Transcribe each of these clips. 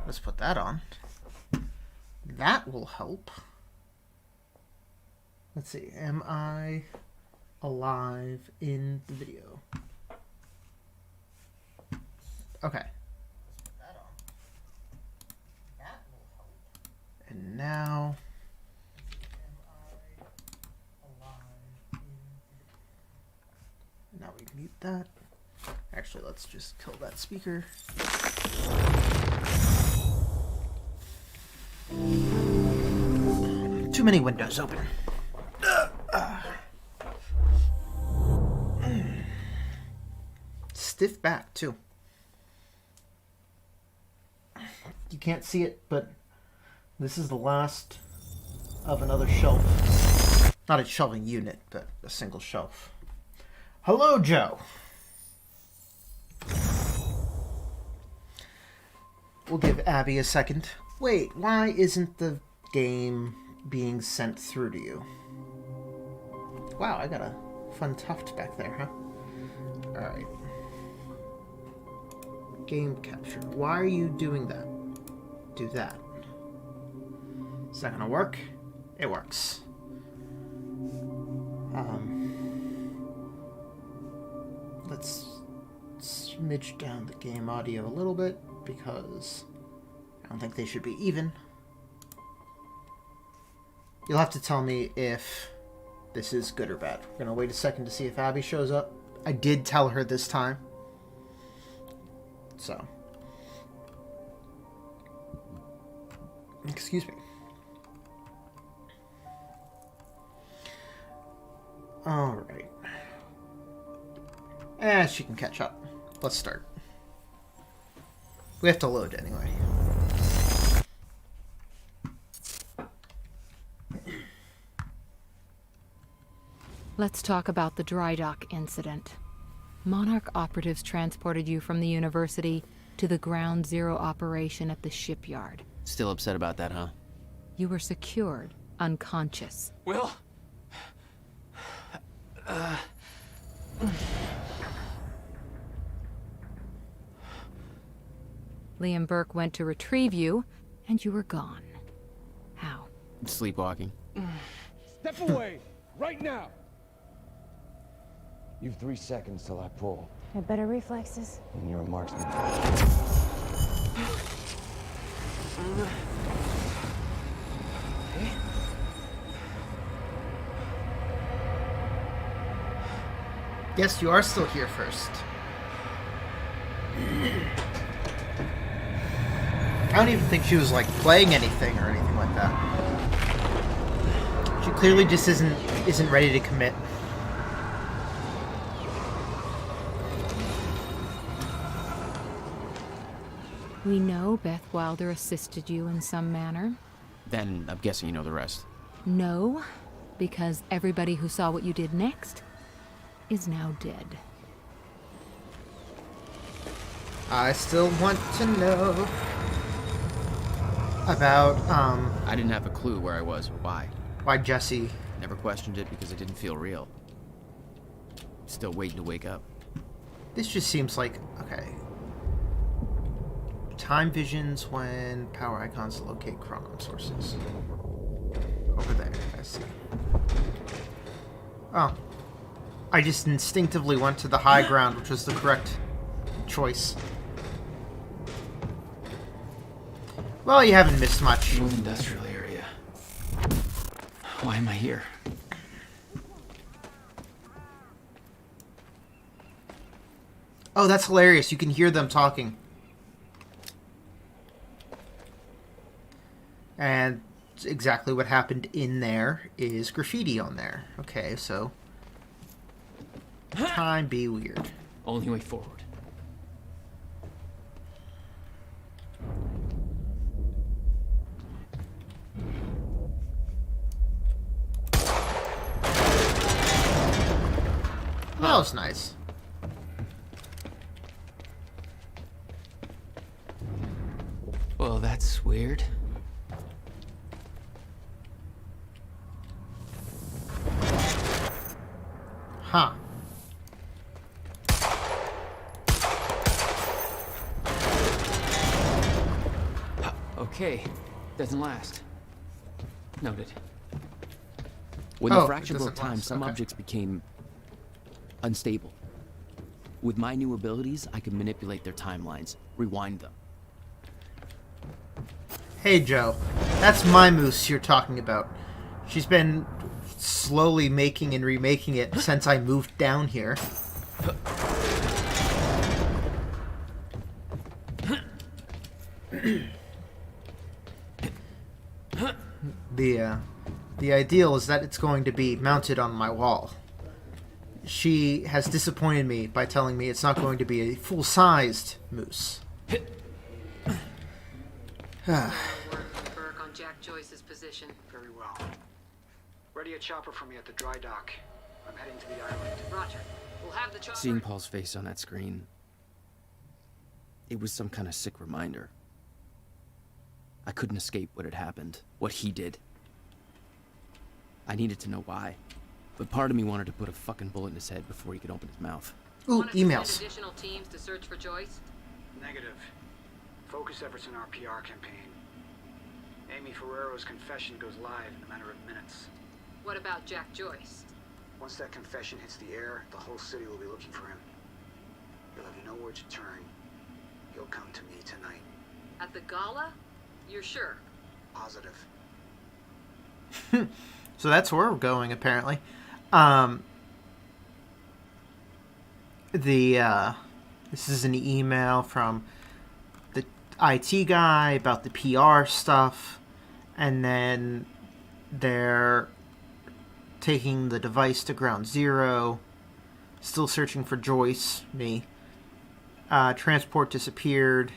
Let's put that on. That will help. Let's see. Am I alive in the video? Okay. That on. That will help. And now, am I alive in the video? Now we mute that. Actually, let's just kill that speaker. Too many windows open. Stiff back, too. You can't see it, but this is the last of another shelf. Not a shelving unit, but a single shelf. Hello, Joe. We'll give Abby a second. Wait, why isn't the game being sent through to you? Wow, I got a fun tuft back there, huh? Alright. Game capture. Why are you doing that? Do that. Is that gonna work? It works. Let's smidge down the game audio a little bit because I don't think they should be even. You'll have to tell me if this is good or bad. We're gonna wait a second to see if Abby shows up. I did tell her this time. So. Excuse me. Alright. She can catch up. Let's start. We have to load anyway. Let's talk about the dry dock incident. Monarch operatives transported you from the university to the Ground Zero operation at the shipyard. Still upset about that, huh? You were secured, unconscious. Will? Liam Burke went to retrieve you, and you were gone. How? Sleepwalking. Step away! Right now! You've 3 seconds till I pull. Have better reflexes. And you're a marksman. Yes, you are still here first. I don't even think she was like playing anything or anything like that. She clearly just isn't ready to commit. We know Beth Wilder assisted you in some manner. Then I'm guessing you know the rest. No, because everybody who saw what you did next is now dead. I still want to know about, I didn't have a clue where I was or why. why Jesse... Never questioned it because it didn't feel real. Still waiting to wake up. This just seems like, okay. Time visions when power icons locate chronon sources. Over there, I see. Oh. I just instinctively went to the high ground, which was the correct choice. Well, you haven't missed much. Old industrial area. Why am I here? Oh, that's hilarious. You can hear them talking. And exactly what happened in there is graffiti on there. Okay, so... Time be weird. Only way forward. That was nice. Well, that's weird. Huh. Okay, doesn't last. Noted. When Oh, the it fraction broke doesn't time, last, some okay. objects became unstable. With my new abilities, I can manipulate their timelines, rewind them. Hey, Joe. That's my moose you're talking about. She's been slowly making and remaking it since I moved down here. The ideal is that it's going to be mounted on my wall. She has disappointed me by telling me it's not going to be a full-sized moose. Word from Burke on Jack Joyce's position. Very well. Ready a chopper for me at the dry dock. I'm heading to the island. Roger. We'll have the chopper. Seeing Paul's face on that screen, it was some kind of sick reminder. I couldn't escape what had happened, what he did. I needed to know why, but part of me wanted to put a fucking bullet in his head before he could open his mouth. Ooh, Want us to send emails. additional teams to search for Joyce? Negative. Focus efforts on our PR campaign. Amy Ferrero's confession goes live in a matter of minutes. What about Jack Joyce? Once that confession hits the air, the whole city will be looking for him. He'll have nowhere to turn. He'll come to me tonight. At the gala? You're sure? Positive. So that's where we're going, apparently. This is an email from the IT guy about the PR stuff, and then they're taking the device to ground zero, still searching for Joyce, me. Transport disappeared,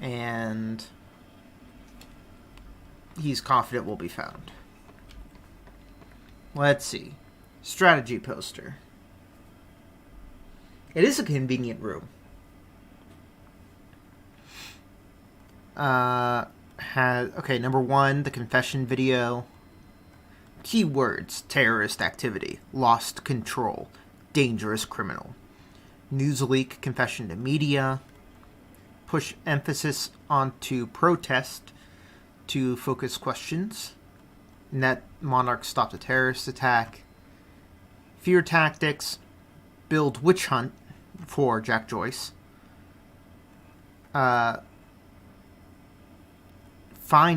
and he's confident will be found. Let's see. Strategy poster. It is a convenient room. Okay, number 1, the confession video. Keywords: terrorist activity, lost control, dangerous criminal. News leak, confession to media. Push emphasis onto protest to focus questions. Net Monarch stopped a terrorist attack. Fear tactics. Build witch hunt for Jack Joyce. Find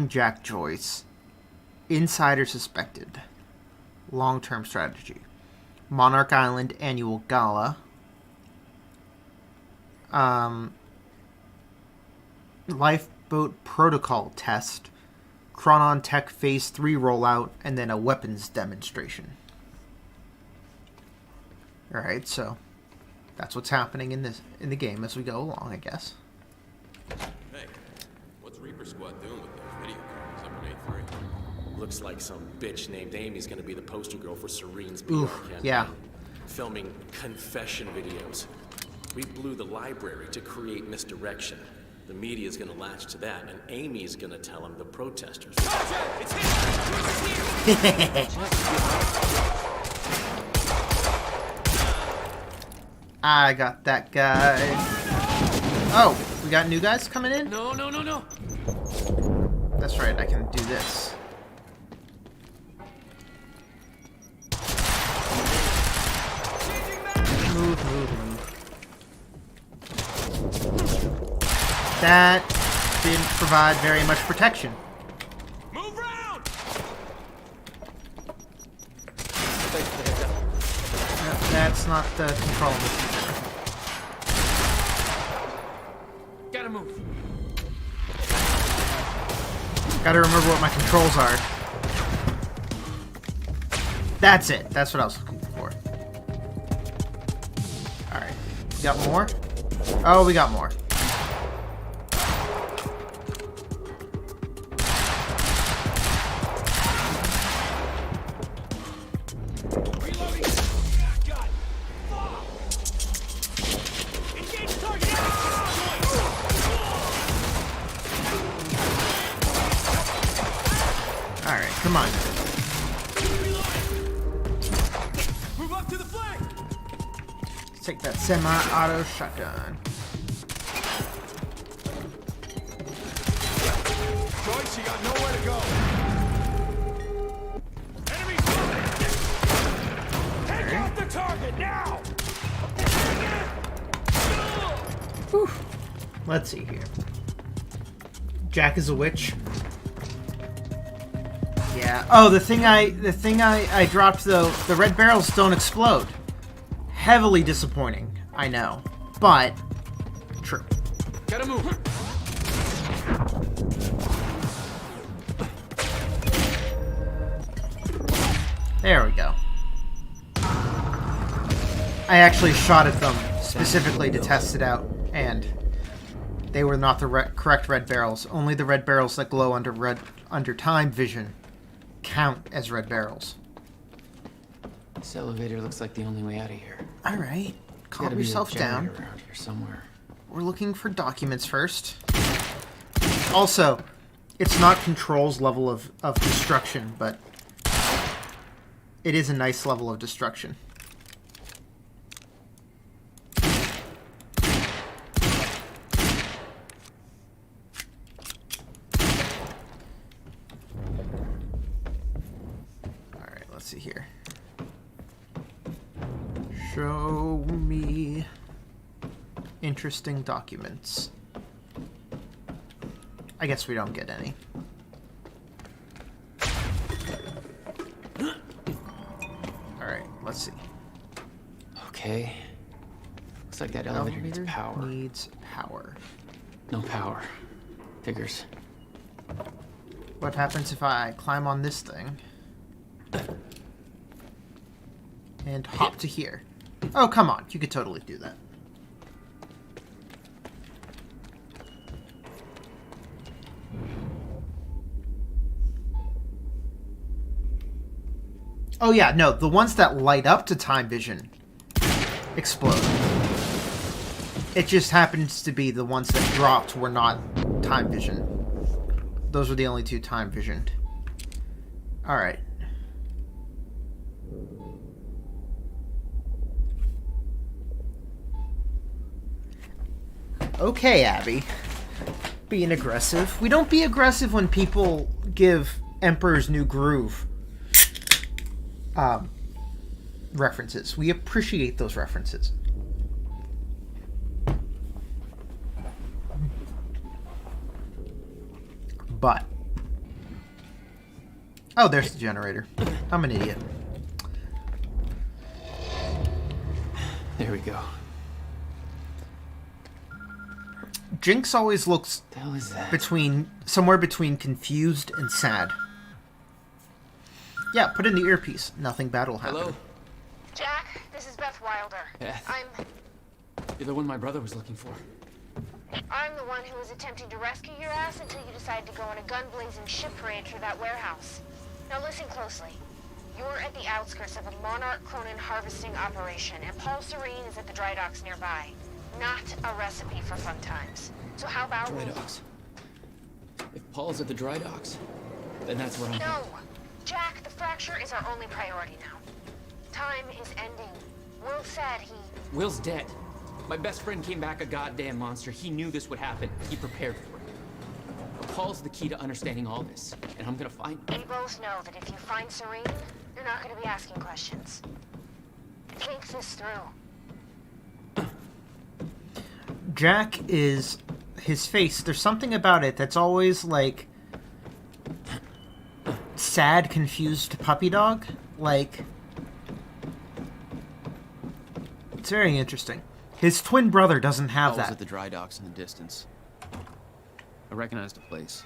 Jack Joyce. Insider suspected. Long-term strategy. Monarch Island annual gala. Lifeboat protocol test. Chronon Tech Phase 3 rollout, and then a weapons demonstration. Alright, so that's what's happening in the game as we go along, I guess. Hey, what's Reaper Squad doing with those video cameras up in A3? Looks like some bitch named Amy's gonna be the poster girl for Serene's PR Oof, campaign. yeah. Filming confession videos. We blew the library to create misdirection. The media's gonna latch to that, and Amy's gonna tell them the protesters. I got that guy. Oh, we got new guys coming in? No, no, no, no! That's right, I can do this. Move, move, move. That didn't provide very much protection. Move round! No, that's not the control mechanism. Gotta move. Gotta remember what my controls are. That's it. That's what I was looking for. Alright. We got more? Oh, we got more. Alright, come on. Move up to the flank! Let's take that semi-auto shotgun. Joyce, you got nowhere to go. Enemies coming! Take out the target now! Whew. Let's see here. Jack is a witch. Yeah. Oh, the thing I dropped though, the red barrels don't explode. Heavily disappointing, I know, but true. Gotta move. There we go. I actually shot at them specifically to test it out, and they were not the correct red barrels. Only the red barrels that glow under time vision count as red barrels. This elevator looks like the only way out of here. All right, calm Gotta be a yourself down. generator around here somewhere. We're looking for documents first. Also, it's not Control's level of destruction, but it is a nice level of destruction. Alright, let's see here. Show me interesting documents. I guess we don't get any. Alright, let's see. Okay. Looks like that elevator needs power. Needs power. No power. Figures. What happens if I climb on this thing? And hop to here? Oh, come on. You could totally do that. Oh yeah, no, the ones that light up to time vision explode. It just happens to be the ones that dropped were not time vision. Those were the only two time visioned. Alright. Okay, Abby. Being aggressive. We don't be aggressive when people give Emperor's New Groove references. We appreciate those references. But oh, there's the generator. I'm an idiot. There we go. Jinx always looks What the hell is that? somewhere between confused and sad. Yeah, put in the earpiece. Nothing bad will happen. Hello? Jack, this is Beth Wilder. Beth? I'm You're the one my brother was looking for. the one who was attempting to rescue your ass until you decided to go on a gun-blazing ship parade through that warehouse. Now listen closely. You're at the outskirts of a Monarch Cronin harvesting operation, and Paul Serene is at the dry docks nearby. Not a recipe for fun times. So how about Dry docks. If Paul's at the dry docks, then that's where I'm No! Jack, the fracture is our only priority now. Time is ending. Will said he... Will's dead. My best friend came back a goddamn monster. He knew this would happen. He prepared for it. But Paul's the key to understanding all this, and I'm gonna find him. We both know that if you find Serene, you're not going to be asking questions. Think this through. Jack is his face. There's something about it that's always like sad, confused puppy dog. Like it's very interesting. His twin brother doesn't have I was that. at the dry docks in the distance. I recognized the place.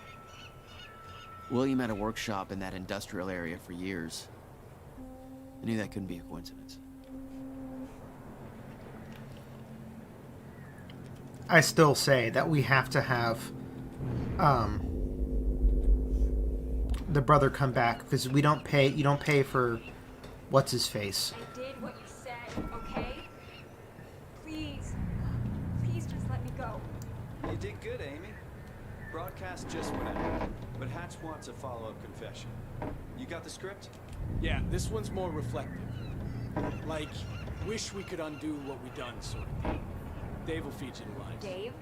William had a workshop in that industrial area for years. I knew that couldn't be a coincidence. I still say that we have to have the brother come back because we don't pay. You don't pay for what's his face. I did what you said, okay? Please. Please just let me go. You did good, Amy. Broadcast just went out, but Hatch wants a follow-up confession. You got the script? Yeah, this one's more reflective. Like, wish we could undo what we done, sort of thing. Dave will feed you the lines. Dave?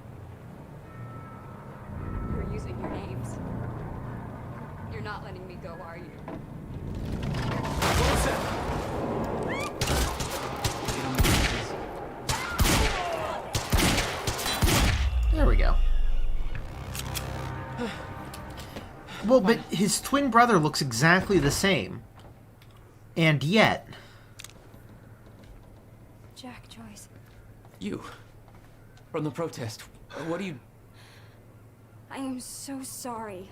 You're using your names. You're not letting me go, are you? What was that? There we go. Well, but his twin brother looks exactly the same. And yet... Jack, Joyce. You. From the protest. What do you... I am so sorry.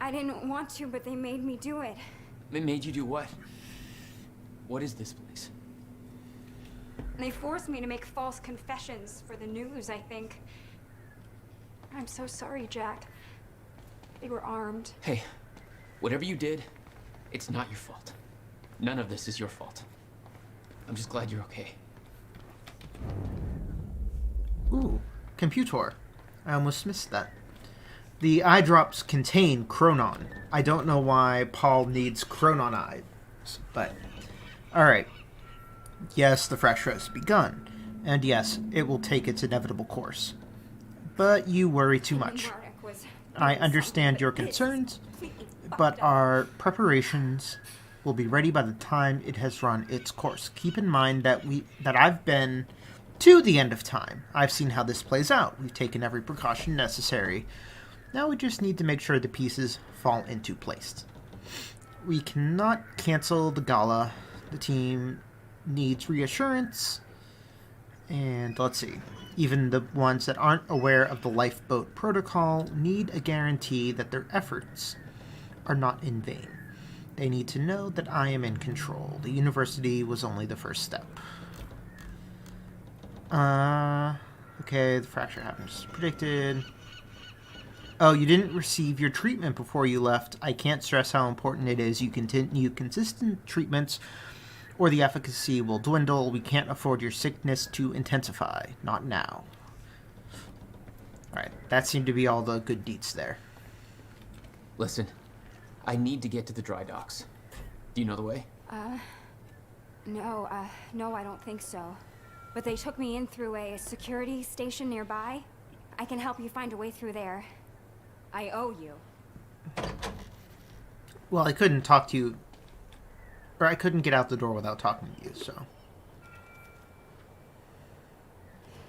I didn't want to, but they made me do it. They made you do what? What is this place? They forced me to make false confessions for the news, I think. I'm so sorry, Jack. They were armed. Hey, whatever you did, it's not your fault. None of this is your fault. I'm just glad you're okay. Ooh, computer. I almost missed that. The eye drops contain chronon. I don't know why Paul needs chronon eyes, but... Alright. Yes, the fracture has begun. And yes, it will take its inevitable course. But you worry too much. I understand your concerns, but our preparations will be ready by the time it has run its course. Keep in mind that I've been to the end of time. I've seen how this plays out. We've taken every precaution necessary. Now we just need to make sure the pieces fall into place. We cannot cancel the gala. The team needs reassurance. And let's see. Even the ones that aren't aware of the lifeboat protocol need a guarantee that their efforts are not in vain. They need to know that I am in control. The university was only the first step. Okay, the fracture happens as predicted. Oh, you didn't receive your treatment before you left. I can't stress how important it is you continue consistent treatments or the efficacy will dwindle. We can't afford your sickness to intensify. Not now. Alright, that seemed to be all the good deeds there. Listen, I need to get to the dry docks. Do you know the way? No, I don't think so. But they took me in through a security station nearby. I can help you find a way through there. I owe you. Well, I couldn't talk to you... Or I couldn't get out the door without talking to you, so...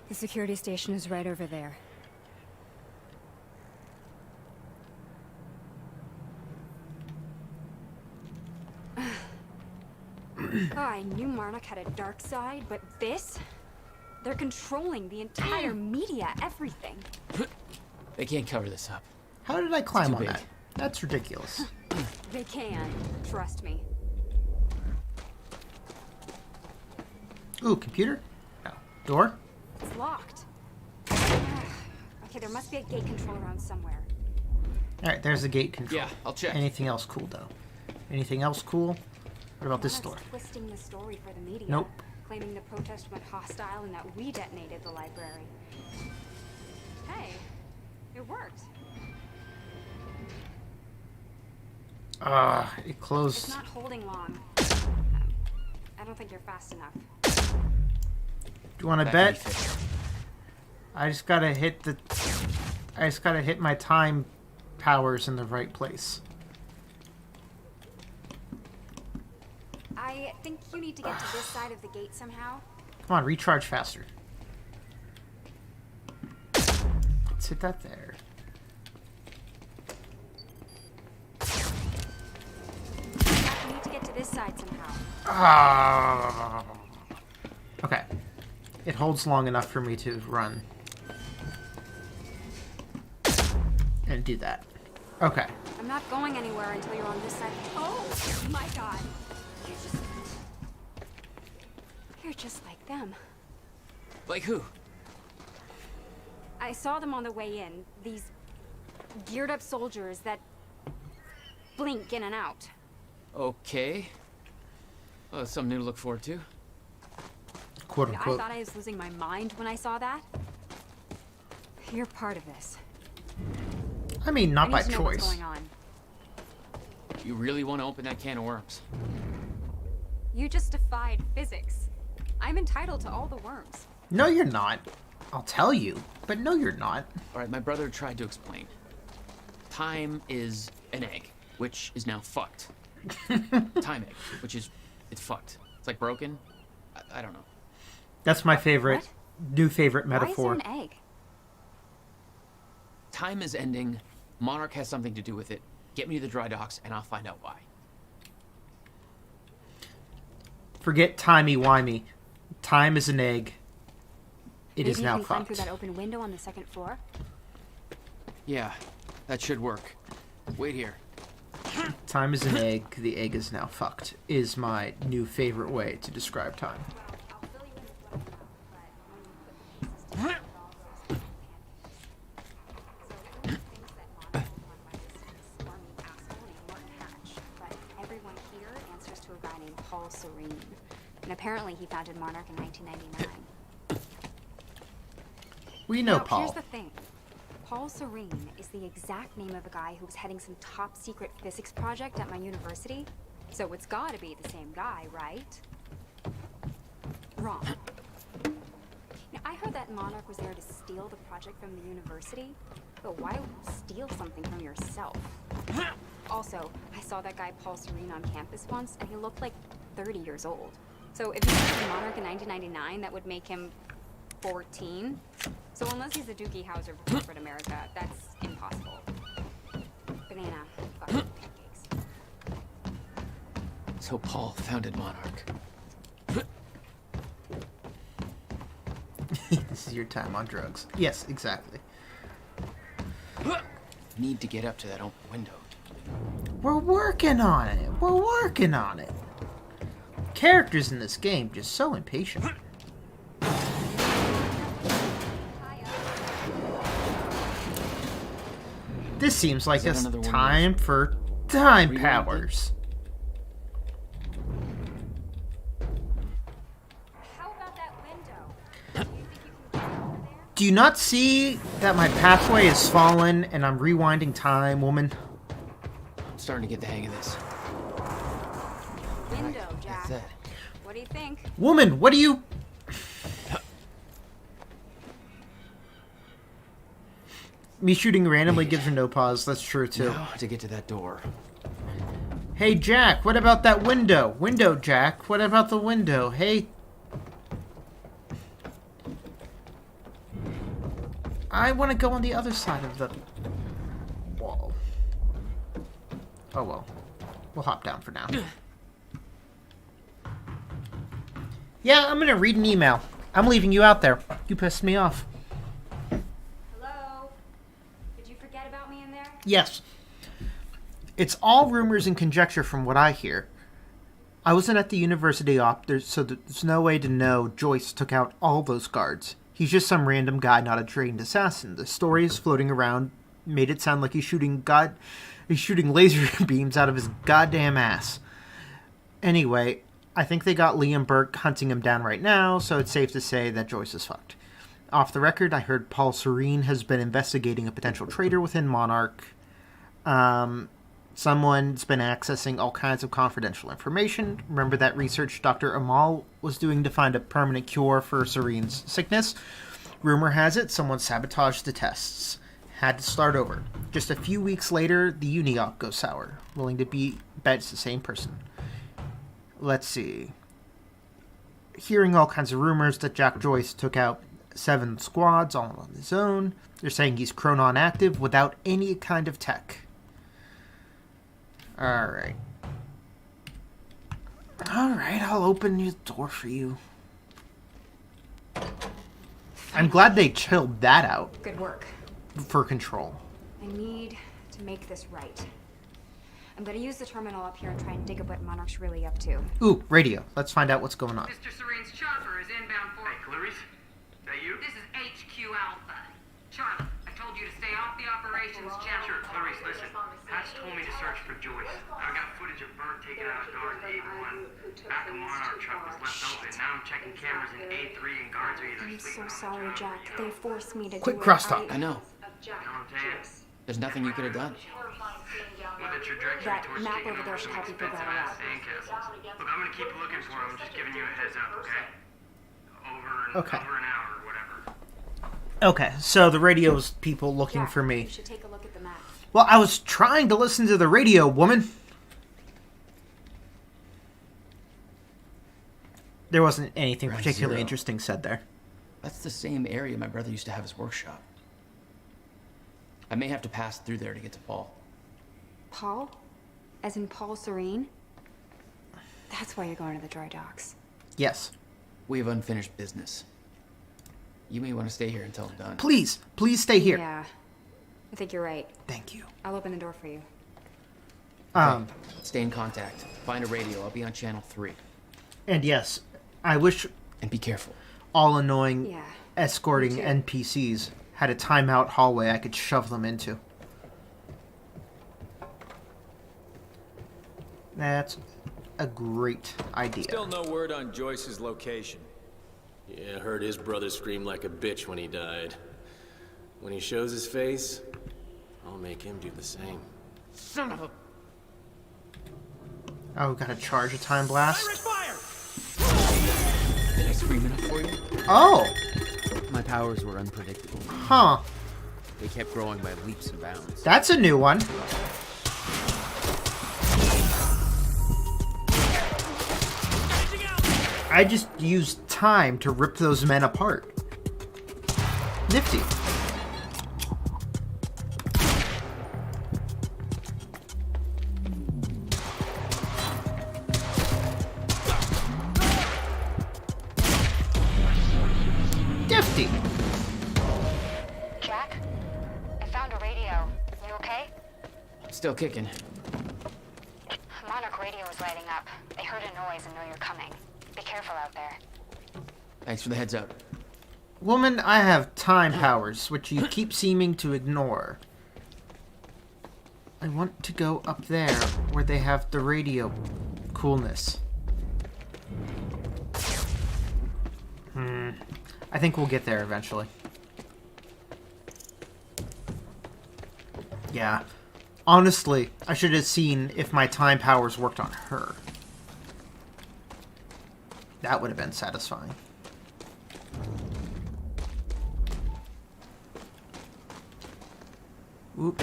The security station is right over there. Oh, I knew Marnock had a dark side, but this? They're controlling the entire media, everything. They can't cover this up. How did I climb on big. that? That's ridiculous. They can. Trust me. Ooh, computer? No. Door? It's locked. Okay, there must be a gate control around somewhere. Alright, there's the gate control. Yeah, I'll check. Anything else cool, though? Anything else cool? What about this door? Marnock's twisting the story for the media. Nope. Claiming the protest went hostile and that we detonated the library. Hey, it worked. It It's closed. not holding long. I don't think you're fast enough. Do you want to bet? I just gotta hit the... I just gotta hit my time powers in the right place. I think you need to get to this side of the gate somehow. Come on, recharge faster. Let's hit that there. You need to get to this side somehow. Okay. It holds long enough for me to run. And do that. Okay. I'm not going anywhere until you're on this side. Oh my god. You're just like them. Like who? I saw them on the way in. These geared up soldiers that blink in and out. Okay. Well, that's something new to look forward to. Quote I unquote. thought I was losing my mind when I saw that. You're part of this. I mean, not I by need to know what's choice. going on. You really want to open that can of worms? You just defied physics. I'm entitled to all the worms. No, you're not. I'll tell you. But no, you're not. All right, my brother tried to explain. Time is an egg. which is now fucked. Time egg, which is, it's fucked. It's like broken. I don't know. That's my favorite, new favorite metaphor. Why is there an egg? Time is ending. Monarch has something to do with it. Get me to the dry docks, and I'll find out why. Forget timey-wimey. Time is an egg. It is Maybe now you can climb fucked. through that open window on the second floor? Yeah, that should work. Wait here. Time is an egg. The egg is now fucked. Is my new favorite way to describe time. Everyone here answers to a guy named Paul Serene. And apparently he founded Monarch in 1999. We know Now, Paul. Here's the thing. Paul Serene is the exact name of a guy who was heading some top secret physics project at my university. So it's gotta be the same guy, right? Wrong. Now, I heard that Monarch was there to steal the project from the university, but why steal something from yourself? Also, I saw that guy Paul Serene on campus once, and he looked like 30 years old. So if he was in Monarch in 1999, that would make him 14. So unless he's a Doogie Howser of corporate America, that's impossible. Banana, fucking pancakes. So Paul founded Monarch. This is your time on drugs. Yes, exactly. Need to get up to that open window. We're working on it. We're working on it. Characters in this game just so impatient. This seems like Is that it's another one of time for time Rewind powers. How about that window? Do you think you can get over there? Do you not see that my pathway is fallen and I'm rewinding time, woman? I'm starting to get the hang of this. Window, Jack. That's it. What do you think? Woman, what do you... Me shooting randomly gives her no pause. That's true, too. Now to get to that door. Hey, Jack, what about that window? Window, Jack. What about the window? Hey... I want to go on the other side of the wall. Oh, well. We'll hop down for now. Yeah, I'm going to read an email. I'm leaving you out there. You pissed me off. Hello? Did you forget about me in there? Yes. It's all rumors and conjecture from what I hear. I wasn't at the university op, so there's no way to know Joyce took out all those guards. He's just some random guy, not a trained assassin. The stories floating around made it sound like he's shooting laser beams out of his goddamn ass. Anyway, I think they got Liam Burke hunting him down right now, so it's safe to say that Joyce is fucked. Off the record, I heard Paul Serene has been investigating a potential traitor within Monarch. Someone's been accessing all kinds of confidential information. Remember that research Dr. Amal was doing to find a permanent cure for Serene's sickness? Rumor has it someone sabotaged the tests. Had to start over. Just a few weeks later, the uni-op goes sour. Willing to bet it's the same person. Let's see. Hearing all kinds of rumors that Jack Joyce took out 7 squads all on his own. They're saying he's Chronon active without any kind of tech. Alright. Alright, I'll open the door for you. I'm glad they chilled that out Good work. for Control. I need to make this right. I'm gonna use the terminal up here and try and dig up what Monarch's really up to. Ooh, radio. Let's find out what's going on. Mr. Serene's chopper is inbound for... Hey, Clarice? Is that you? This is HQ Alpha. Charlie, I told you to stay off the operations channel. Sure, Clarice, listen. Hatch told me to search for Joyce. I got footage of Burke taking out a guard in A1. Back of Monarch truck was left open. Now I'm checking cameras in A3 and guards are either I'm sleeping so sorry, Jack. They forced me to Quick do crosstalk. I know. You know what I'm saying? There's nothing you could have done. With the trajectory That towards map taking over there over should some help you figure expensive it ass out. sandcastles. Look, I'm gonna keep looking for him. I'm just giving you a heads up, okay? Okay. Over an hour or whatever. Okay, so the radio's people looking Jack, for me. You should take a look at the map. Well, I was trying to listen to the radio, woman. There wasn't anything Ground particularly Zero. interesting said there. That's the same area my brother used to have his workshop. I may have to pass through there to get to Paul. Paul? As in Paul Serene? That's why you're going to the dry docks. Yes. We have unfinished business. You may want to stay here until I'm done. Please, please stay here. Yeah. I think you're right. Thank you. I'll open the door for you. Stay in contact. Find a radio. I'll be on channel 3. And yes, I wish... And be careful. All annoying Yeah, escorting me too. NPCs had a timeout hallway I could shove them into. That's a great idea. Still no word on Joyce's location. Yeah, I heard his brother scream like a bitch when he died. When he shows his face, I'll make him do the same. Son of a... Oh, gotta charge a time blast. Did I scream enough for you? Oh! My powers were unpredictable. Huh. They kept growing by leaps and bounds. That's a new one. I just used time to rip those men apart. Nifty. Nifty. Jack? I found a radio. You okay? Still kicking. Monarch radio is lighting up. They heard a noise and know you're coming. Be careful out there. Thanks for the heads up. Woman, I have time powers, which you keep seeming to ignore. I want to go up there, where they have the radio coolness. I think we'll get there eventually. Yeah. Honestly, I should have seen if my time powers worked on her. That would have been satisfying. Oop.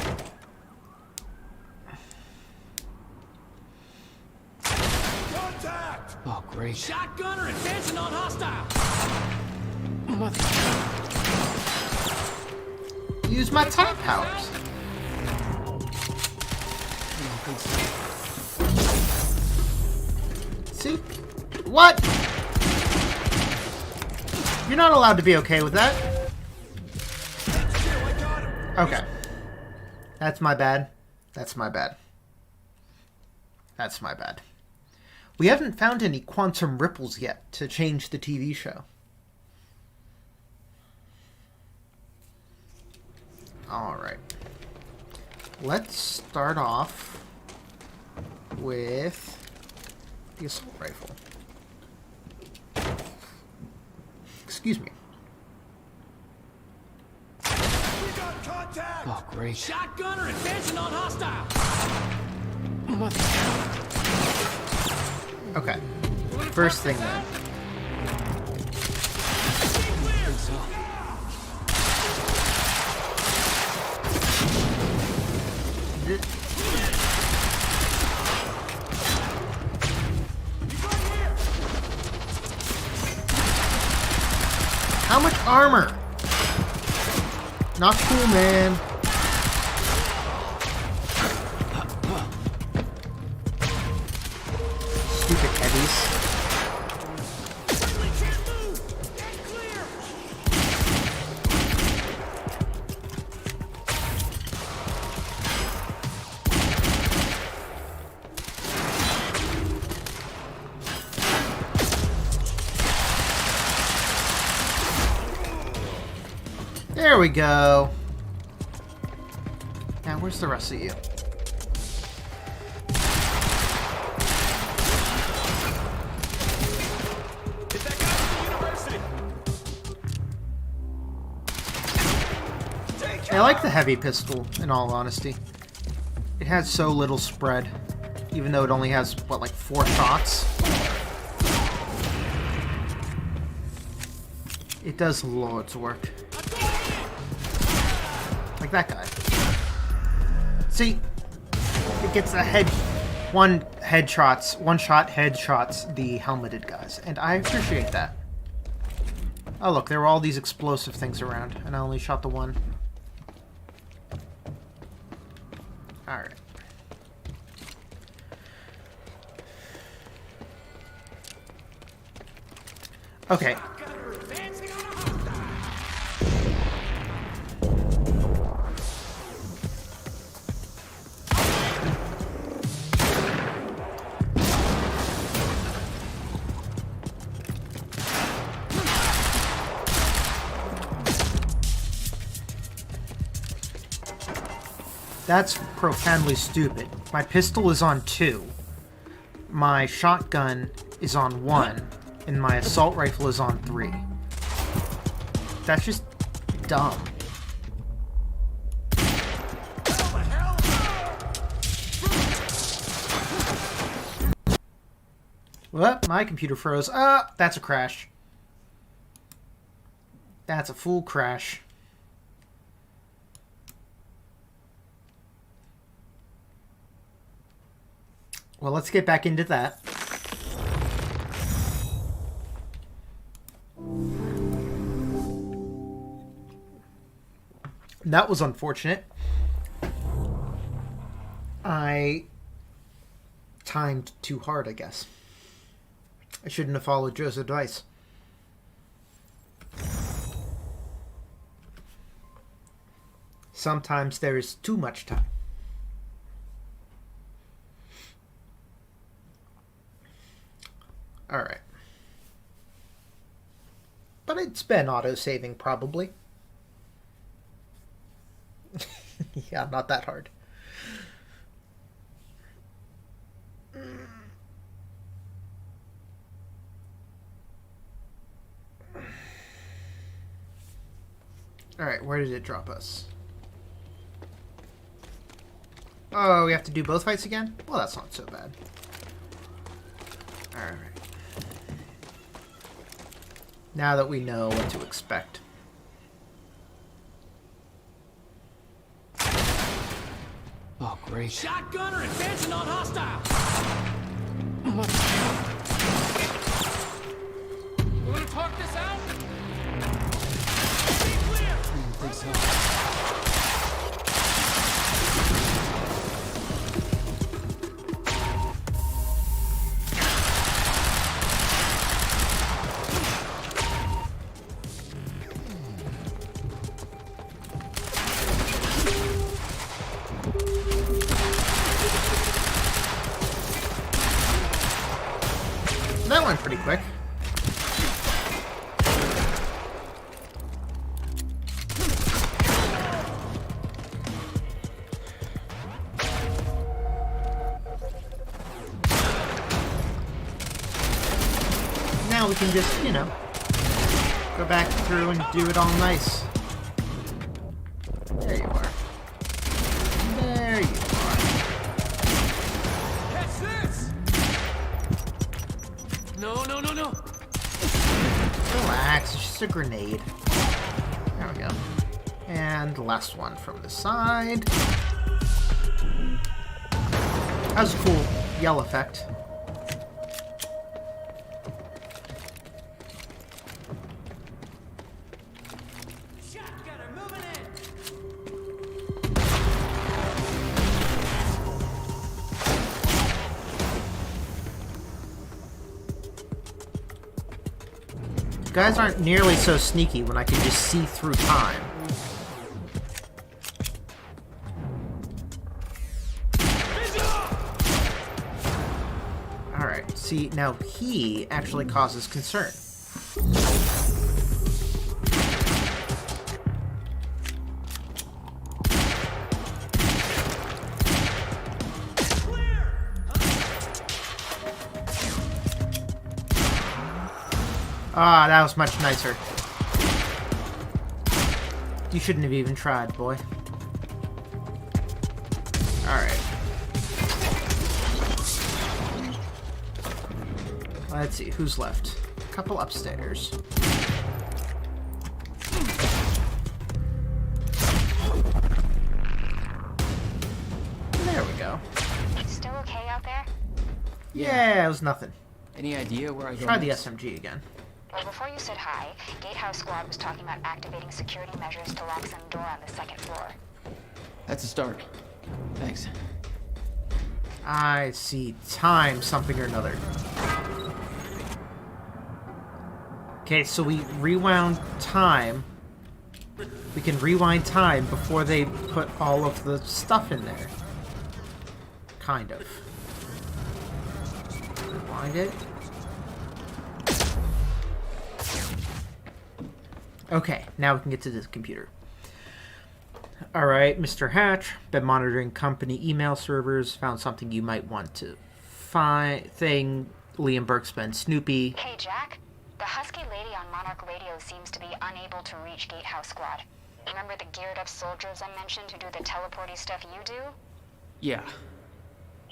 Contact! Oh, great. Shotgunner advancing on hostile! Use my time powers. See? What? You're not allowed to be okay with that. Okay. That's my bad. That's my bad. That's my bad. We haven't found any quantum ripples yet to change the TV show. Alright. Let's start off with the assault rifle. Excuse me. We got contact! Oh, great. Shotgunner advancing on hostile! Okay. First thing then. How much armor? Not cool, man. Stupid heavies. There we go. Now, where's the rest of you? I like the heavy pistol, in all honesty. It has so little spread, even though it only has, what, like 4 shots? It does Lord's work. Like that guy. See, it gets a one shot headshots the helmeted guys, and I appreciate that. Oh look, there were all these explosive things around, and I only shot the one. Alright. Okay. That's profoundly stupid. My pistol is on 2. My shotgun is on 1. And my assault rifle is on 3. That's just dumb. What? My computer froze. That's a crash. That's a full crash. Well, let's get back into that. That was unfortunate. I timed too hard, I guess. I shouldn't have followed Joe's advice. Sometimes there is too much time. Alright. But it's been auto-saving, probably. Yeah, not that hard. Alright, where did it drop us? Oh, we have to do both fights again? Well, that's not so bad. Alright. Now that we know what to expect. Oh, great. Shotgunner advancing on hostile! You wanna talk this out? Be clear! I don't think so. That went pretty quick. Now we can just, you know, go back through and do it all nice. There you are. There you are. Catch this! No, no, no, no! Relax, it's just a grenade. There we go. And last one from the side. That was a cool yell effect. Shotgunner moving in! Guys aren't nearly so sneaky when I can just see through time. Alright, see, now he actually causes concern. Ah, that was much nicer. You shouldn't have even tried, boy. Alright. Let's see, who's left? A couple upstairs. Yeah, it was nothing. Any idea where I go Try the next? SMG again. Well, before you said hi, Gatehouse Squad was talking about activating security measures to lock some door on the second floor. That's a start. Thanks. I see. Time something or another. Okay, so we rewound time. We can rewind time before they put all of the stuff in there. Kind of. Rewind it. Okay, now we can get to this computer. Alright, Mr. Hatch, been monitoring company email servers, found something you might want to find. Liam Burke's been Snoopy. Hey, Jack. The husky lady on Monarch Radio seems to be unable to reach Gatehouse Squad. Remember the geared-up soldiers I mentioned who do the teleporty stuff you do? Yeah.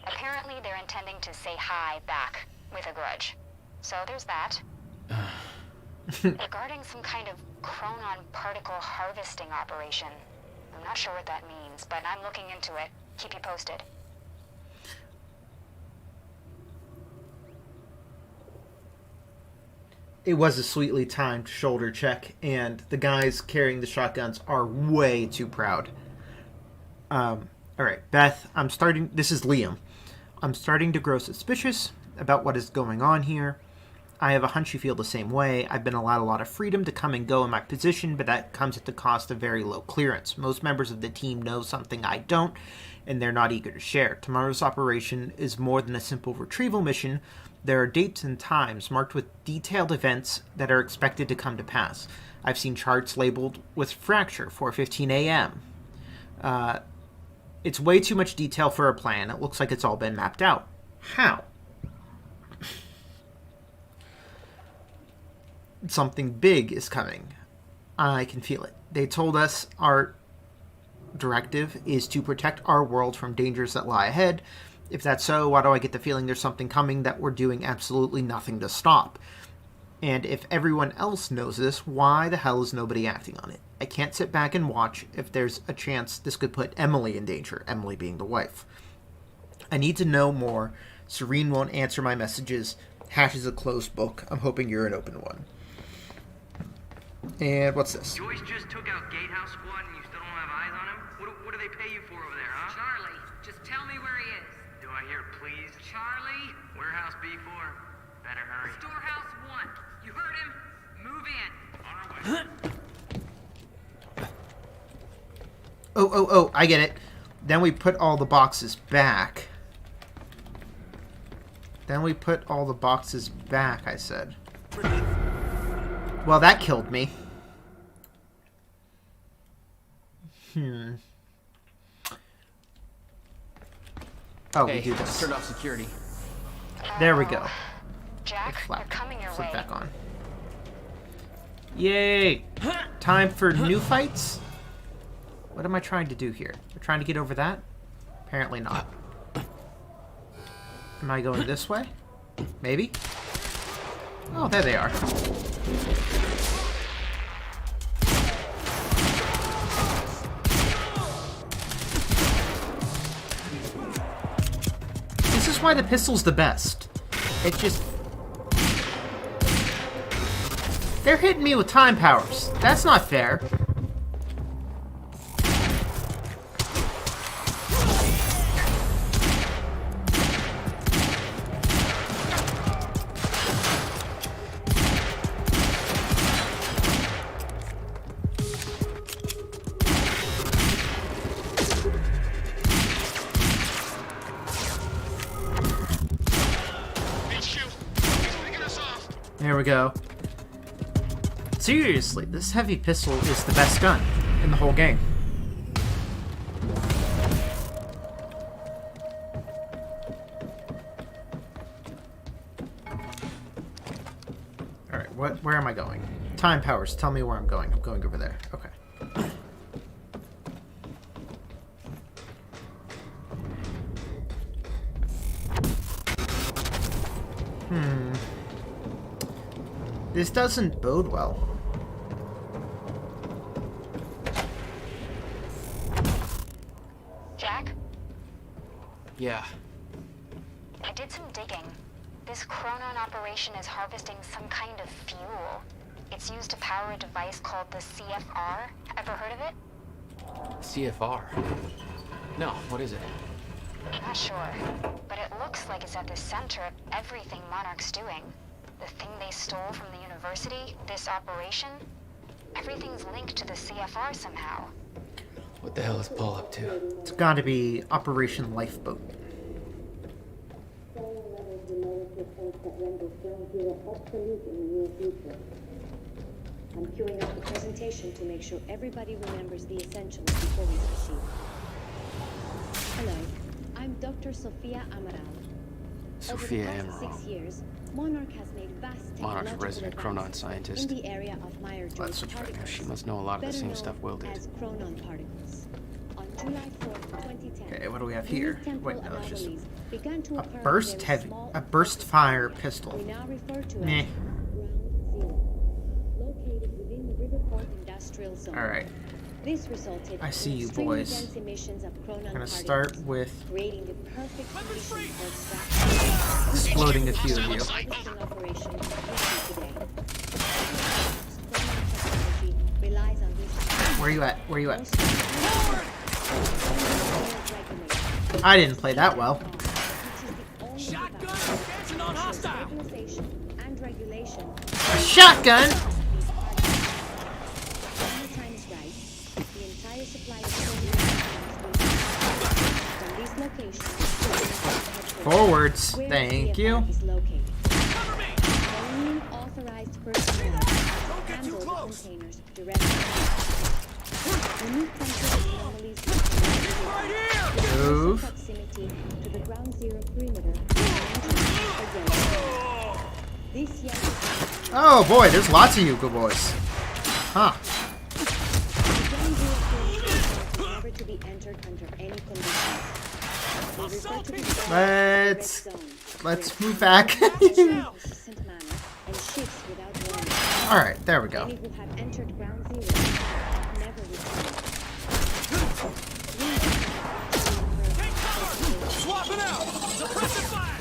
Apparently they're intending to say hi back, with a grudge. So there's that. Regarding some kind of chronon particle harvesting operation. I'm not sure what that means, but I'm looking into it. Keep you posted. It was a sweetly timed shoulder check, and the guys carrying the shotguns are way too proud. Alright, Beth, this is Liam. I'm starting to grow suspicious about what is going on here. I have a hunch you feel the same way. I've been allowed a lot of freedom to come and go in my position, but that comes at the cost of very low clearance. Most members of the team know something I don't, and they're not eager to share. Tomorrow's operation is more than a simple retrieval mission. There are dates and times marked with detailed events that are expected to come to pass. I've seen charts labeled with fracture, 4:15 a.m. It's way too much detail for a plan. It looks like it's all been mapped out. How? Something big is coming. I can feel it. They told us our directive is to protect our world from dangers that lie ahead. If that's so, why do I get the feeling there's something coming that we're doing absolutely nothing to stop? And if everyone else knows this, why the hell is nobody acting on it? I can't sit back and watch if there's a chance this could put Emily in danger, Emily being the wife. I need to know more. Serene won't answer my messages. Hash is a closed book. I'm hoping you're an open one. And what's this? Joyce just took out Gatehouse Squad and you still don't have eyes on him? What do they pay you for over there, huh? Charlie, just tell me where he is. Do I hear please? Charlie? Warehouse B4. Better hurry. Storehouse 1. You heard him? Move in. On our way. Oh, I get it. Then we put all the boxes back. I said. Well, that killed me. Oh, hey, we do this. Turned off security. There we go. Jack, they're coming your Flip way. back on. Yay! Time for new fights? What am I trying to do here? We're trying to get over that? Apparently not. Am I going this way? Maybe? Oh, there they are. This is why the pistol's the best. It just... They're hitting me with time powers. That's not fair. There we go. Seriously, this heavy pistol is the best gun in the whole game. Alright, where am I going? Time powers, tell me where I'm going. I'm going over there. Okay. This doesn't bode well. Jack? Yeah. I did some digging. This Chronon operation is harvesting some kind of fuel. It's used to power a device called the CFR. Ever heard of it? CFR? No, what is it? Not sure, but it looks like it's at the center of everything Monarch's doing. The thing they stole from the university, this operation, everything's linked to the CFR somehow. What the hell is Paul up to? It's got to be Operation Lifeboat. I'm queuing up the presentation to make sure everybody remembers the essentials before we proceed. Hello, I'm Dr. Sofia Amaral. Sophia Over the past Amaral. 6 years, Monarch has made vast Monarch's a technological resident advances Chronon scientist. in the area of Meyer-Joyce particles. She must know a lot of the better same known stuff Will did. as Chronon particles. On July 4th, 2010, Okay, what do we have these here? temporal Wait, no, it's just anomalies began to a occur burst in heavy, small a burst fire pistol. we now refer to Meh. as Ground Zero, located within the Riverport Industrial Zone. All right. This resulted I see in you, extremely boys. dense emissions of Chronon I'm gonna particles, start with creating the perfect conditions for extraction. exploding a few of you. Harvesting operation we see today. Chronon technology relies on these. Where you at? Where you at? I didn't play that well. Shotgun! Attention on hostile! And regulation. A shotgun? When the time is right, the entire supply of from these locations Forwards. where Thank CFR you. is located. Only authorized personnel handle the containers directly. Remove temporary anomalies Move. proximity to the ground zero perimeter. This young Oh boy, there's lots of you good boys. Huh. never to be entered under any conditions. They refer to the Let's move back. consistent manner and shifts without warning. Alright, there we go. Any who have entered ground zero never return. Swapping out! Suppressive fire!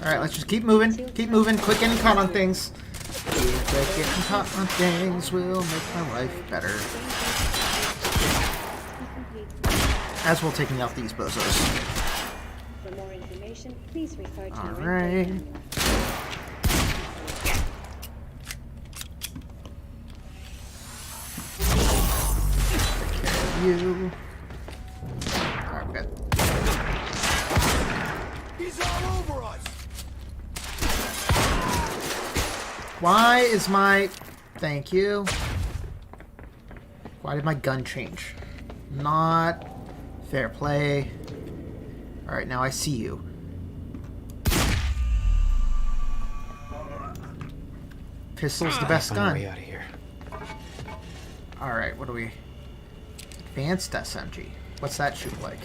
Alright, let's just keep moving. Keep moving. Quit getting caught on things. Quit getting caught on things will make my life better. As well taking out these bozos. For more information, please refer to Alright. You. Alright, good. He's all over us! Why is my... Thank you. Why did my gun change? Not fair play. Alright, now I see you. Pistol's the best Find a gun. way out of here. Alright, what do we... Advanced SMG. What's that shoot like?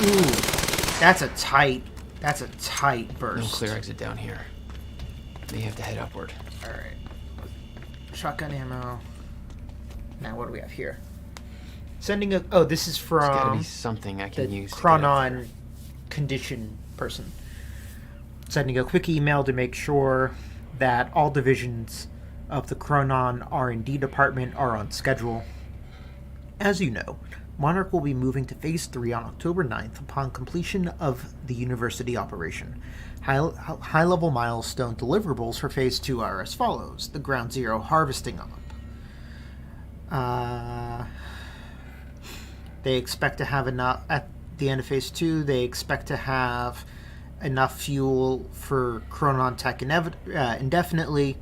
Ooh, that's a tight burst. No clear exit down here. May have to head upward. Alright. Shotgun ammo. Now what do we have here? Sending a... Oh, this is There's gotta from be something I can the use to get out Chronon condition person. Sending a quick email to make sure that all divisions of the Chronon R&D department are on schedule. As you know, Monarch will be moving to Phase 3 on October 9th upon completion of the university operation. High-level milestone deliverables for Phase 2 are as follows. The Ground Zero harvesting op. They expect to have enough... At the end of Phase 2, they expect to have enough fuel for Chronon Tech indefinitely.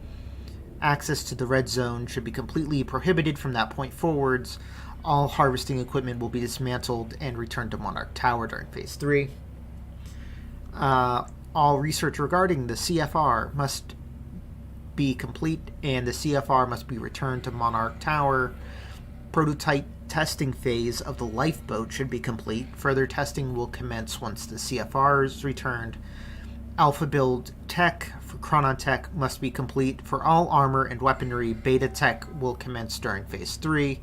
Access to the red zone should be completely prohibited from that point forwards. All harvesting equipment will be dismantled and returned to Monarch Tower during Phase 3. All research regarding the CFR must be complete, and the CFR must be returned to Monarch Tower. Prototype testing phase of the lifeboat should be complete. Further testing will commence once the CFR is returned. Alpha build tech for Chronon Tech must be complete. For all armor and weaponry, beta tech will commence during Phase 3.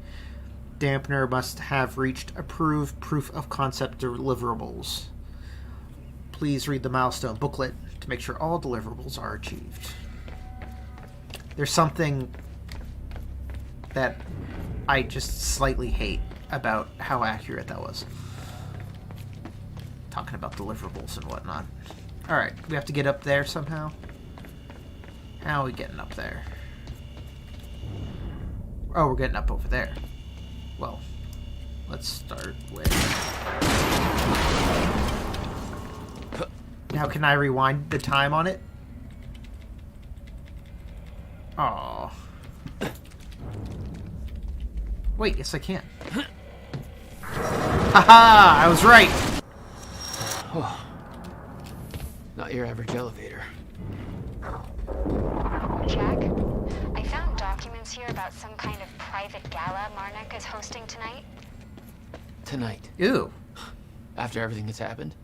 dampener must have reached approved proof of concept deliverables. Please read the milestone booklet to make sure all deliverables are achieved. There's something that I just slightly hate about how accurate that was. Talking about deliverables and whatnot. Alright, we have to get up there somehow. How are we getting up there? Oh, we're getting up over there. Well, let's start with... Now, can I rewind the time on it? Oh. Wait, yes I can. Haha! I was right! Oh. Not your average elevator. Jack, I found documents here about some kind of private gala Marnek is hosting tonight. Tonight? Ew. After everything that's happened?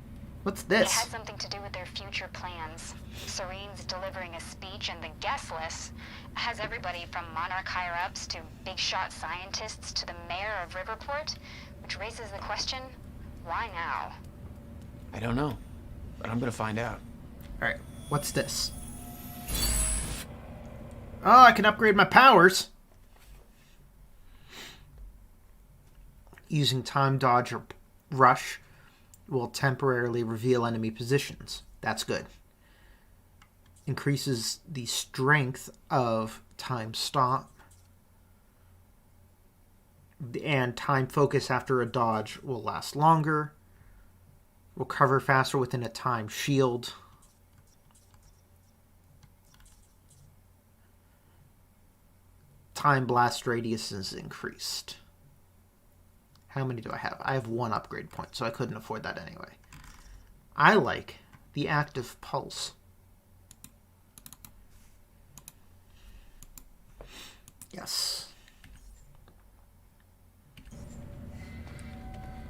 What's It this? has something to do with their future plans. Serene's delivering a speech, and the guest list has everybody from Monarch higher-ups to big-shot scientists to the mayor of Riverport, which raises the question, why now? I don't know, but I'm gonna find out. Alright, what's this? Oh, I can upgrade my powers! Using time dodge or rush will temporarily reveal enemy positions. That's good. Increases the strength of time stop. And time focus after a dodge will last longer. Recover faster within a time shield. Time blast radius is increased. How many do I have? I have 1 upgrade point, so I couldn't afford that anyway. I like the active pulse. Yes.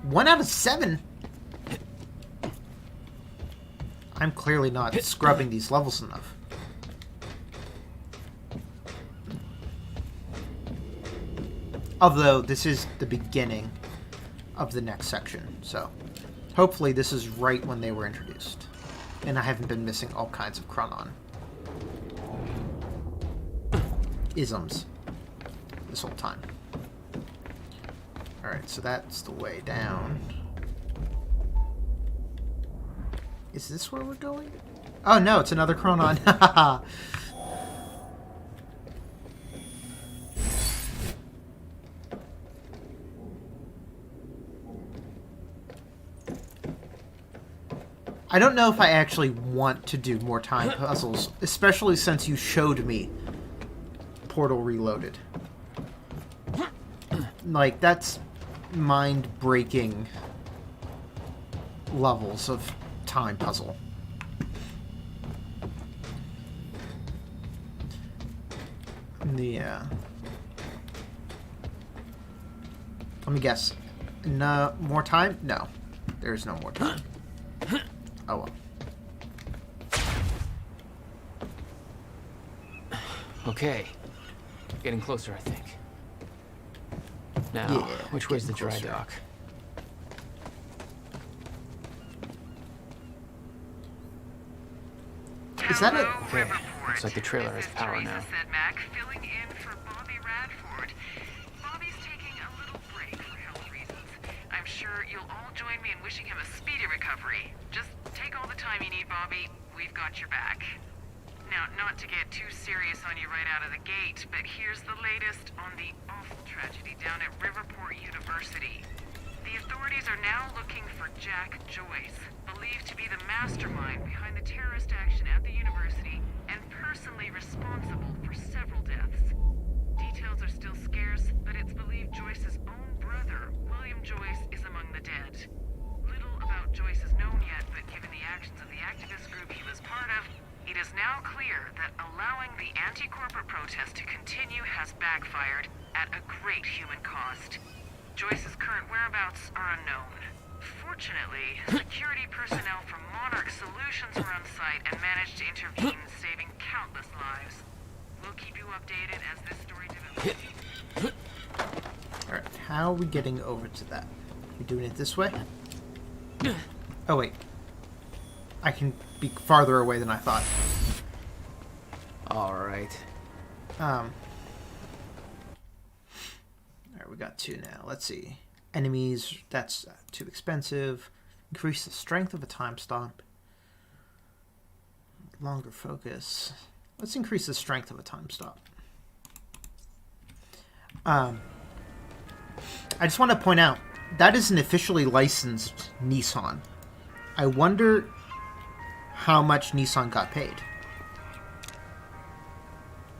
1 out of 7. I'm clearly not scrubbing these levels enough. Although this is the beginning of the next section, so hopefully this is right when they were introduced. And I haven't been missing all kinds of Chronon isms this whole time. Alright, so that's the way down. Is this where we're going? Oh no, it's another Chronon. I don't know if I actually want to do more time puzzles, especially since you showed me Portal Reloaded. Like, that's mind-breaking levels of time puzzle. Yeah. Let me guess. No more time? No. There's no more time. Oh well. Okay. Getting closer, I think. Now, Yeah, which way's the dry closer. dock? Is that a... Okay, looks like the trailer has power now. Said Mac, filling in for Bobby Radford. Bobby's taking a little break for health reasons. I'm sure you'll all join me in wishing him a speedy recovery. Just take all the time you need, Bobby. We've got your back. Now, not to get too serious on you right out of the gate, but here's the latest on the awful tragedy down at Riverport University. The authorities are now looking for Jack Joyce, believed to be the mastermind behind the terrorist action at the university and personally responsible for several deaths. Details are still scarce, but it's believed Joyce's own brother, William Joyce, is among the dead. Little about Joyce is known yet, but given the actions of the activist group he was part of, it is now clear that allowing the anti-corporate protest to continue has backfired at a great human cost. Joyce's current whereabouts are unknown. Fortunately, security personnel from Monarch Solutions were on site and managed to intervene, saving countless lives. We'll keep you updated as this story develops. Alright, how are we getting over to that? We doing it this way? Oh, wait. I can be farther away than I thought. Alright. Alright, we got 2 now. Let's see. Enemies, that's too expensive. Increase the strength of a time stop. Longer focus. Let's increase the strength of a time stop. I just want to point out, that is an officially licensed Nissan. I wonder how much Nissan got paid.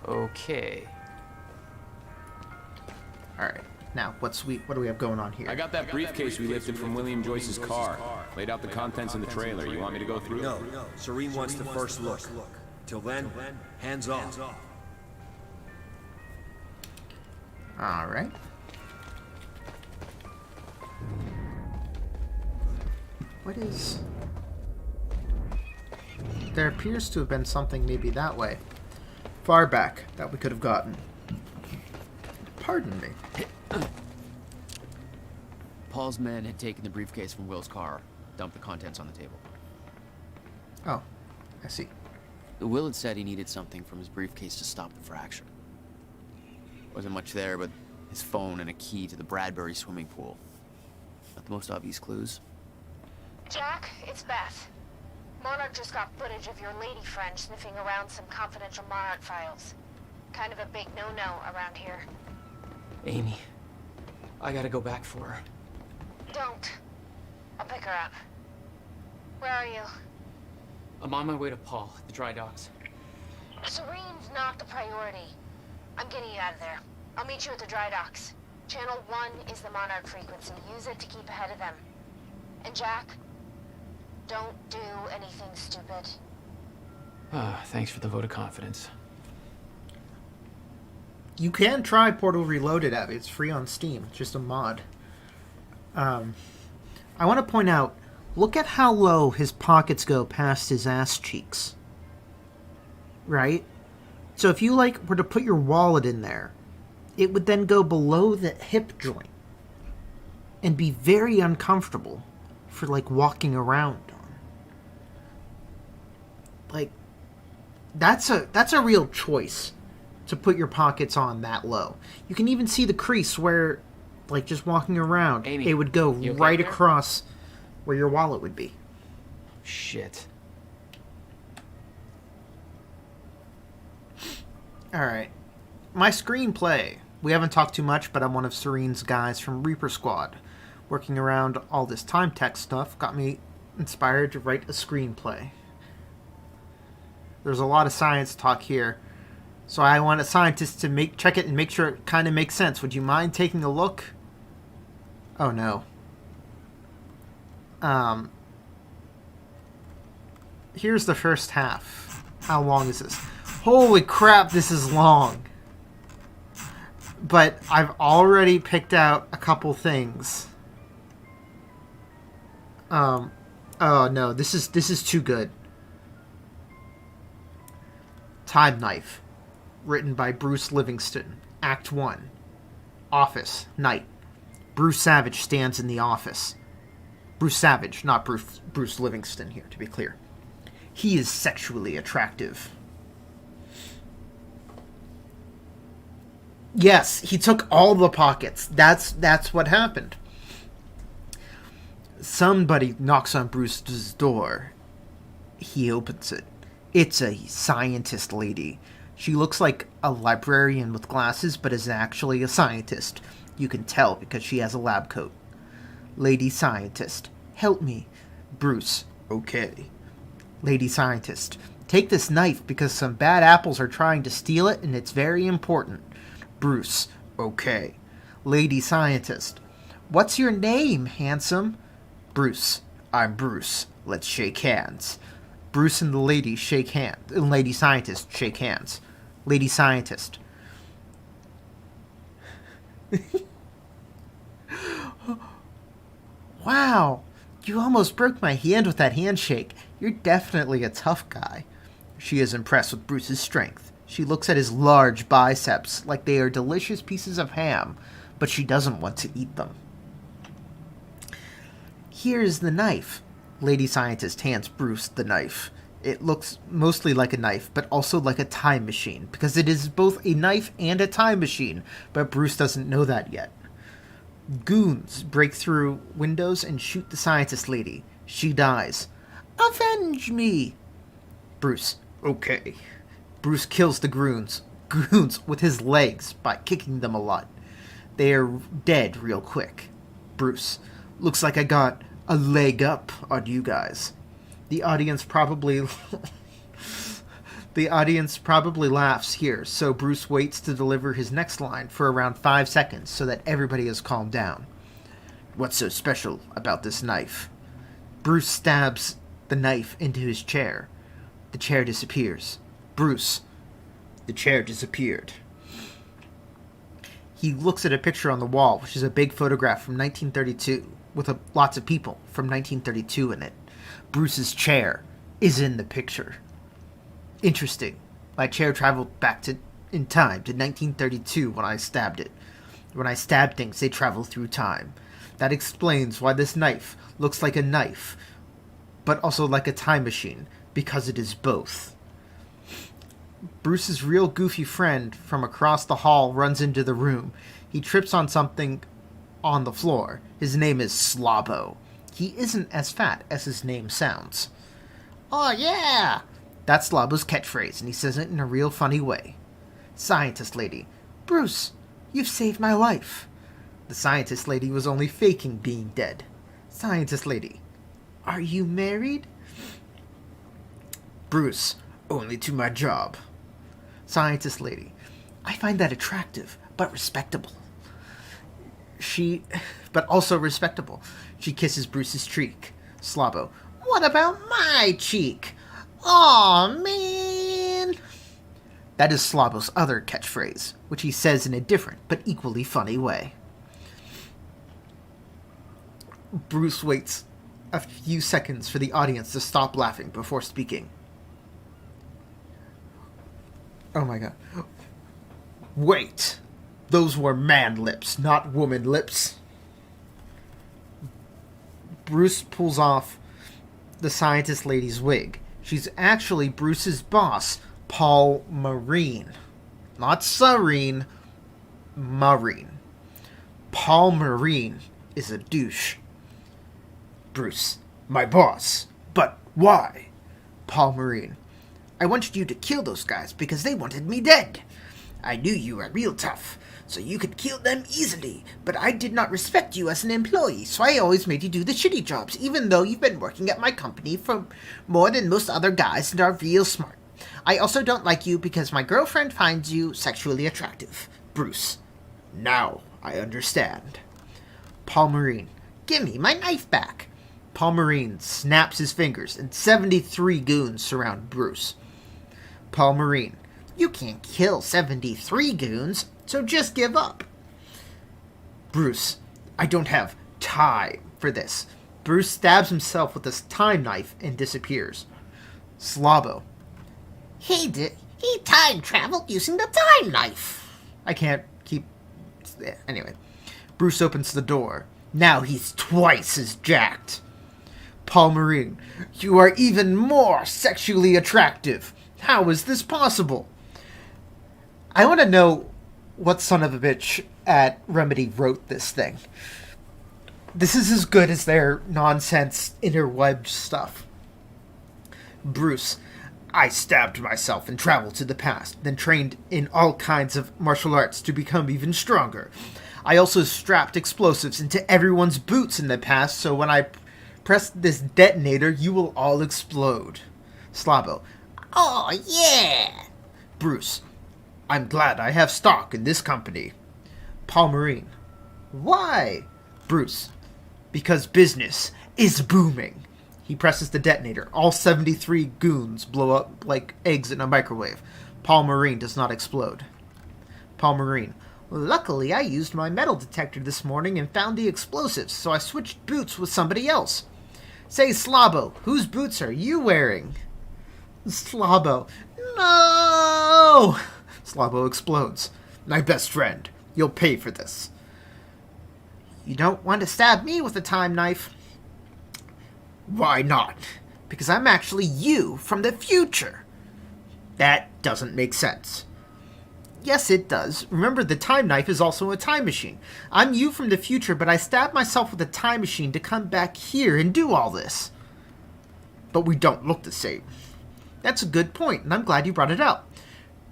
Okay. Alright, now, what do we have going on here? I got that briefcase we lifted from William Joyce's car. Laid out the contents in the trailer. You want me to go through? No, Serene wants the first look. Till then, hands off. Alright. What is... There appears to have been something maybe that way. Far back that we could have gotten. Pardon me. Paul's men had taken the briefcase from Will's car, dumped the contents on the table. Oh, I see. Will had said he needed something from his briefcase to stop the fracture. Wasn't much there, but his phone and a key to the Bradbury swimming pool. Not the most obvious clues. Jack, it's Beth. Monarch just got footage of your lady friend sniffing around some confidential Monarch files. Kind of a big no-no around here. Amy, I gotta go back for her. Don't. I'll pick her up. Where are you? I'm on my way to Paul at the dry docks. Serene's not the priority. I'm getting you out of there. I'll meet you at the dry docks. Channel 1 is the Monarch frequency. Use it to keep ahead of them. And Jack, don't do anything stupid. Thanks for the vote of confidence. You can try Portal Reloaded, Abby. It's free on Steam. It's just a mod. I want to point out, look at how low his pockets go past his ass cheeks. Right? So if you, like, were to put your wallet in there, it would then go below the hip joint and be very uncomfortable for, like, walking around on. Like, that's a real choice to put your pockets on that low. You can even see the crease where, like, just walking around, Amy, it would go you okay right there? across where your wallet would be. Shit. Alright. My screenplay. We haven't talked too much, but I'm one of Serene's guys from Reaper Squad. Working around all this time tech stuff got me inspired to write a screenplay. There's a lot of science talk here, so I want a scientist to check it and make sure it kind of makes sense. Would you mind taking a look? Oh no. Here's the first half. How long is this? Holy crap, this is long. But I've already picked out a couple things. Oh no, this is too good. Time Knife, written by Bruce Livingston. Act 1. Office, night. Bruce Savage stands in the office. Bruce Savage, not Bruce Livingston here, to be clear. He is sexually attractive. Yes, he took all the pockets. That's what happened. Somebody knocks on Bruce's door. He opens it. It's a scientist lady. She looks like a librarian with glasses, but is actually a scientist. You can tell because she has a lab coat. Lady scientist, help me. Bruce, okay. Lady scientist, take this knife because some bad apples are trying to steal it and it's very important. Bruce, okay. Lady scientist, what's your name, handsome? Bruce, I'm Bruce. Let's shake hands. Bruce and the lady shake hands. Lady scientist shake hands. Lady scientist. Wow, you almost broke my hand with that handshake. You're definitely a tough guy. She is impressed with Bruce's strength. She looks at his large biceps like they are delicious pieces of ham, but she doesn't want to eat them. Here's the knife. Lady Scientist hands Bruce the knife. It looks mostly like a knife, but also like a time machine, because it is both a knife and a time machine, but Bruce doesn't know that yet. Goons break through windows and shoot the scientist lady. She dies. Avenge me! Bruce, okay. Bruce kills the goons with his legs by kicking them a lot. They are dead real quick. Bruce, looks like I got a leg up on you guys. The audience probably laughs here, so Bruce waits to deliver his next line for around 5 seconds so that everybody is calmed down. What's so special about this knife? Bruce stabs the knife into his chair. The chair disappears. Bruce, the chair disappeared. He looks at a picture on the wall, which is a big photograph from 1932, with lots of people from 1932 in it. Bruce's chair is in the picture. Interesting. My chair traveled back in time to 1932 when I stabbed it. When I stab things, they travel through time. That explains why this knife looks like a knife, but also like a time machine, because it is both. Bruce's real goofy friend from across the hall runs into the room. He trips on something on the floor. His name is Slobbo. He isn't as fat as his name sounds. Oh yeah! That's Slobbo's catchphrase, and he says it in a real funny way. Scientist lady, Bruce, you've saved my life. The scientist lady was only faking being dead. Scientist lady, are you married? Bruce, only to my job. Scientist lady, I find that attractive, but respectable. But also respectable. She kisses Bruce's cheek. Slobbo, what about my cheek? Aw, man. That is Slobbo's other catchphrase, which he says in a different but equally funny way. Bruce waits a few seconds for the audience to stop laughing before speaking. Oh my god. Wait! Those were man lips, not woman lips. Bruce pulls off the scientist lady's wig. She's actually Bruce's boss, Paul Marine. Not Serene, Marine. Paul Marine is a douche. Bruce, my boss. But why? Paul Marine, I wanted you to kill those guys because they wanted me dead. I knew you were real tough, so you could kill them easily, but I did not respect you as an employee, so I always made you do the shitty jobs, even though you've been working at my company for more than most other guys and are real smart. I also don't like you because my girlfriend finds you sexually attractive. Bruce, now I understand. Paul Marine, give me my knife back. Paul Marine snaps his fingers, and 73 goons surround Bruce. Paul Marine, you can't kill 73 goons, so just give up. Bruce, I don't have time for this. Bruce stabs himself with this time knife and disappears. Slobbo, he time traveled using the time knife. I can't keep... Anyway. Bruce opens the door. Now he's twice as jacked. Paul Marine, you are even more sexually attractive. How is this possible? I want to know what son of a bitch at Remedy wrote this thing. This is as good as their nonsense interwebs stuff. Bruce, I stabbed myself and traveled to the past, then trained in all kinds of martial arts to become even stronger. I also strapped explosives into everyone's boots in the past, so when I press this detonator, you will all explode. Slobbo, oh yeah! Bruce, I'm glad I have stock in this company. Paul Marine, why? Bruce, because business is booming. He presses the detonator. All 73 goons blow up like eggs in a microwave. Paul Marine does not explode. Paul Marine, luckily I used my metal detector this morning and found the explosives, so I switched boots with somebody else. Say, Slobbo, whose boots are you wearing? Slobbo, no! Slobbo explodes. My best friend, you'll pay for this. You don't want to stab me with a time knife. Why not? Because I'm actually you from the future. That doesn't make sense. Yes, it does. Remember, the time knife is also a time machine. I'm you from the future, but I stabbed myself with a time machine to come back here and do all this. But we don't look the same. That's a good point, and I'm glad you brought it up.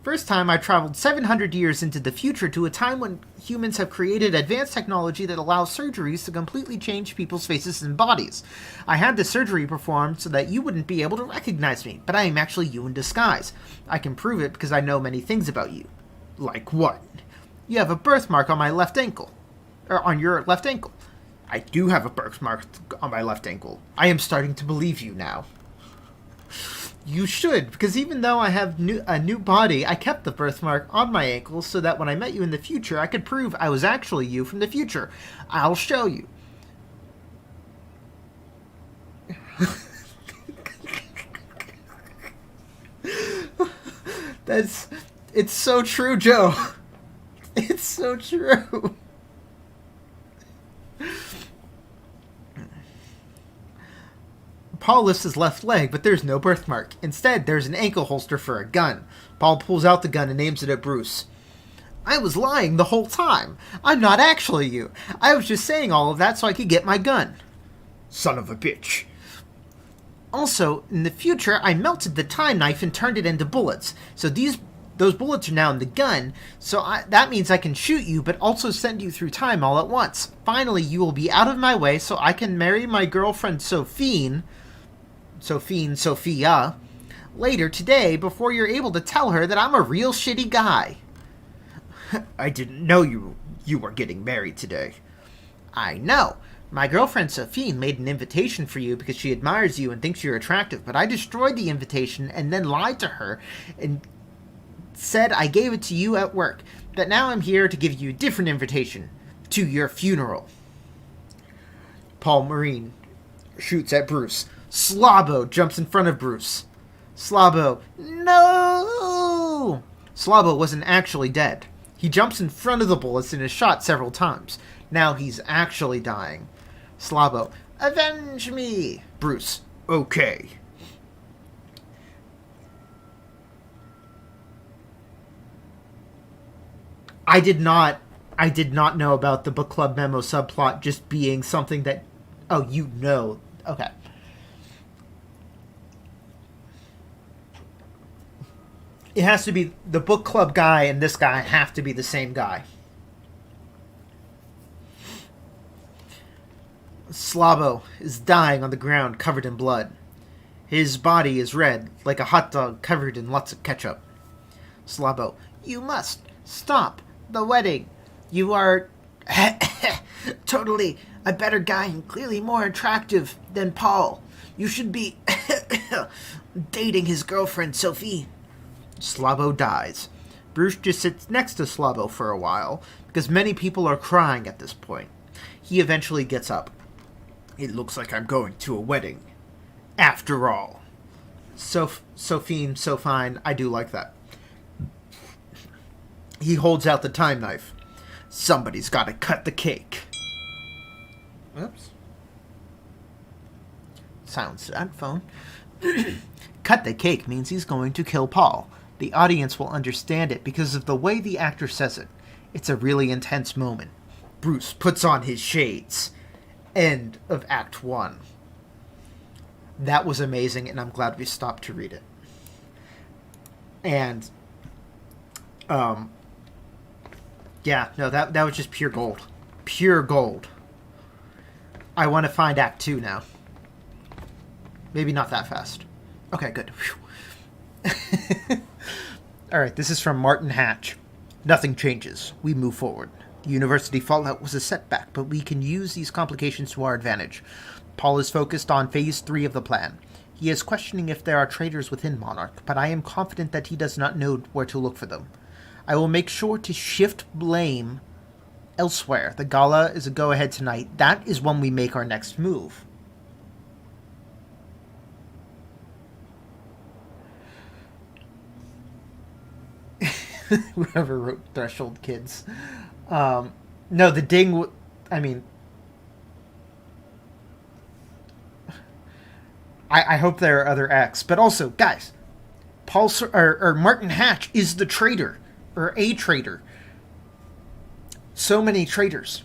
First time I traveled 700 years into the future to a time when humans have created advanced technology that allows surgeries to completely change people's faces and bodies. I had the surgery performed so that you wouldn't be able to recognize me, but I am actually you in disguise. I can prove it because I know many things about you. Like what? You have a birthmark on my left ankle. Or on your left ankle. I do have a birthmark on my left ankle. I am starting to believe you now. You should, because even though I have a new body, I kept the birthmark on my ankle so that when I met you in the future, I could prove I was actually you from the future. I'll show you. It's so true, Joe. It's so true. Paul lifts his left leg, but there's no birthmark. Instead, there's an ankle holster for a gun. Paul pulls out the gun and aims it at Bruce. I was lying the whole time. I'm not actually you. I was just saying all of that so I could get my gun. Son of a bitch. Also, in the future, I melted the time knife and turned it into bullets. So those bullets are now in the gun, so that means I can shoot you, but also send you through time all at once. Finally, you will be out of my way so I can marry my girlfriend Sophia, later today before you're able to tell her that I'm a real shitty guy. I didn't know you were getting married today. I know. My girlfriend Sophie made an invitation for you because she admires you and thinks you're attractive, but I destroyed the invitation and then lied to her and said I gave it to you at work. But now I'm here to give you a different invitation to your funeral. Paul Marine shoots at Bruce. Slabo jumps in front of Bruce. Slabo, no! Slabo wasn't actually dead. He jumps in front of the bullets and is shot several times. Now he's actually dying. Slabo, avenge me! Bruce, okay. I did not know about the book club memo subplot just being something that... Oh, you know. Okay. It has to be... The book club guy and this guy have to be the same guy. Slabo is dying on the ground covered in blood. His body is red, like a hot dog covered in lots of ketchup. Slabo, you must stop the wedding. You are totally a better guy and clearly more attractive than Paul. You should be dating his girlfriend, Sophie. Slabo dies. Bruce just sits next to Slabo for a while, because many people are crying at this point. He eventually gets up. It looks like I'm going to a wedding. After all. So fine, I do like that. He holds out the time knife. Somebody's got to cut the cake. Oops. Silence that phone. Cut the cake means he's going to kill Paul. The audience will understand it because of the way the actor says it. It's a really intense moment. Bruce puts on his shades. End of Act 1. That was amazing, and I'm glad we stopped to read it. And, yeah, no, that was just pure gold. Pure gold. I want to find Act 2 now. Maybe not that fast. Okay, good. Alright, this is from Martin Hatch. Nothing changes. We move forward. The university fallout was a setback, but we can use these complications to our advantage. Paul is focused on Phase 3 of the plan. He is questioning if there are traitors within Monarch, but I am confident that he does not know where to look for them. I will make sure to shift blame elsewhere. The gala is a go-ahead tonight. That is when we make our next move. Whoever wrote Threshold Kids. No, the ding... I hope there are other acts. But also, guys, Martin Hatch is the traitor, or a traitor. So many traitors.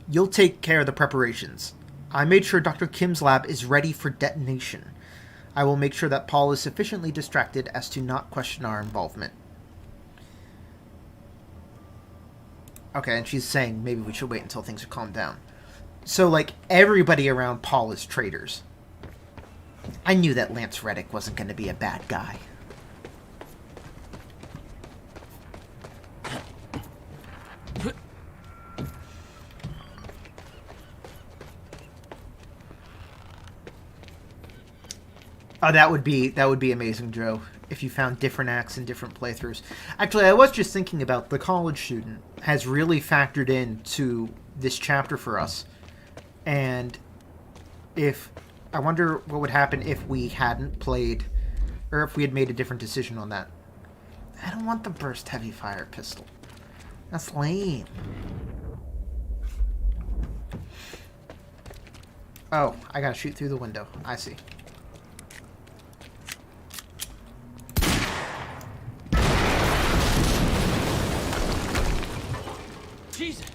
You'll take care of the preparations. I made sure Dr. Kim's lab is ready for detonation. I will make sure that Paul is sufficiently distracted as to not question our involvement. Okay, and she's saying maybe we should wait until things are calmed down. So, like, everybody around Paul is traitors. I knew that Lance Reddick wasn't going to be a bad guy. Oh, that would be amazing, Joe, if you found different acts in different playthroughs. Actually, I was just thinking about the college student has really factored into this chapter for us. And I wonder what would happen if we hadn't played, or if we had made a different decision on that. I don't want the burst heavy fire pistol. That's lame. Oh, I gotta shoot through the window. I see. Jesus!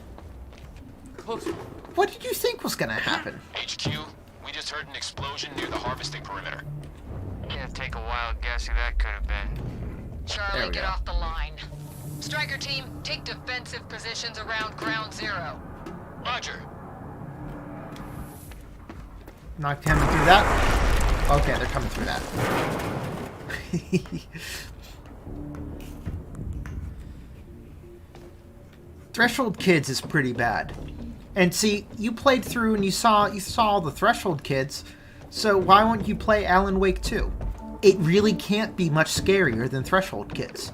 Closer. What did you think was gonna happen? HQ, we just heard an explosion near the harvesting perimeter. Yeah, take a wild guess who that could have been. Charlie, get off the line. Striker team, take defensive positions around ground zero. Roger. Not coming through that? Okay, they're coming through that. Threshold Kids is pretty bad. And see, you played through and you saw all the Threshold Kids, so why won't you play Alan Wake 2? It really can't be much scarier than Threshold Kids.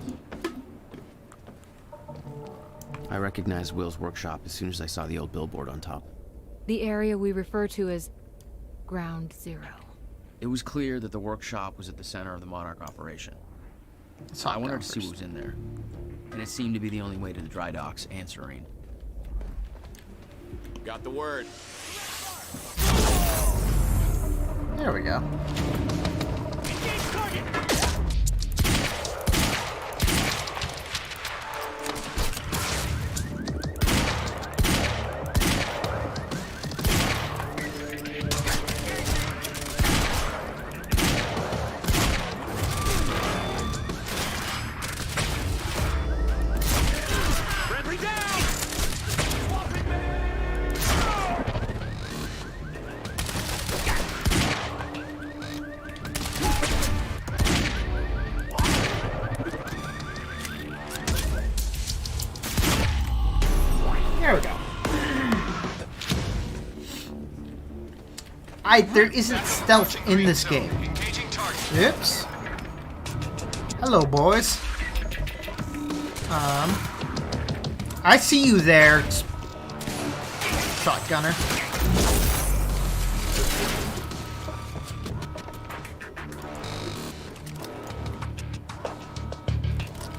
I recognized Will's workshop as soon as I saw the old billboard on top. The area we refer to as Ground Zero. It was clear that the workshop was at the center of the Monarch operation. So I wanted to see what was in there. And it seemed to be the only way to the dry docks and Serene. Got the word. There we go. There we go. There isn't stealth in this game. Oops. Hello, boys. I see you there, shotgunner.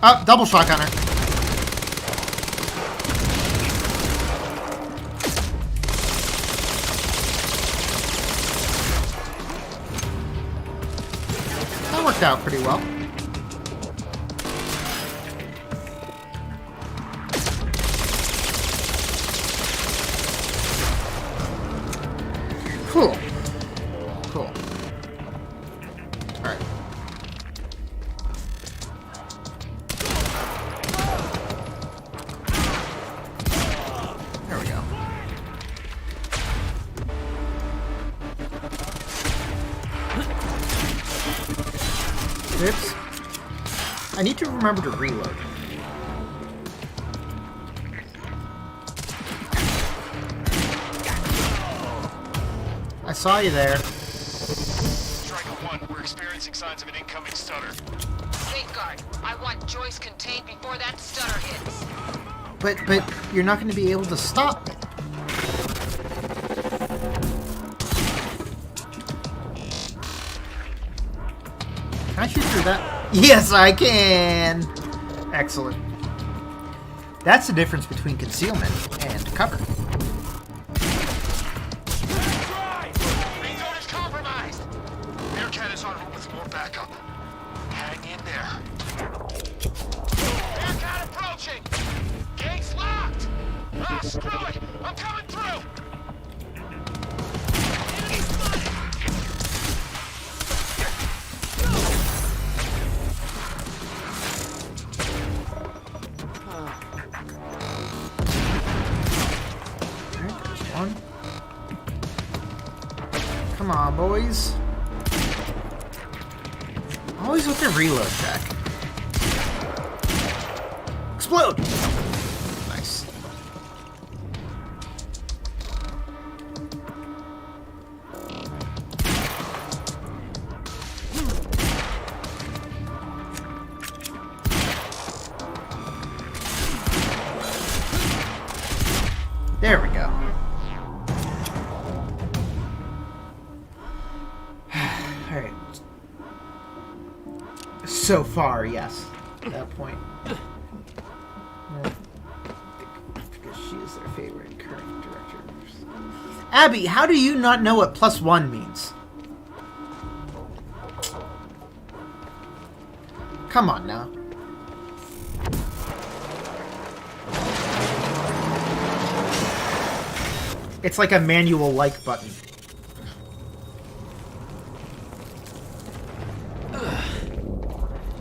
Oh, double shotgunner. That worked out pretty well. Cool. Cool. Alright. There we go. Oops. I need to remember to reload. I saw you there. Striker 1, we're experiencing signs of an incoming stutter. Safeguard, I want Joyce contained before that stutter hits. But you're not going to be able to stop me. Can I shoot through that? Yes, I can! Excellent. That's the difference between concealment and cover. Screw it! I'm coming through! One. Come on, boys. Always with the reload check. Explode! Nice. There we go. Alright. So far, yes. At that point. Because she is their favorite current director. Abby, how do you not know what +1 means? Come on now. It's like a manual like button.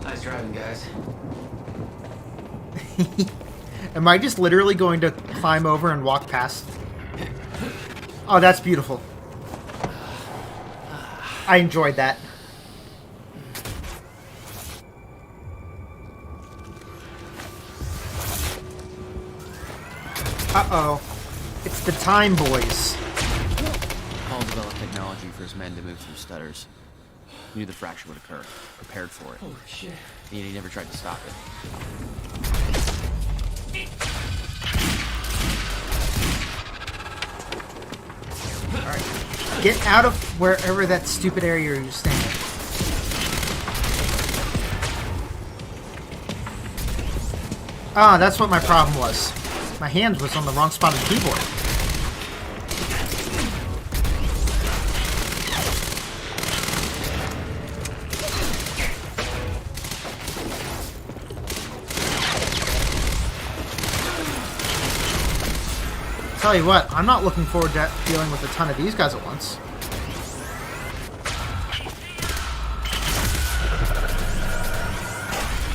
Nice driving, guys. Am I just literally going to climb over and walk past? Oh, that's beautiful. I enjoyed that. Uh-oh. It's the Time Boys. Paul developed technology for his men to move through stutters. He knew the fracture would occur, prepared for it. Oh, shit. And he never tried to stop it. Alright. Get out of wherever that stupid area you're standing. Ah, that's what my problem was. My hand was on the wrong spot of the keyboard. Tell you what, I'm not looking forward to dealing with a ton of these guys at once.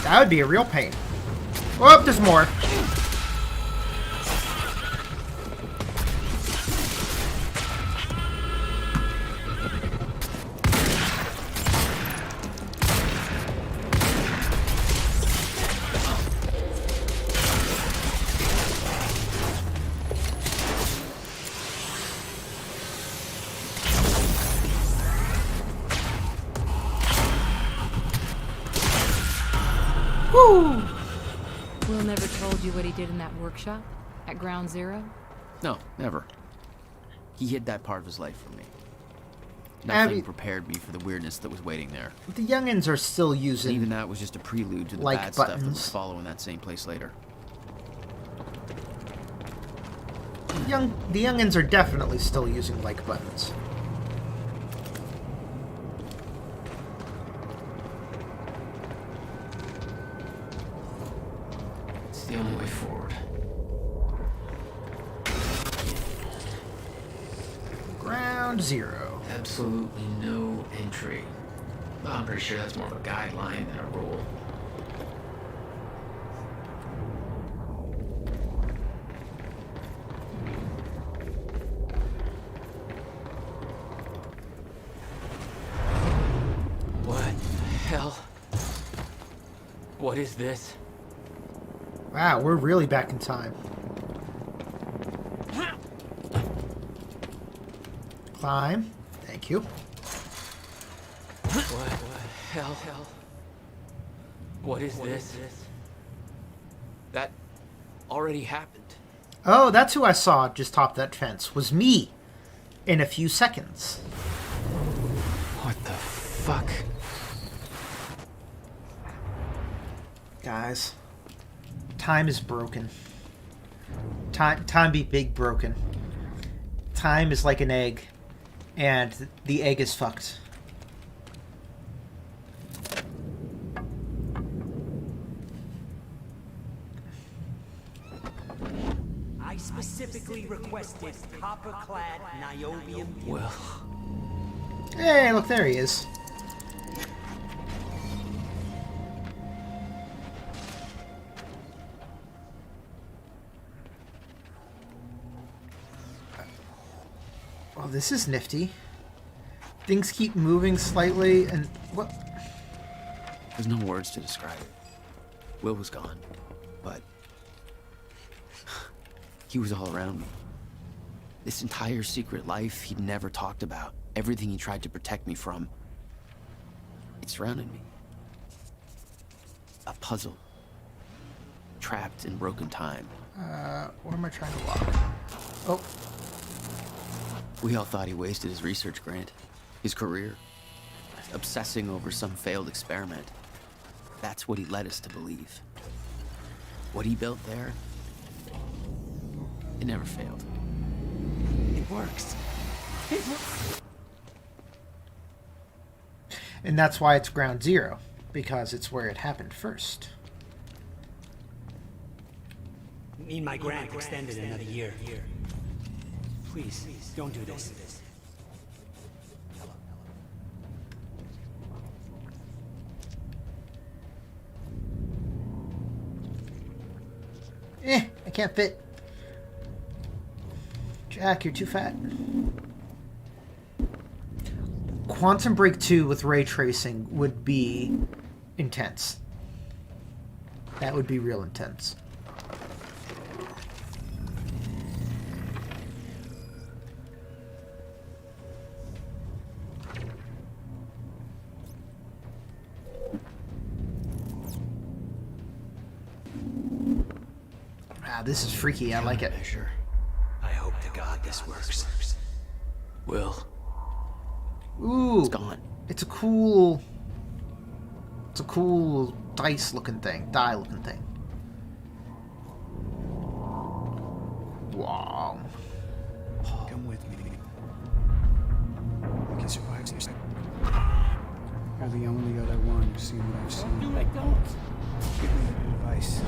That would be a real pain. Oh, there's more. Woo! Will never told you what he did in that workshop at Ground Zero? No, never. He hid that part of his life from me. Nothing Abby, prepared me for the weirdness that was waiting there. the youngins are still using. And even that was just a prelude to the like bad stuff that would buttons. follow in that same place later. The youngins are definitely still using like buttons. It's the only way forward. Ground Zero. Absolutely no entry. Well, I'm pretty sure that's more of a guideline than a rule. What the hell? What is this? Wow, we're really back in time. Climb. Thank you. What hell? What is this? That already happened. Oh, that's who I saw just top that fence. Was me. In a few seconds. What the fuck? Guys. Time is broken. Time be big broken. Time is like an egg. And the egg is fucked. I specifically requested copper-clad niobium. Well. Hey, look, there he is. Oh, this is nifty. Things keep moving slightly, and what? There's no words to describe it. Will was gone, but he was all around me. This entire secret life he'd never talked about, everything he tried to protect me from, it surrounded me. A puzzle. Trapped in broken time. What am I trying to lock? Oh. We all thought he wasted his research grant, his career, obsessing over some failed experiment. That's what he led us to believe. What he built there, it never failed. It works. It works. And that's why it's Ground Zero, because it's where it happened first. Need my grant extended another year. Please, don't do this. I can't fit. Jack, you're too fat. Quantum Break 2 with ray tracing would be intense. That would be real intense. This is freaky. I like it. Measure. I hope to God this works. Will. Ooh. It's gone. It's a cool dice-looking thing. Die-looking thing. Wow. Come with me. I can survive this. You're the only other one who's seen what I've seen. Do it, don't. Give me advice.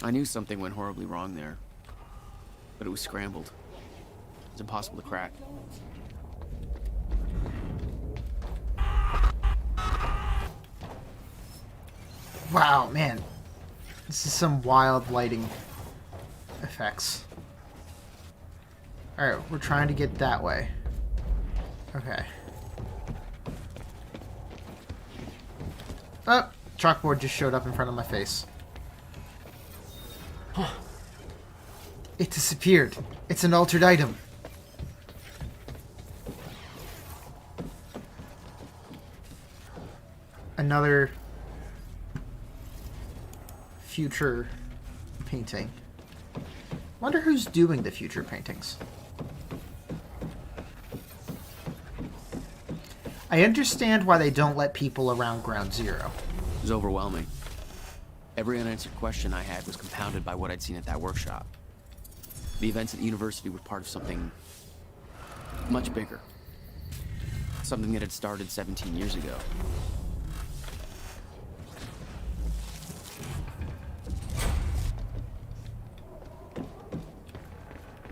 I knew something went horribly wrong there, but it was scrambled. It's impossible to crack. Wow, man. This is some wild lighting effects. Alright, we're trying to get that way. Okay. Oh, chalkboard just showed up in front of my face. It disappeared. It's an altered item. Another future painting. Wonder who's doing the future paintings. I understand why they don't let people around Ground Zero. It was overwhelming. Every unanswered question I had was compounded by what I'd seen at that workshop. The events at the university were part of something much bigger. Something that had started 17 years ago.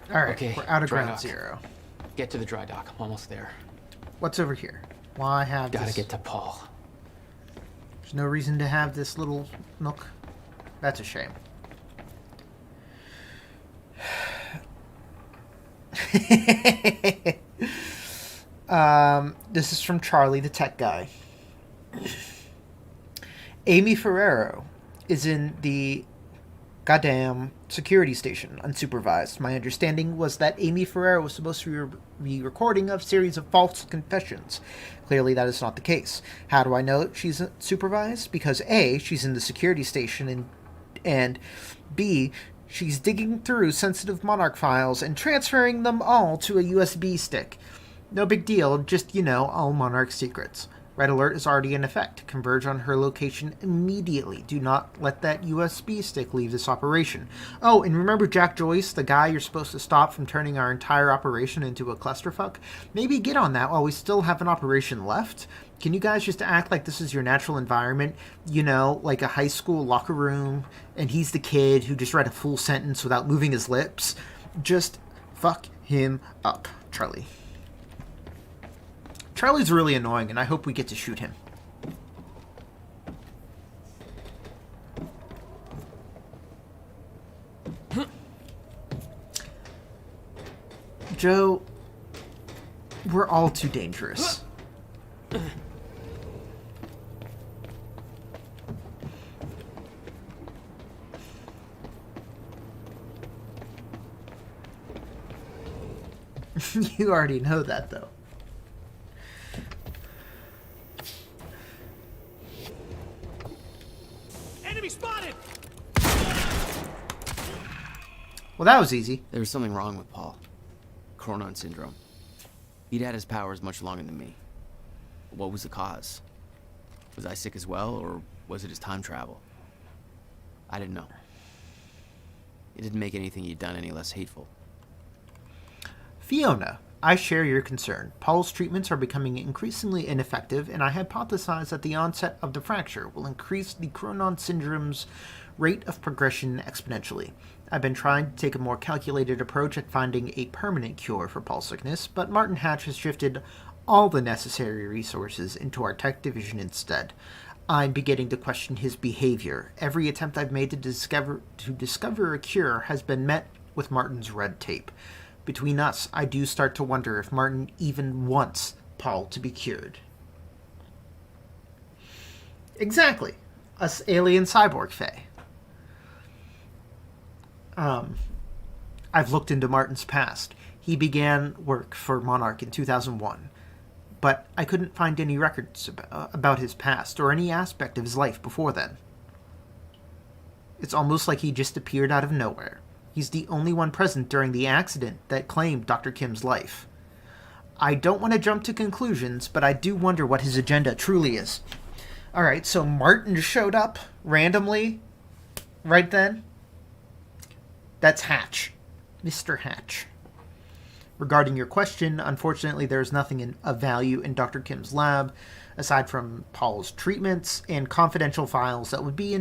Alright, Okay, we're out of dry Ground dock. Zero. Get to the dry dock. I'm almost there. What's over here? Why have Gotta this? get to Paul. There's no reason to have this little nook. That's a shame. This is from Charlie, the tech guy. Amy Ferrero is in the goddamn security station, unsupervised. My understanding was that Amy Ferrero was supposed to be recording a series of false confessions. Clearly that is not the case. How do I know she's supervised? Because A, she's in the security station, and B, she's digging through sensitive Monarch files and transferring them all to a USB stick. No big deal, just, all Monarch secrets. Red alert is already in effect. Converge on her location immediately. Do not let that USB stick leave this operation. Oh, and remember Jack Joyce, the guy you're supposed to stop from turning our entire operation into a clusterfuck? Maybe get on that while we still have an operation left. Can you guys just act like this is your natural environment? You know, like a high school locker room, and he's the kid who just read a full sentence without moving his lips? Just fuck him up, Charlie. Charlie's really annoying, and I hope we get to shoot him. Joe, we're all too dangerous. You already know that, though. Enemy spotted! Well, that was easy. There was something wrong with Paul. Chronon syndrome. He'd had his powers much longer than me. What was the cause? Was I sick as well, or was it his time travel? I didn't know. It didn't make anything he'd done any less hateful. Fiona, I share your concern. Paul's treatments are becoming increasingly ineffective, and I hypothesize that the onset of the fracture will increase the Chronon syndrome's rate of progression exponentially. I've been trying to take a more calculated approach at finding a permanent cure for Paul's sickness, but Martin Hatch has shifted all the necessary resources into our tech division instead. I'm beginning to question his behavior. Every attempt I've made to discover a cure has been met with Martin's red tape. Between us, I do start to wonder if Martin even wants Paul to be cured. Exactly. Us alien cyborg fae. I've looked into Martin's past. He began work for Monarch in 2001, but I couldn't find any records about his past or any aspect of his life before then. It's almost like he just appeared out of nowhere. He's the only one present during the accident that claimed Dr. Kim's life. I don't want to jump to conclusions, but I do wonder what his agenda truly is. Alright, so Martin showed up randomly right then. That's Hatch. Mr. Hatch. Regarding your question, unfortunately there's nothing of value in Dr. Kim's lab, aside from Paul's treatments and confidential files that would be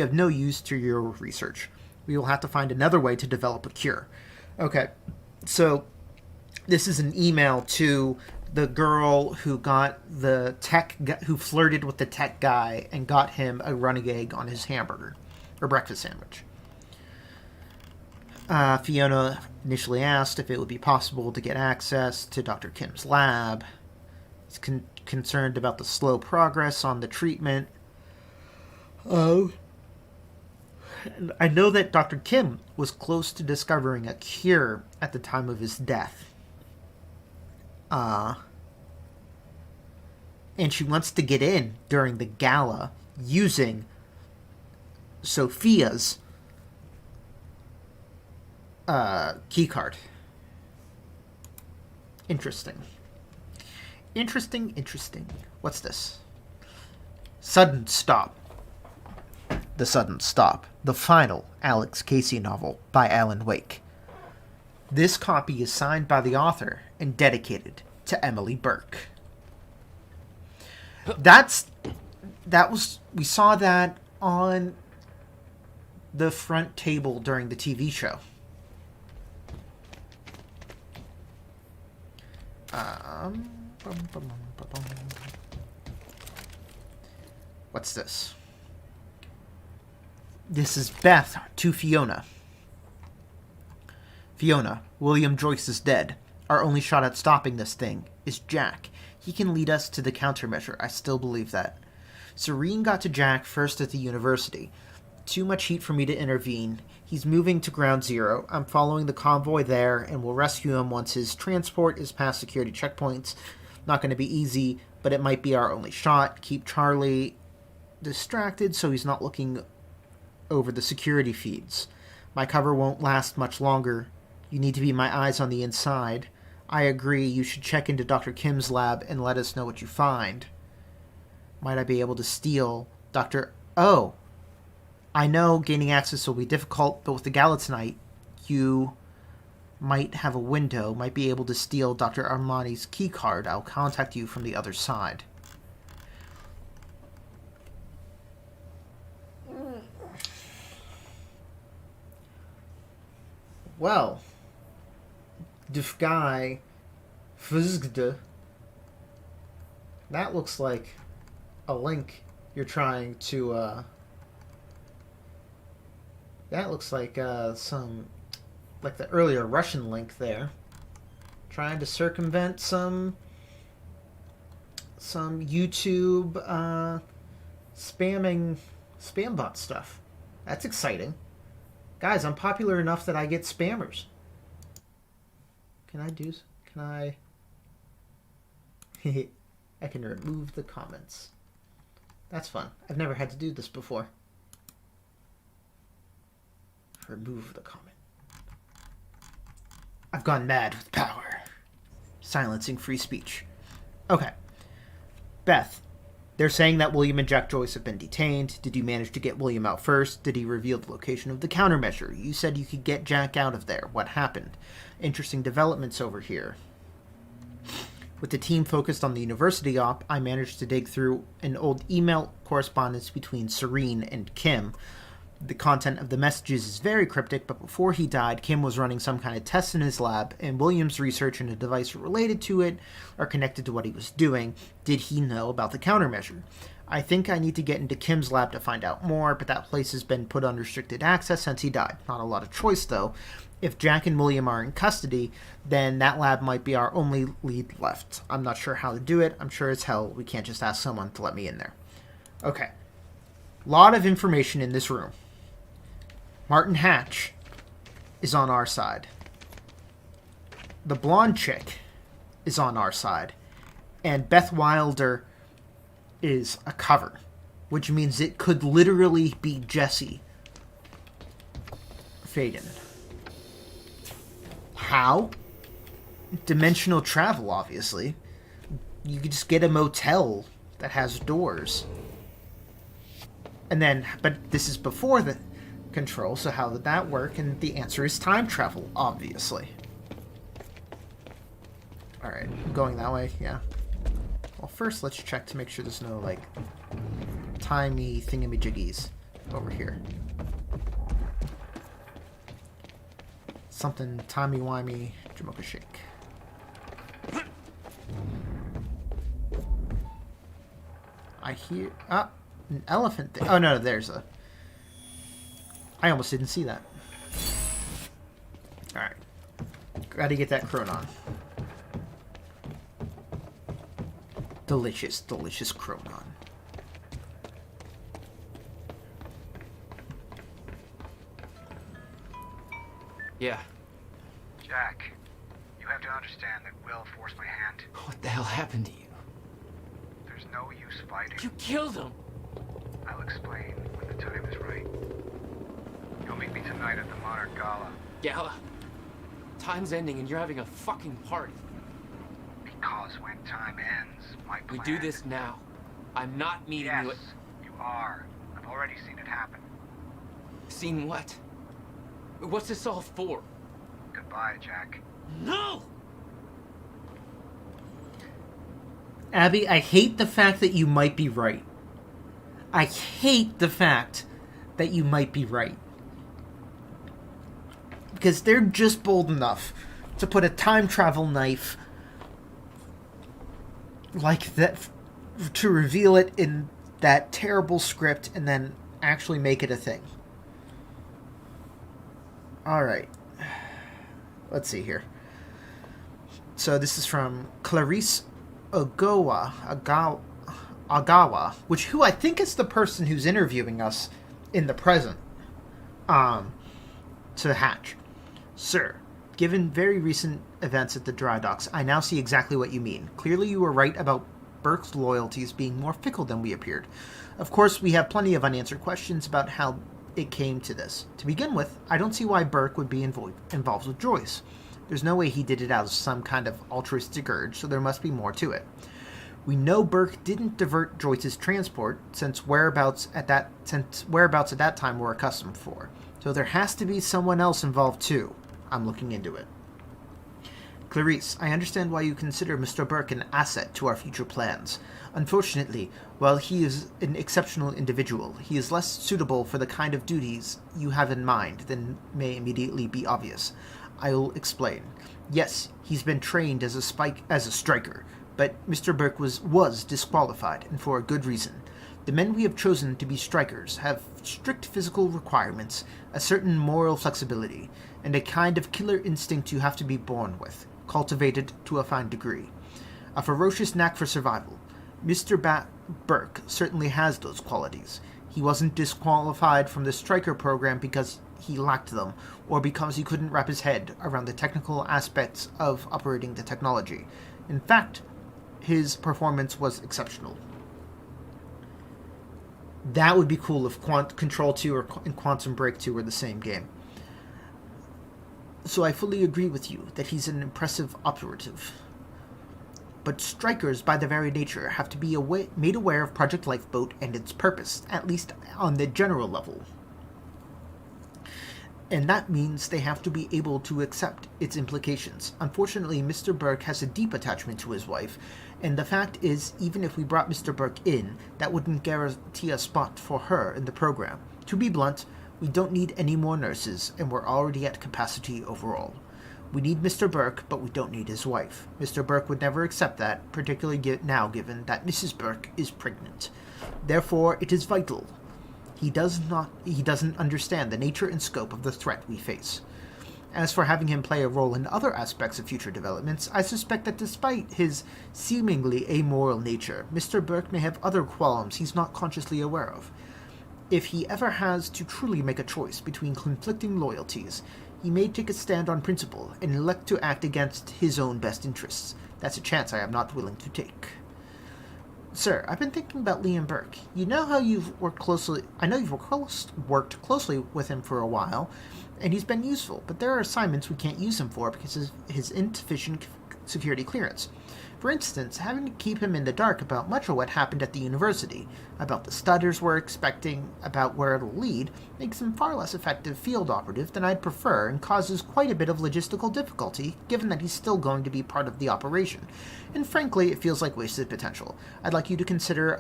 of no use to your research. We will have to find another way to develop a cure. Okay, so this is an email to the girl who got the who flirted with the tech guy and got him a running egg on his hamburger, or breakfast sandwich. Fiona initially asked if it would be possible to get access to Dr. Kim's lab. He's concerned about the slow progress on the treatment. I know that Dr. Kim was close to discovering a cure at the time of his death. And she wants to get in during the gala using Sophia's keycard. Interesting. Interesting. What's this? Sudden Stop. The Sudden Stop, the final Alex Casey novel by Alan Wake. This copy is signed by the author and dedicated to Emily Burke. We saw that on the front table during the TV show. What's this? This is Beth to Fiona. Fiona, William Joyce is dead. Our only shot at stopping this thing is Jack. He can lead us to the countermeasure. I still believe that. Serene got to Jack first at the university. Too much heat for me to intervene. He's moving to Ground Zero. I'm following the convoy there and will rescue him once his transport is past security checkpoints. Not going to be easy, but it might be our only shot. Keep Charlie distracted so he's not looking over the security feeds. My cover won't last much longer. You need to be my eyes on the inside. I agree. You should check into Dr. Kim's lab and let us know what you find. Might I be able to steal Dr. Oh. I know gaining access will be difficult, but with the Galatonite, you might have a window, might be able to steal Dr. Armani's keycard. I'll contact you from the other side. Well, this guy, Fzgd, that looks like a link you're trying to, that looks like like the earlier Russian link there. Trying to circumvent some YouTube spam bot stuff. That's exciting. Guys, I'm popular enough that I get spammers. Can I I can remove the comments. That's fun. I've never had to do this before. Remove the comment. I've gone mad with power. Silencing free speech. Okay. Beth, they're saying that William and Jack Joyce have been detained. Did you manage to get William out first? Did he reveal the location of the countermeasure? You said you could get Jack out of there. What happened? Interesting developments over here. With the team focused on the university op, I managed to dig through an old email correspondence between Serene and Kim. The content of the messages is very cryptic, but before he died, Kim was running some kind of test in his lab, and William's research and a device related to it are connected to what he was doing. Did he know about the countermeasure? I think I need to get into Kim's lab to find out more, but that place has been put on restricted access since he died. Not a lot of choice, though. If Jack and William are in custody, then that lab might be our only lead left. I'm not sure how to do it. I'm sure as hell we can't just ask someone to let me in there. Okay. Lot of information in this room. Martin Hatch is on our side. The blonde chick is on our side. And Beth Wilder is a cover, which means it could literally be Jesse Faden. How? Dimensional travel, obviously. You could just get a motel that has doors. And then, but this is before the control, so how did that work? And the answer is time travel, obviously. Alright, going that way, yeah. Well, first let's check to make sure there's no, like, timey thingamajiggies over here. Something timey-wimey, Jamocha shake. I hear... Ah, an elephant thing. Oh, no, there's a... I almost didn't see that. Alright. Gotta get that Chronon. Delicious, delicious Chronon. Yeah. Jack, you have to understand that Will forced my hand. What the hell happened to you? There's no use fighting. You killed him! I'll explain when the time is right. You'll meet me tonight at the Monarch Gala. Gala? Time's ending and you're having a fucking party. Because when time ends, my plan... We do this now. I'm not meeting you at... Yes, you are. I've already seen it happen. Seen what? What's this all for? Goodbye, Jack. No! Abby, I hate the fact that you might be right. I hate the fact that you might be right. Because they're just bold enough to put a time travel knife like that, to reveal it in that terrible script and then actually make it a thing. Alright. Let's see here. So this is from Clarice Agawa, who I think is the person who's interviewing us in the present. To Hatch. Sir, given very recent events at the dry docks, I now see exactly what you mean. Clearly you were right about Burke's loyalties being more fickle than we appeared. Of course, we have plenty of unanswered questions about how it came to this. To begin with, I don't see why Burke would be involved with Joyce. There's no way he did it out of some kind of altruistic urge, so there must be more to it. We know Burke didn't divert Joyce's transport, since whereabouts at that time were accustomed for. So there has to be someone else involved too. I'm looking into it. Clarice, I understand why you consider Mr. Burke an asset to our future plans. Unfortunately, while he is an exceptional individual, he is less suitable for the kind of duties you have in mind than may immediately be obvious. I'll explain. Yes, he's been trained as a striker, but Mr. Burke was disqualified, and for a good reason. The men we have chosen to be strikers have strict physical requirements, a certain moral flexibility, and a kind of killer instinct you have to be born with, cultivated to a fine degree. A ferocious knack for survival. Mr. Burke certainly has those qualities. He wasn't disqualified from the striker program because he lacked them, or because he couldn't wrap his head around the technical aspects of operating the technology. In fact, his performance was exceptional. That would be cool if Control 2 and Quantum Break 2 were the same game. So I fully agree with you that he's an impressive operative. But strikers, by their very nature, have to be made aware of Project Lifeboat and its purpose, at least on the general level. And that means they have to be able to accept its implications. Unfortunately, Mr. Burke has a deep attachment to his wife, and the fact is, even if we brought Mr. Burke in, that wouldn't guarantee a spot for her in the program. To be blunt, we don't need any more nurses, and we're already at capacity overall. We need Mr. Burke, but we don't need his wife. Mr. Burke would never accept that, particularly now given that Mrs. Burke is pregnant. Therefore, it is vital. He doesn't understand the nature and scope of the threat we face. As for having him play a role in other aspects of future developments, I suspect that despite his seemingly amoral nature, Mr. Burke may have other qualms he's not consciously aware of. If he ever has to truly make a choice between conflicting loyalties, he may take a stand on principle and elect to act against his own best interests. That's a chance I am not willing to take. Sir, I've been thinking about Liam Burke. You know how you've worked closely... I know you've worked closely with him for a while, and he's been useful, but there are assignments we can't use him for because of his insufficient security clearance. For instance, having to keep him in the dark about much of what happened at the university, about the stutters we're expecting, about where it'll lead, makes him far less effective field operative than I'd prefer and causes quite a bit of logistical difficulty, given that he's still going to be part of the operation. And frankly, it feels like wasted potential. I'd like you to consider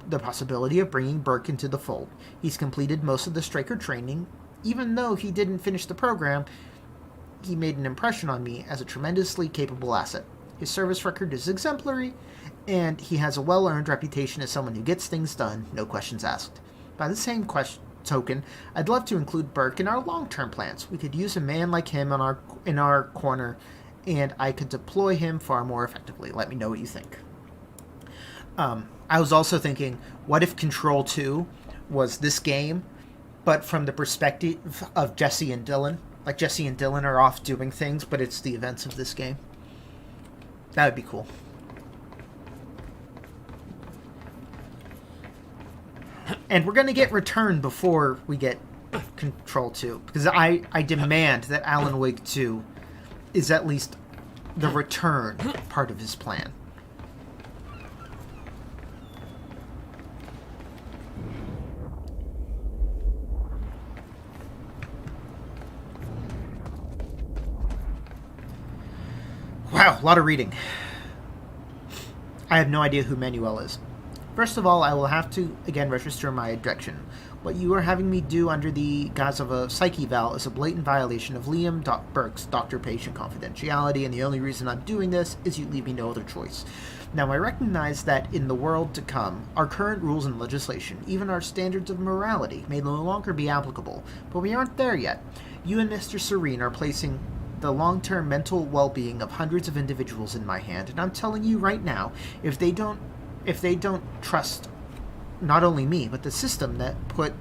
the possibility of bringing Burke into the fold. He's completed most of the striker training. Even though he didn't finish the program, he made an impression on me as a tremendously capable asset. His service record is exemplary, and he has a well-earned reputation as someone who gets things done, no questions asked. By the same token, I'd love to include Burke in our long-term plans. We could use a man like him in our corner, and I could deploy him far more effectively. Let me know what you think. I was also thinking, what if Control 2 was this game, but from the perspective of Jesse and Dylan? Like Jesse and Dylan are off doing things, but it's the events of this game. That would be cool. And we're going to get Return before we get Control 2. Because I demand that Alan Wake 2 is at least the Return part of his plan. Wow, a lot of reading. I have no idea who Manuel is. First of all, I will have to, again, register my objection. What you are having me do under the guise of a psyche eval is a blatant violation of Liam Burke's doctor-patient confidentiality, and the only reason I'm doing this is you leave me no other choice. Now, I recognize that in the world to come, our current rules and legislation, even our standards of morality, may no longer be applicable, but we aren't there yet. You and Mr. Serene are placing the long-term mental well-being of hundreds of individuals in my hand, and I'm telling you right now, if they don't trust not only me, but the system that put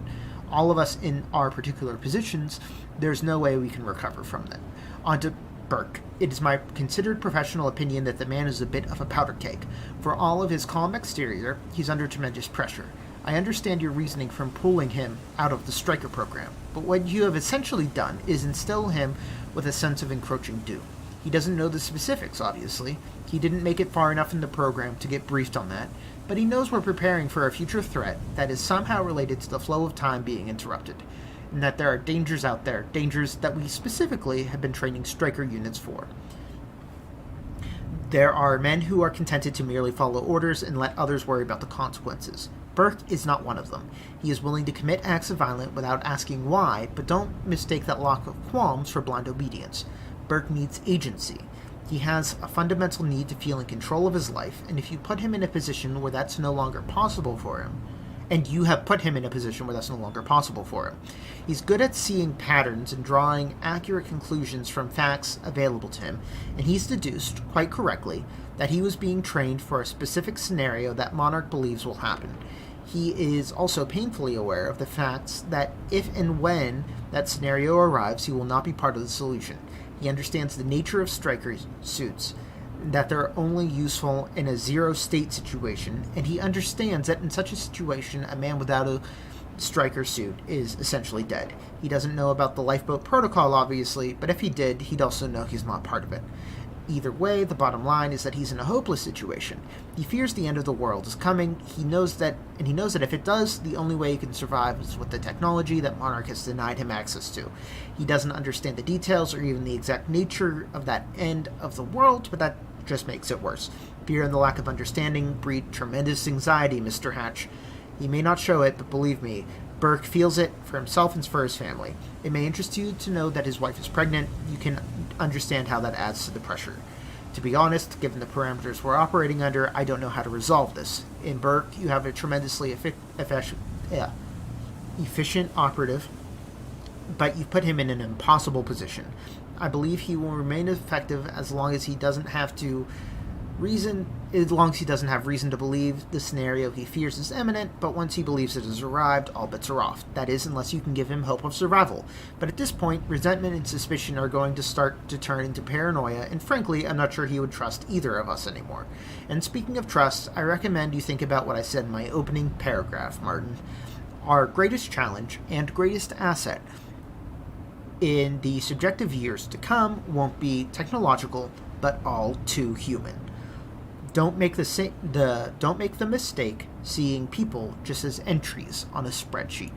all of us in our particular positions, there's no way we can recover from that. On to Burke. It is my considered professional opinion that the man is a bit of a powder keg. For all of his calm exterior, he's under tremendous pressure. I understand your reasoning from pulling him out of the striker program, but what you have essentially done is instill him with a sense of encroaching doom. He doesn't know the specifics, obviously. He didn't make it far enough in the program to get briefed on that, but he knows we're preparing for a future threat that is somehow related to the flow of time being interrupted, and that there are dangers out there, dangers that we specifically have been training striker units for. There are men who are contented to merely follow orders and let others worry about the consequences. Burke is not one of them. He is willing to commit acts of violence without asking why, but don't mistake that lack of qualms for blind obedience. Burke needs agency. He has a fundamental need to feel in control of his life, and if you put him in a position where that's no longer possible for him, and you have put him in a position where that's no longer possible for him, he's good at seeing patterns and drawing accurate conclusions from facts available to him, and he's deduced, quite correctly, that he was being trained for a specific scenario that Monarch believes will happen. He is also painfully aware of the facts that if and when that scenario arrives, he will not be part of the solution. He understands the nature of striker suits, that they're only useful in a zero-state situation, and he understands that in such a situation, a man without a striker suit is essentially dead. He doesn't know about the lifeboat protocol, obviously, but if he did, he'd also know he's not part of it. Either way, the bottom line is that he's in a hopeless situation. He fears the end of the world is coming. He knows that if it does, the only way he can survive is with the technology that Monarch has denied him access to. He doesn't understand the details or even the exact nature of that end of the world, but that just makes it worse. Fear and the lack of understanding breed tremendous anxiety, Mr. Hatch. He may not show it, but believe me, Burke feels it for himself and for his family. It may interest you to know that his wife is pregnant. You can understand how that adds to the pressure. To be honest, given the parameters we're operating under, I don't know how to resolve this. In Burke, you have a tremendously efficient operative, but you've put him in an impossible position. I believe he will remain effective as long as he doesn't have reason to believe the scenario he fears is imminent, but once he believes it has arrived, all bets are off. That is, unless you can give him hope of survival. But at this point, resentment and suspicion are going to start to turn into paranoia, and frankly, I'm not sure he would trust either of us anymore. And speaking of trust, I recommend you think about what I said in my opening paragraph, Martin. Our greatest challenge and greatest asset in the subjective years to come won't be technological, but all too human. Don't make the mistake seeing people just as entries on a spreadsheet.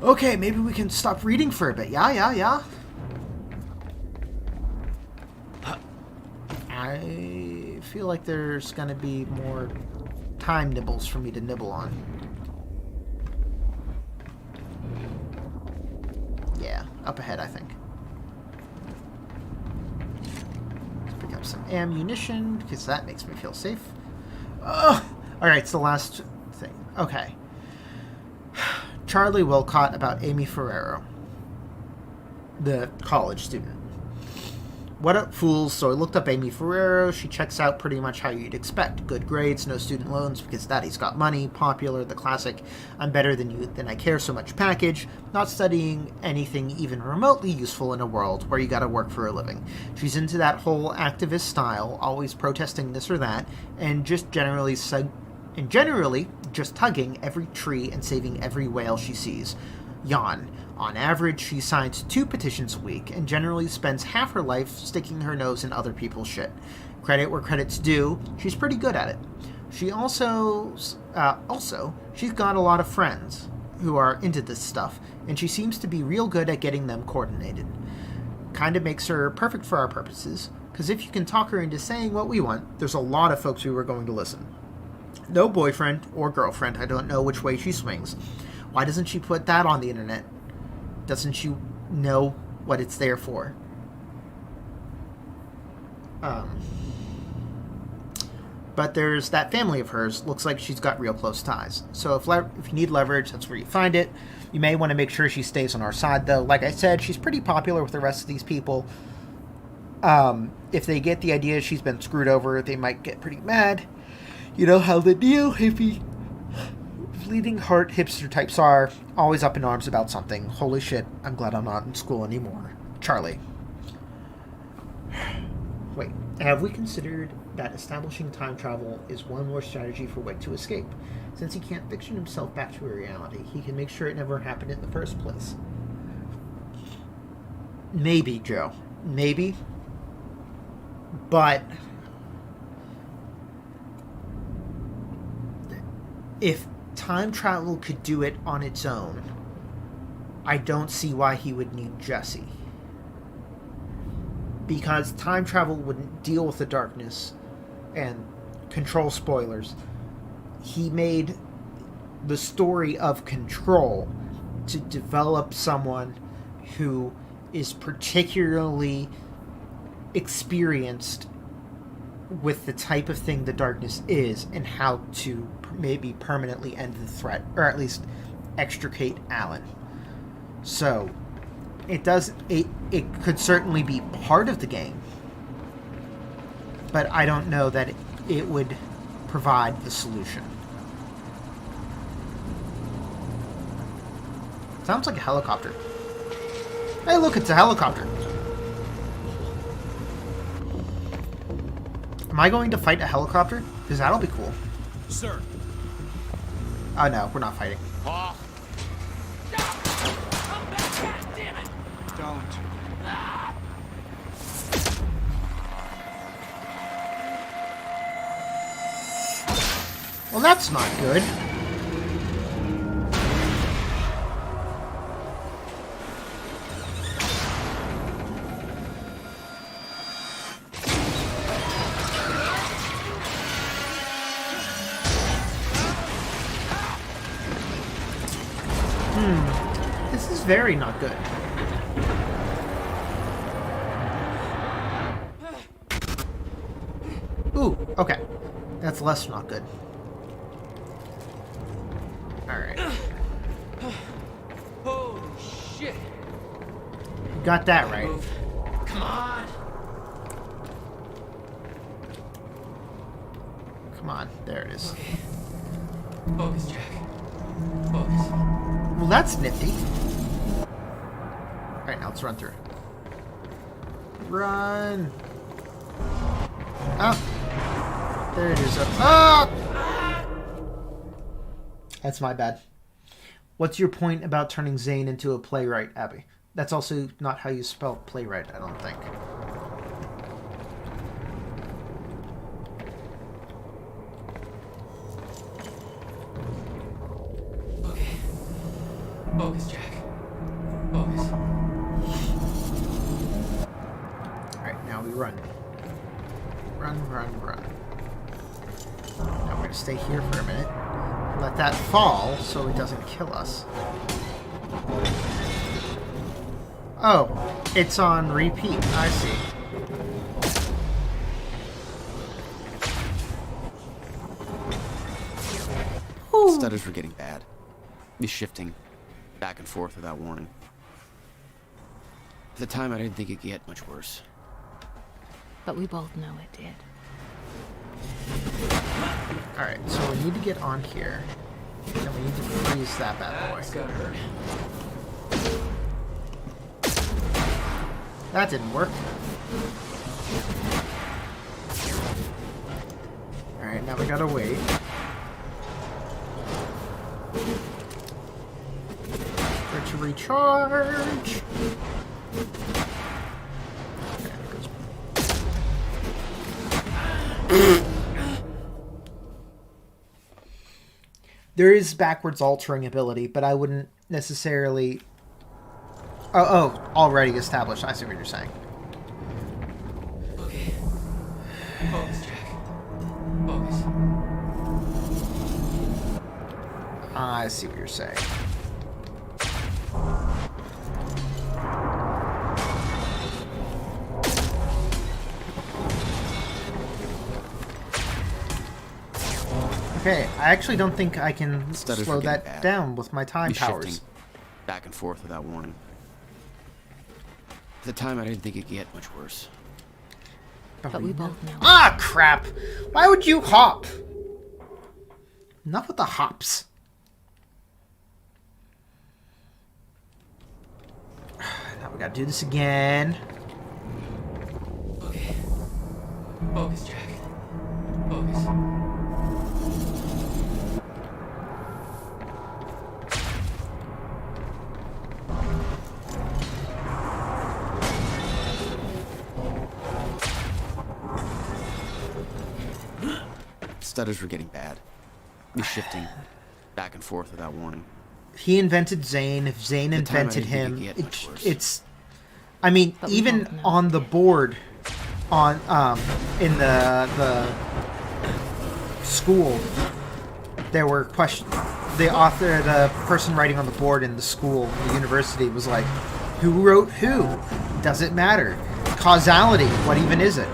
Okay, maybe we can stop reading for a bit. Yeah. I feel like there's gonna be more time nibbles for me to nibble on. Yeah, up ahead, I think. Pick up some ammunition, because that makes me feel safe. Alright, it's the last thing. Okay. Charlie Wilcott about Amy Ferrero, the college student. What up, fools? So I looked up Amy Ferrero. She checks out pretty much how you'd expect. Good grades, no student loans because daddy's got money, popular, the classic I'm better than you, then I care so much package, not studying anything even remotely useful in a world where you gotta work for a living. She's into that whole activist style, always protesting this or that, and generally just tugging every tree and saving every whale she sees. Yawn. On average, she signs 2 petitions a week and generally spends half her life sticking her nose in other people's shit. Credit where credit's due, she's pretty good at it. She she's got a lot of friends who are into this stuff, and she seems to be real good at getting them coordinated. Kinda makes her perfect for our purposes, because if you can talk her into saying what we want, there's a lot of folks who are going to listen. No boyfriend or girlfriend, I don't know which way she swings. Why doesn't she put that on the internet? Doesn't she know what it's there for? But there's that family of hers. Looks like she's got real close ties. So if you need leverage, that's where you find it. You may want to make sure she stays on our side, though. Like I said, she's pretty popular with the rest of these people. If they get the idea she's been screwed over, they might get pretty mad. You know how the neo hippie bleeding heart hipster types are, always up in arms about something. Holy shit, I'm glad I'm not in school anymore. Charlie. Wait, have we considered that establishing time travel is one more strategy for Wick to escape? Since he can't fiction himself back to a reality, he can make sure it never happened in the first place. Maybe, Joe. Maybe. But if time travel could do it on its own, I don't see why he would need Jesse. Because time travel wouldn't deal with the darkness and control spoilers. He made the story of Control to develop someone who is particularly experienced with the type of thing the darkness is and how to maybe permanently end the threat, or at least extricate Alan. So it could certainly be part of the game, but I don't know that it would provide the solution. Sounds like a helicopter. Hey, look, it's a helicopter. Am I going to fight a helicopter? Because that'll be cool. Sir. Oh no, we're not fighting. Oh. Come back, God damn it! Don't. Well, that's not good. This is very not good. Ooh, okay. That's less not good. Alright. Holy shit. You got that right. Come on. Come on, there it is. Okay. Focus, Jack. Focus. Well, that's nifty. Alright, now let's run through. Run! Ah! There it is. Ah! That's my bad. What's your point about turning Zane into a playwright, Abby? That's also not how you spell playwright, I don't think. Okay. Focus, Jack. Focus. Alright, now we run. Run, run, run. Now we're going to stay here for a minute. Let that fall so it doesn't kill us. Oh, it's on repeat. I see. Stutters were getting bad. He's shifting back and forth without warning. At the time, I didn't think it could get much worse. But we both know it did. Alright, so we need to get on here. And we need to freeze that bad boy. That's gotta hurt. That didn't work. Alright, now we gotta wait. For it to recharge. Okay, there goes. There is backwards altering ability, but I wouldn't necessarily... Oh, already established. I see what you're saying. Okay. Focus, Jack. Focus. I see what you're saying. Okay, I actually don't think I can slow that down with my time powers. Shifting back and forth without warning. At the time, I didn't think it could get much worse. But we both know. Ah, crap! Why would you hop? Enough with the hops. Now we gotta do this again. Okay. Focus, Jack. Focus. stutters were getting bad. He's shifting back and forth without warning. He invented Zane. If Zane The time I invented didn't think him, it could get much worse. it's. I mean, But we even both know. on the board, on in the school, there were questions. The person writing on the board in the school, the university, was like, "Who wrote who? Does it matter? Causality? What even is it?"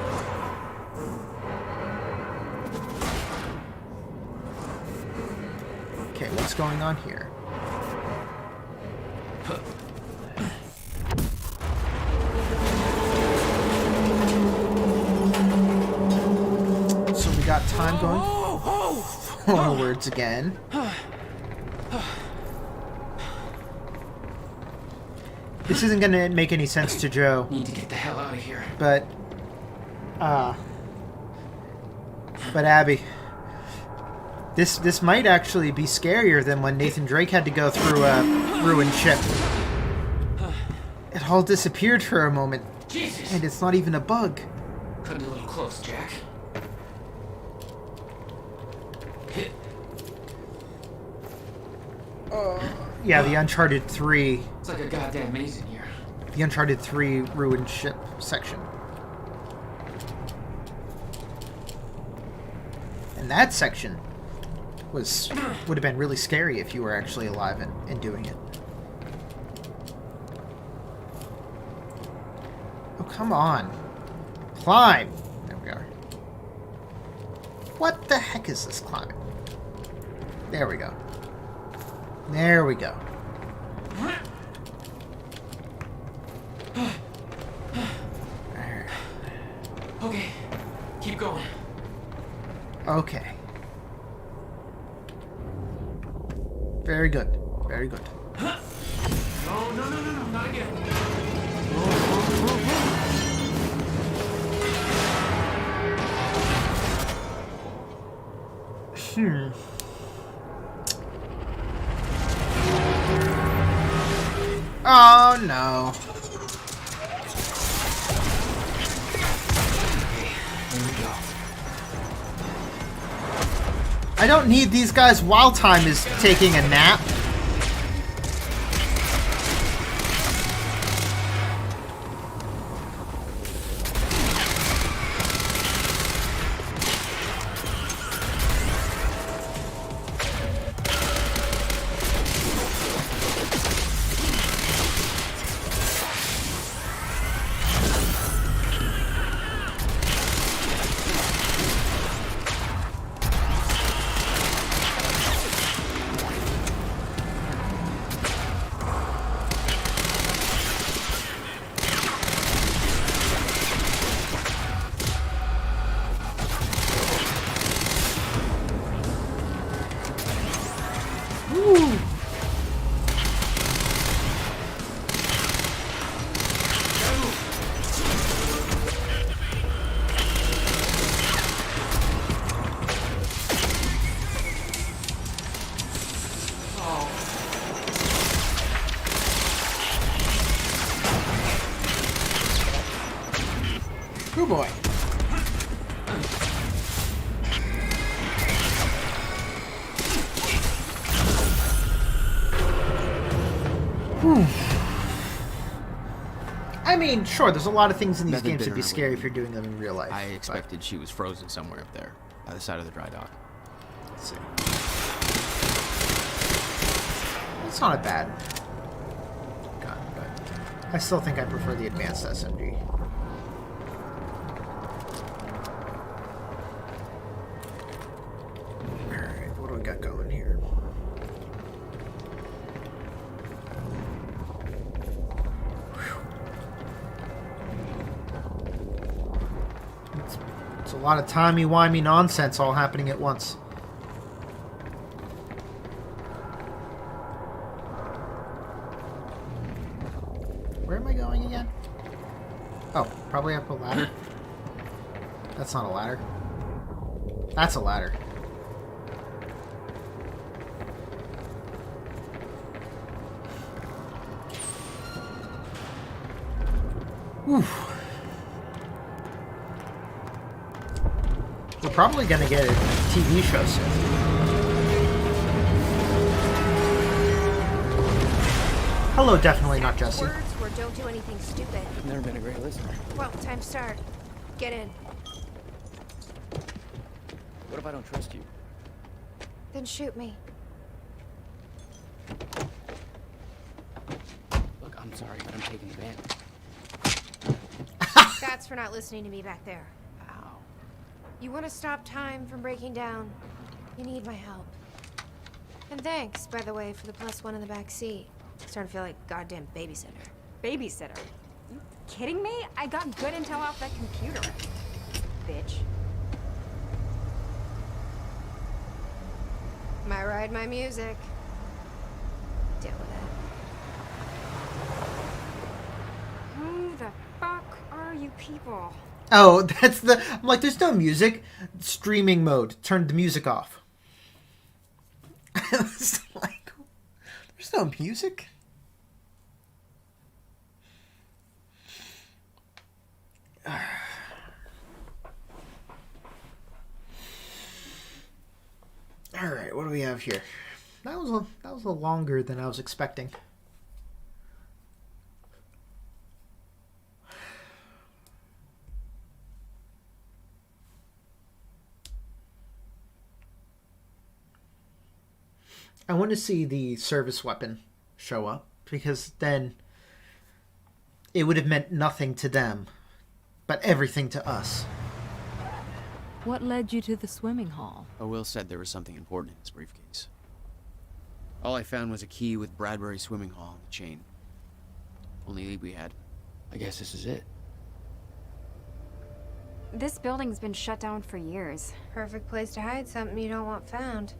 Okay, what's going on here? So we got time going forwards again. This isn't going to make any sense to Joe. Need to get the hell out of here. But Abby, this might actually be scarier than when Nathan Drake had to go through a ruined ship. It all disappeared for a moment. Jesus. And it's not even a bug. Cutting a little close, Jack. Yeah, the Uncharted 3. It's like a goddamn maze in here. The Uncharted 3 ruined ship section. And that section would have been really scary if you were actually alive and doing it. Oh, come on. Climb! There we are. What the heck is this climbing? There we go. There we go. Okay, keep going. Okay. Very good. Very good. No, not again. Oh no. I don't need these guys while time is taking a nap. Oh boy. I mean, sure, there's a lot of things in these Nothing games that'd be bitter scary if you're doing them in real life. I expected she was frozen somewhere up there, by the side of the dry dock. Let's see. It's not a bad gun, but I still think I prefer the advanced SMG. Alright, what do we got going here? It's a lot of timey-wimey nonsense all happening at once. Where am I going again? Oh, probably up a ladder. That's not a ladder. That's a ladder. Oof. probably gonna get a TV show soon. Hello, definitely not Jesse. Words or don't do anything stupid. I've never been a great listener. Well, time to start. Get in. What if I don't trust you? Then shoot me. Look, I'm sorry, but I'm taking the van. That's for not listening to me back there. Ow. You want to stop time from breaking down? You need my help. And thanks, by the way, for the +1 in the back seat. Starting to feel like a goddamn babysitter. Babysitter? You kidding me? I got good intel off that computer. Bitch. My ride, my music. Deal with it. Who the fuck are you people? Oh, that's the... I'm like, there's no music. Streaming mode. Turn the music off. It's like, there's no music? Alright, what do we have here? That was a longer than I was expecting. I want to see the service weapon show up, because then it would have meant nothing to them, but everything to us. What led you to the swimming hall? Oh, Will said there was something important in his briefcase. All I found was a key with Bradbury Swimming Hall on the chain. Only lead we had. I guess this is it. This building's been shut down for years. Perfect place to hide something you don't want found.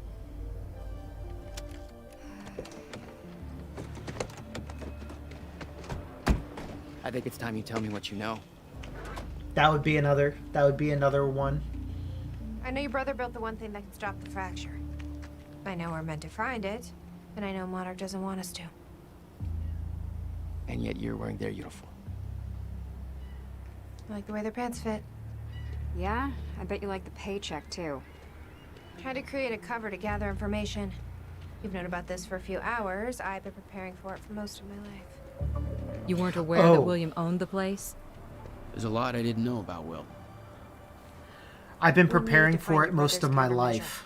I think it's time you tell me what you know. That would be another one. I know your brother built the one thing that can stop the fracture. I know we're meant to find it, and I know Monarch doesn't want us to. And yet you're wearing their uniform. I like the way their pants fit. Yeah? I bet you like the paycheck, too. Tried to create a cover to gather information. You've known about this for a few hours. I've been preparing for it for most of my life. You weren't aware that William owned the place? There's a lot I didn't know about Will. I've been preparing for it most of my life.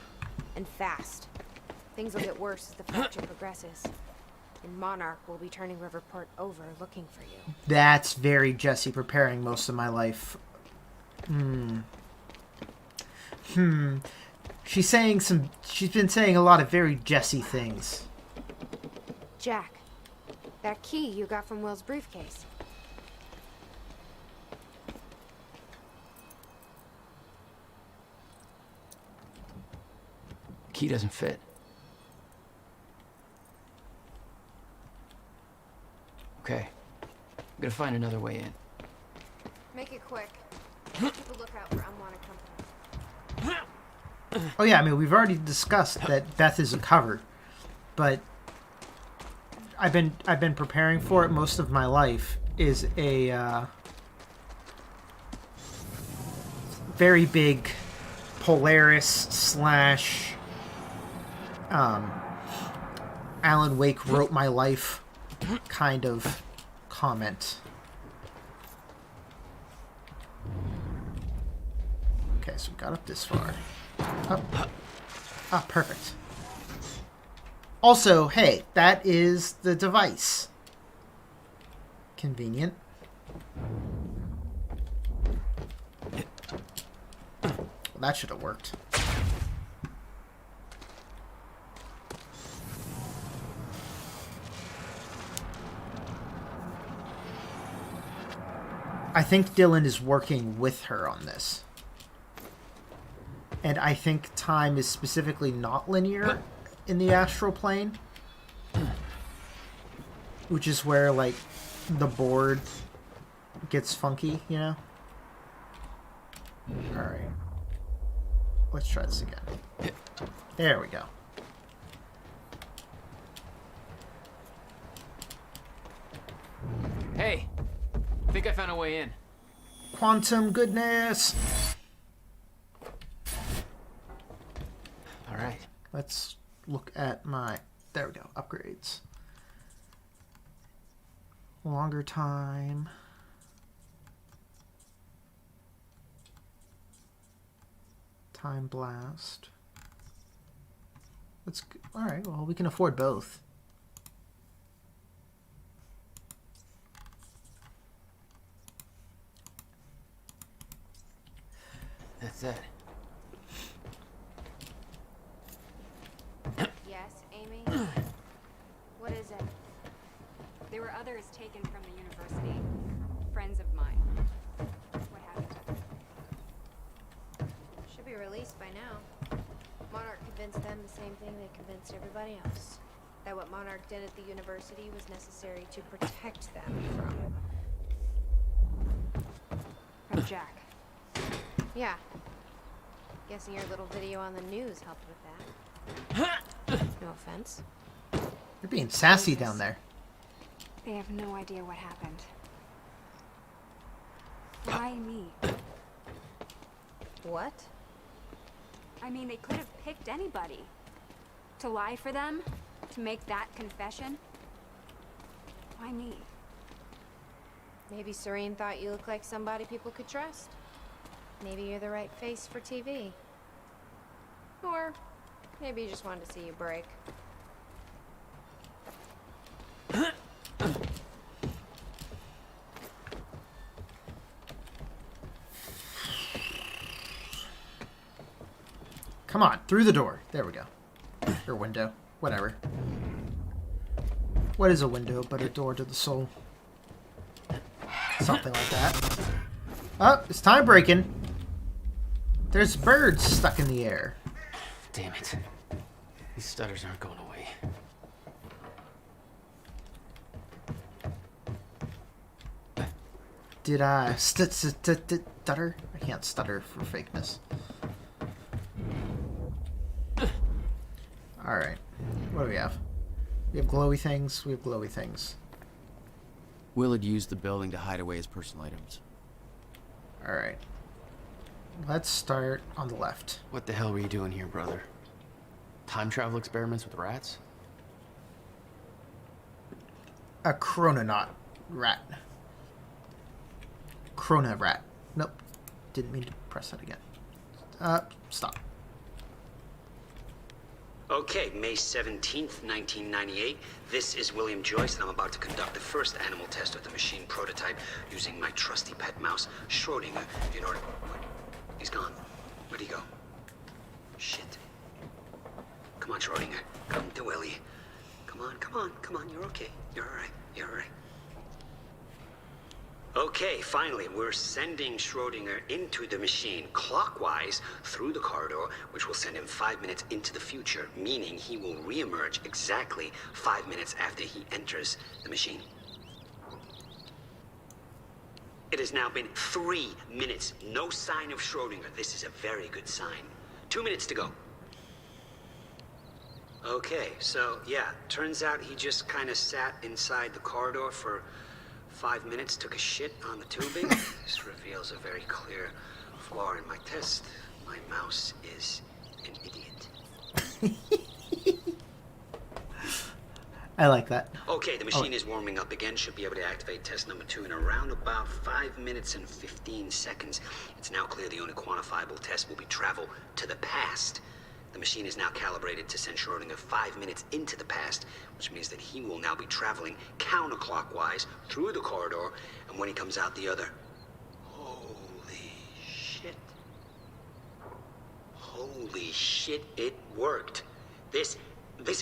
And fast. Things will get worse as the fracture progresses. And Monarch will be turning Riverport over looking for you. That's very Jesse, preparing most of my life. She's been saying a lot of very Jesse things. Jack, that key you got from Will's briefcase. Key doesn't fit. Okay. I'm gonna find another way in. Make it quick. Keep a lookout for unwanted company. Oh yeah, I mean, we've already discussed that Beth isn't covered, but I've been preparing for it most of my life. Is a very big Polaris / Alan Wake wrote my life kind of comment. Okay, so we got up this far. Ah, perfect. Also, hey, that is the device. Convenient. Well, that should have worked. I think Dylan is working with her on this. And I think time is specifically not linear in the astral plane. Which is where, like, the board gets funky, you know? Alright. Let's try this again. There we go. Hey, I think I found a way in. Quantum goodness! Let's look at my... There we go. Upgrades. Longer time. Time blast. Let's... Alright, well, we can afford both. That's it. Yes, Amy? What is it? There were others taken from the university. Friends of mine. What happened? Should be released by now. Monarch convinced them the same thing they convinced everybody else. That what Monarch did at the university was necessary to protect them From Jack. Yeah. Guessing your little video on the news helped with that. No offense. You're being sassy down there. They have no idea what happened. Why me? What? I mean, they could have picked anybody. To lie for them? To make that confession? Why me? Maybe Serene thought you looked like somebody people could trust. Maybe you're the right face for TV. Or maybe you just wanted to see you break. Come on, through the door. There we go. Or window. Whatever. What is a window but a door to the soul? Something like that. Oh, it's time breaking. There's birds stuck in the air. Damn it. These stutters aren't going away. Did I stutter? I can't stutter for fakeness. Alright. What do we have? We have glowy things. We have glowy things. Willard used the building to hide away his personal items. Alright. Let's start on the left. What the hell were you doing here, brother? Time travel experiments with rats? A chrononaut rat. Chrono rat. Nope. Didn't mean to press that again. Stop. Okay, May 17th, 1998. This is William Joyce, and I'm about to conduct the first animal test of the machine prototype using my trusty pet mouse, Schrodinger, in order... What? He's gone. Where'd he go? Shit. Come on, Schrodinger. Come to Willie. Come on. You're okay. You're alright. Okay, finally, we're sending Schrodinger into the machine clockwise through the corridor, which will send him 5 minutes into the future, meaning he will reemerge exactly 5 minutes after he enters the machine. It has now been 3 minutes. No sign of Schrodinger. This is a very good sign. 2 minutes to go. Okay, so yeah, turns out he just kind of sat inside the corridor for 5 minutes, took a shit on the tubing. This reveals a very clear flaw in my test. My mouse is an idiot. I like that. Okay, the machine is warming up again. Should be able to activate test number 2 in around about 5 minutes and 15 seconds. It's now clear the only quantifiable test will be travel to the past. The machine is now calibrated to send Schrodinger 5 minutes into the past, which means that he will now be traveling counterclockwise through the corridor, and when he comes out the other... Holy shit. Holy shit, it worked. This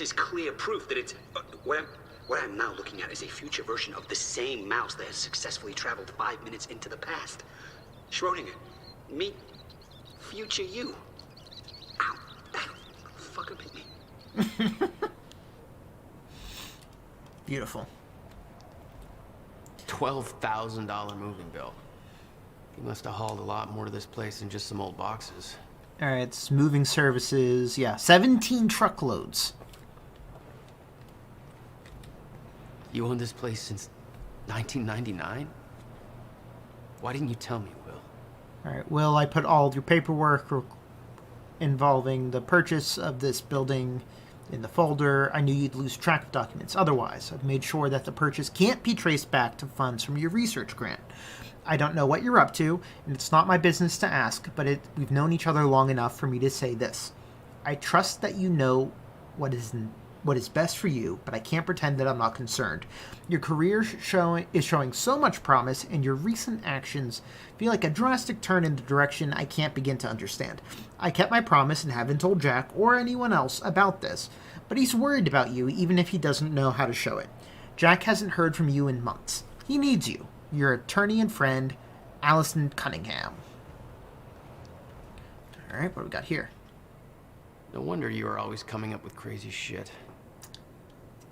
is clear proof that it's... What I'm now looking at is a future version of the same mouse that has successfully traveled 5 minutes into the past. Schrodinger, meet future you. Ow. Fucking hit me. Beautiful. $12,000 moving bill. He must have hauled a lot more to this place than just some old boxes. Alright, it's moving services. Yeah, 17 truckloads. You owned this place since 1999? Why didn't you tell me, Will? Alright, Will, I put all your paperwork involving the purchase of this building in the folder, I knew you'd lose track of documents. Otherwise, I've made sure that the purchase can't be traced back to funds from your research grant. I don't know what you're up to, and it's not my business to ask, but we've known each other long enough for me to say this. I trust that you know what is best for you, but I can't pretend that I'm not concerned. Your career is showing so much promise, and your recent actions feel like a drastic turn in the direction I can't begin to understand. I kept my promise and haven't told Jack or anyone else about this, but he's worried about you even if he doesn't know how to show it. Jack hasn't heard from you in months. He needs you. Your attorney and friend, Allison Cunningham. Alright, what do we got here? No wonder you are always coming up with crazy shit.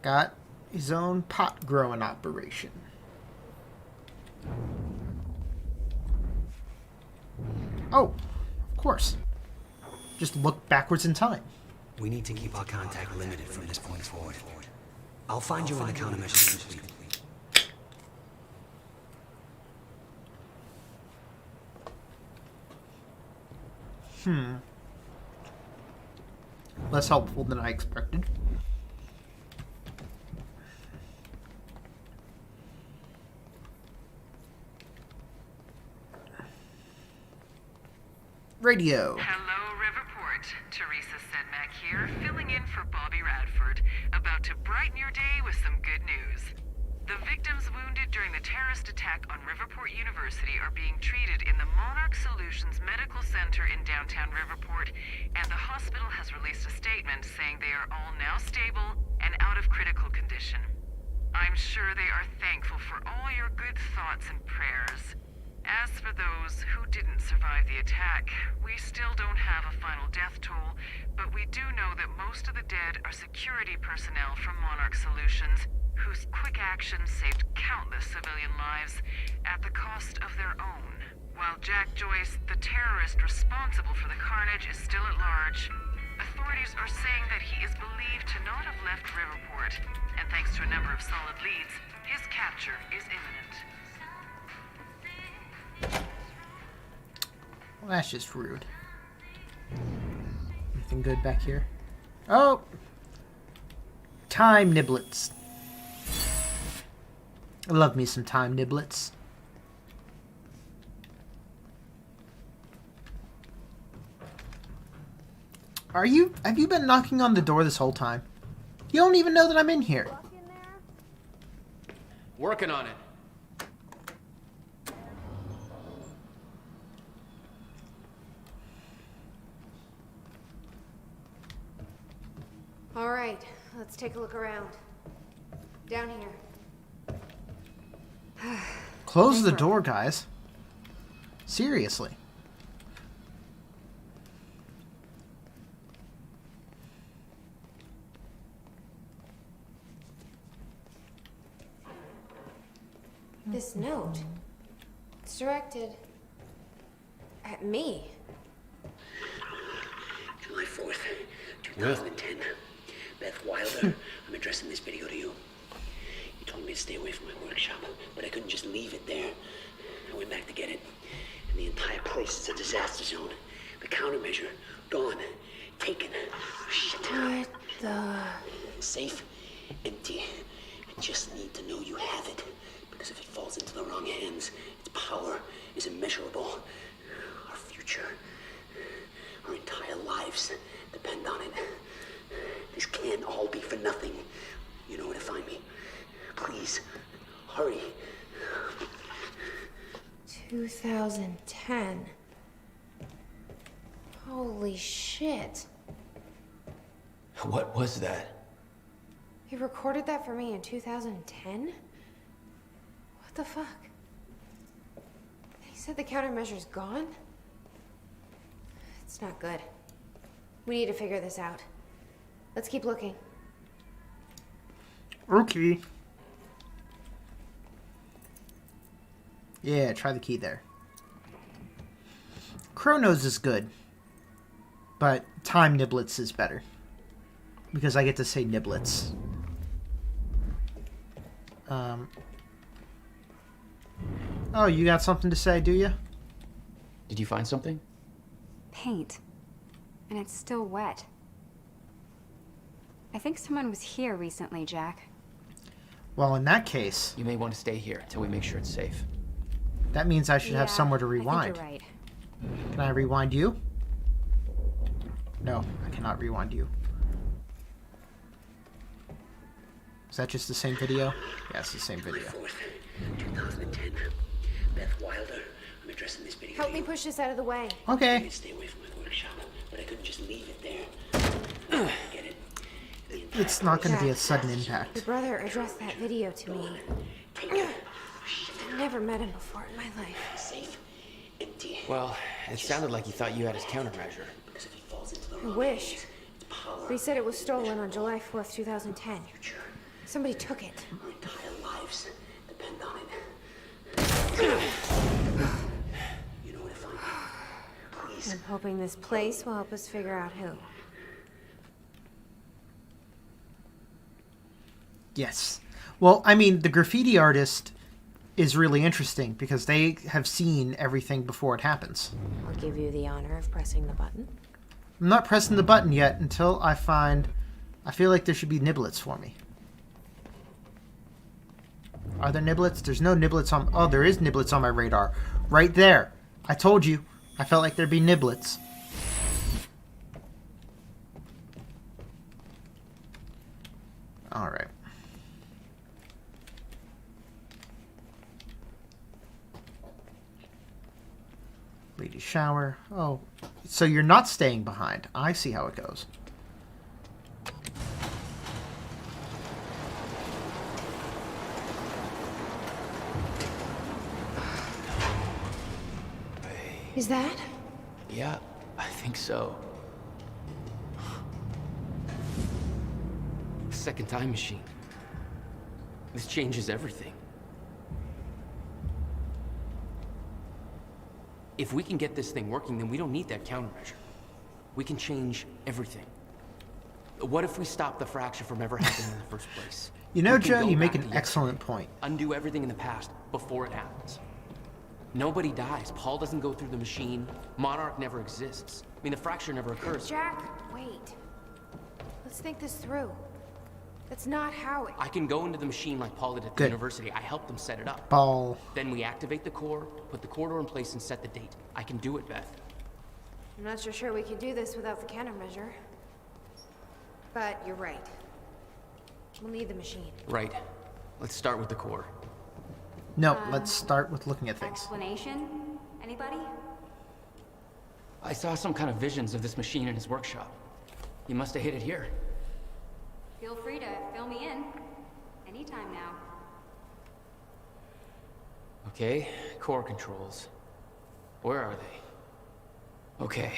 Got his own pot growing operation. Oh, of course. Just look backwards in time. We need to keep our contact limited from this point forward. I'll find you when the countermeasure is complete. Less helpful than I expected. Radio. Hello, Riverport. Teresa Sedmak here, filling in for Bobby Radford, about to brighten your day with some good news. The victims wounded during the terrorist attack on Riverport University are being treated in the Monarch Solutions Medical Center in downtown Riverport, and the hospital has released a statement saying they are all now stable and out of critical condition. I'm sure they are thankful for all your good thoughts and prayers. As for those who didn't survive the attack, we still don't have a final death toll, but we do know that most of the dead are security personnel from Monarch Solutions, whose quick actions saved countless civilian lives at the cost of their own. While Jack Joyce, the terrorist responsible for the carnage, is still at large, authorities are saying that he is believed to not have left Riverport, and thanks to a number of solid leads, his capture is imminent. Well, that's just rude. Anything good back here? Oh! Time niblets. I love me some time niblets. Have you been knocking on the door this whole time? You don't even know that I'm in here. Working on it. All right, let's take a look around. Down here. Close the door, guys. Seriously. This note. It's directed at me. July 4th, 2010. Beth Wilder, I'm addressing this video to you. You told me to stay away from my workshop, but I couldn't just leave it there. I went back to get it, and the entire place is a disaster zone. The countermeasure, gone, taken, shut down. What the? Safe, empty. I just need to know you have it, because if it falls into the wrong hands, its power is immeasurable. Our future, our entire lives depend on it. This can't all be for nothing. You know where to find me. Please, hurry. 2010. Holy shit. What was that? He recorded that for me in 2010? What the fuck? He said the countermeasure's gone? It's not good. We need to figure this out. Let's keep looking. Okay. Yeah, try the key there. Chronos is good, but Time Niblets is better. Because I get to say niblets. Oh, you got something to say, do you? Did you find something? Paint. And it's still wet. I think someone was here recently, Jack. Well, in that case... You may want to stay here until we make sure it's safe. That means I should have somewhere to rewind. I think you're right. Can I rewind you? No, I cannot rewind you. Is that just the same video? Yeah, it's the same video. 2010. Beth Wilder. I'm addressing this video. Help me push this out of the way. Okay. I could stay away from my workshop, but I couldn't just leave it there. Get it? It's not going to be a sudden impact. Your brother addressed that video to me. I've never met him before in my life. Safe. Empty. Well, it sounded like he thought you had his countermeasure. I wish. But he said it was stolen on July 4th, 2010. Somebody took it. Our entire lives depend on it. You know where to find me. Please. I'm hoping this place will help us figure out who. Yes. Well, I mean, the graffiti artist is really interesting because they have seen everything before it happens. I'll give you the honor of pressing the button. I'm not pressing the button yet until I find... I feel like there should be niblets for me. Are there niblets? There's no niblets on... Oh, there is niblets on my radar. Right there. I told you. I felt like there'd be niblets. Alright. Lady shower. Oh, so you're not staying behind. I see how it goes. Is that? Yeah, I think so. Second time machine. This changes everything. If we can get this thing working, then we don't need that countermeasure. We can change everything. What if we stop the fracture from ever happening in the first place? You know, We can Joe, go you make back an to excellent point. Undo everything in the past before it happens. Nobody dies. Paul doesn't go through the machine. Monarch never exists. I mean, the fracture never occurs. Jack, wait. Let's think this through. That's not how it... I can go into the machine like Paul did at the Good. university. I helped them set it up. Ball. Then we activate the core, put the corridor in place, and set the date. I can do it, Beth. I'm not so sure we could do this without the countermeasure. But you're right. We'll need the machine. Right. Let's start with the core. No, let's start with looking at things. Explanation? Anybody? I saw some kind of visions of this machine in his workshop. He must have hid it here. Feel free to fill me in. Anytime now. Okay, core controls. Where are they? Okay.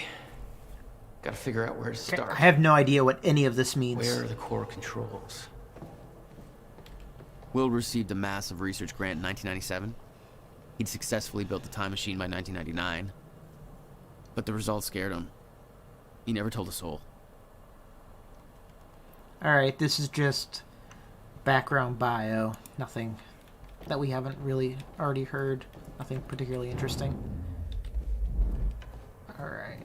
Gotta figure out where to start. I have no idea what any of this means. Where are the core controls? Will received a massive research grant in 1997. He'd successfully built the time machine by 1999. But the results scared him. He never told a soul. Alright, this is just background bio. Nothing that we haven't really already heard. Nothing particularly interesting. Alright.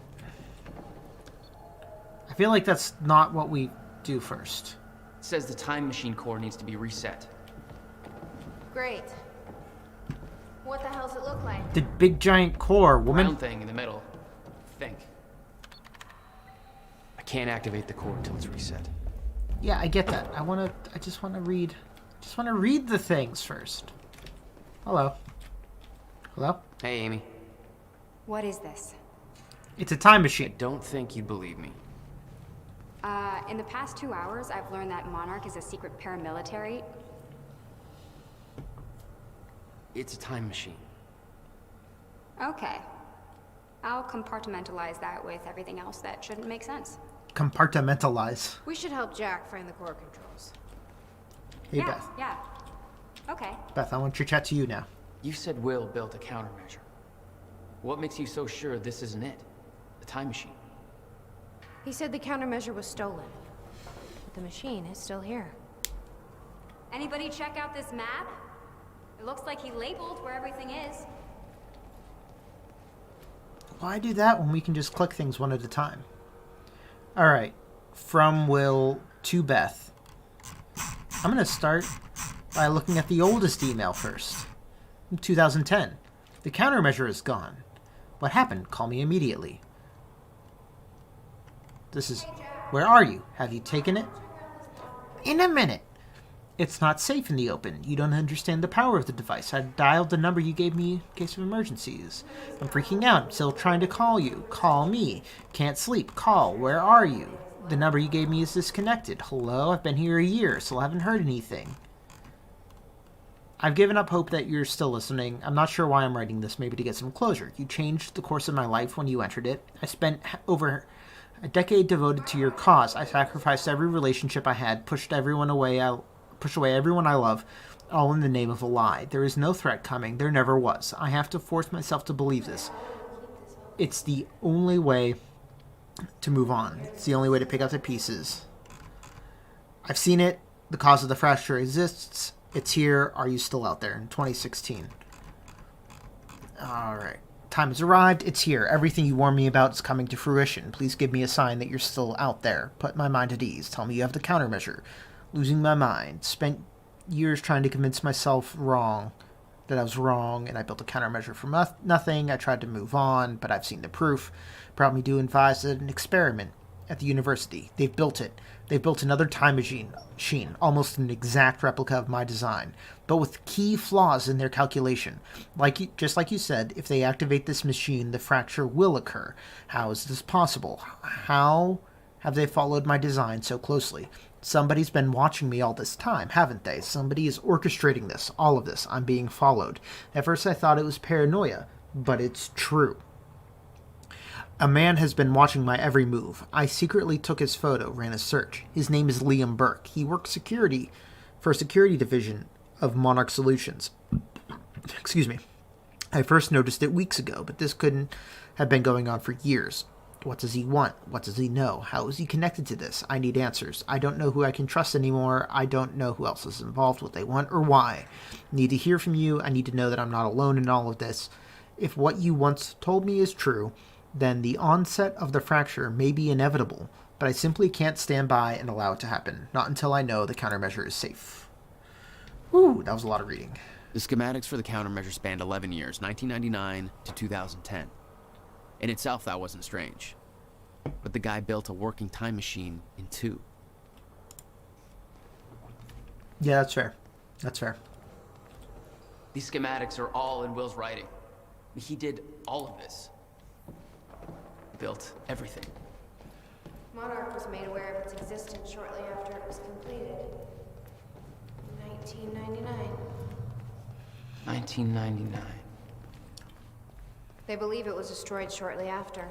I feel like that's not what we do first. It says the time machine core needs to be reset. Great. What the hell's it look like? The big giant core, woman. Round thing in the middle. Think. I can't activate the core until it's reset. Yeah, I get that. I just wanna read the things first. Hello. Hello? Hey, Amy. What is this? It's a time machine. I don't think you'd believe me. In the past 2 hours, I've learned that Monarch is a secret paramilitary. It's a time machine. Okay. I'll compartmentalize that with everything else that shouldn't make sense. Compartmentalize. We should help Jack find the core controls. Hey, yeah, Beth. Yeah. Okay. Beth, I want to chat to you now. You said Will built a countermeasure. What makes you so sure this isn't it? The time machine. He said the countermeasure was stolen. But the machine is still here. Anybody check out this map? It looks like he labeled where everything is. Why do that when we can just click things one at a time? Alright. From Will to Beth. I'm going to start by looking at the oldest email first. From 2010. The countermeasure is gone. What happened? Call me immediately. This is... Where are you? Have you taken it? In a minute. It's not safe in the open. You don't understand the power of the device. I dialed the number you gave me in case of emergencies. I'm freaking out. I'm still trying to call you. Call me. Can't sleep. Call. Where are you? The number you gave me is disconnected. Hello? I've been here a year, so I haven't heard anything. I've given up hope that you're still listening. I'm not sure why I'm writing this, maybe to get some closure. You changed the course of my life when you entered it. I spent over a decade devoted to your cause. I sacrificed every relationship I had, pushed away everyone I love, all in the name of a lie. There is no threat coming. There never was. I have to force myself to believe this. It's the only way to move on. It's the only way to pick up the pieces. I've seen it. The cause of the fracture exists. It's here. Are you still out there? In 2016. Alright. Time has arrived. It's here. Everything you warned me about is coming to fruition. Please give me a sign that you're still out there. Put my mind at ease. Tell me you have the countermeasure. Losing my mind. Spent years trying to convince myself that I was wrong, and I built a countermeasure from nothing. I tried to move on, but I've seen the proof. Brought me to advise an experiment at the university. They've built it. They've built another time machine, almost an exact replica of my design, but with key flaws in their calculation. Just like you said, if they activate this machine, the fracture will occur. How is this possible? How have they followed my design so closely? Somebody's been watching me all this time, haven't they? Somebody is orchestrating this, all of this. I'm being followed. At first I thought it was paranoia, but it's true. A man has been watching my every move. I secretly took his photo, ran a search. His name is Liam Burke. He works for a security division of Monarch Solutions. Excuse me. I first noticed it weeks ago, but this couldn't have been going on for years. What does he want? What does he know? How is he connected to this? I need answers. I don't know who I can trust anymore. I don't know who else is involved, what they want, or why. I need to hear from you. I need to know that I'm not alone in all of this. If what you once told me is true, then the onset of the fracture may be inevitable, but I simply can't stand by and allow it to happen. Not until I know the countermeasure is safe. Ooh, that was a lot of reading. The schematics for the countermeasure spanned 11 years, 1999 to 2010. In itself, that wasn't strange. But the guy built a working time machine in 2. Yeah, that's fair. That's fair. These schematics are all in Will's writing. He did all of this. Built everything. Monarch was made aware of its existence shortly after it was completed. 1999. 1999. They believe it was destroyed shortly after.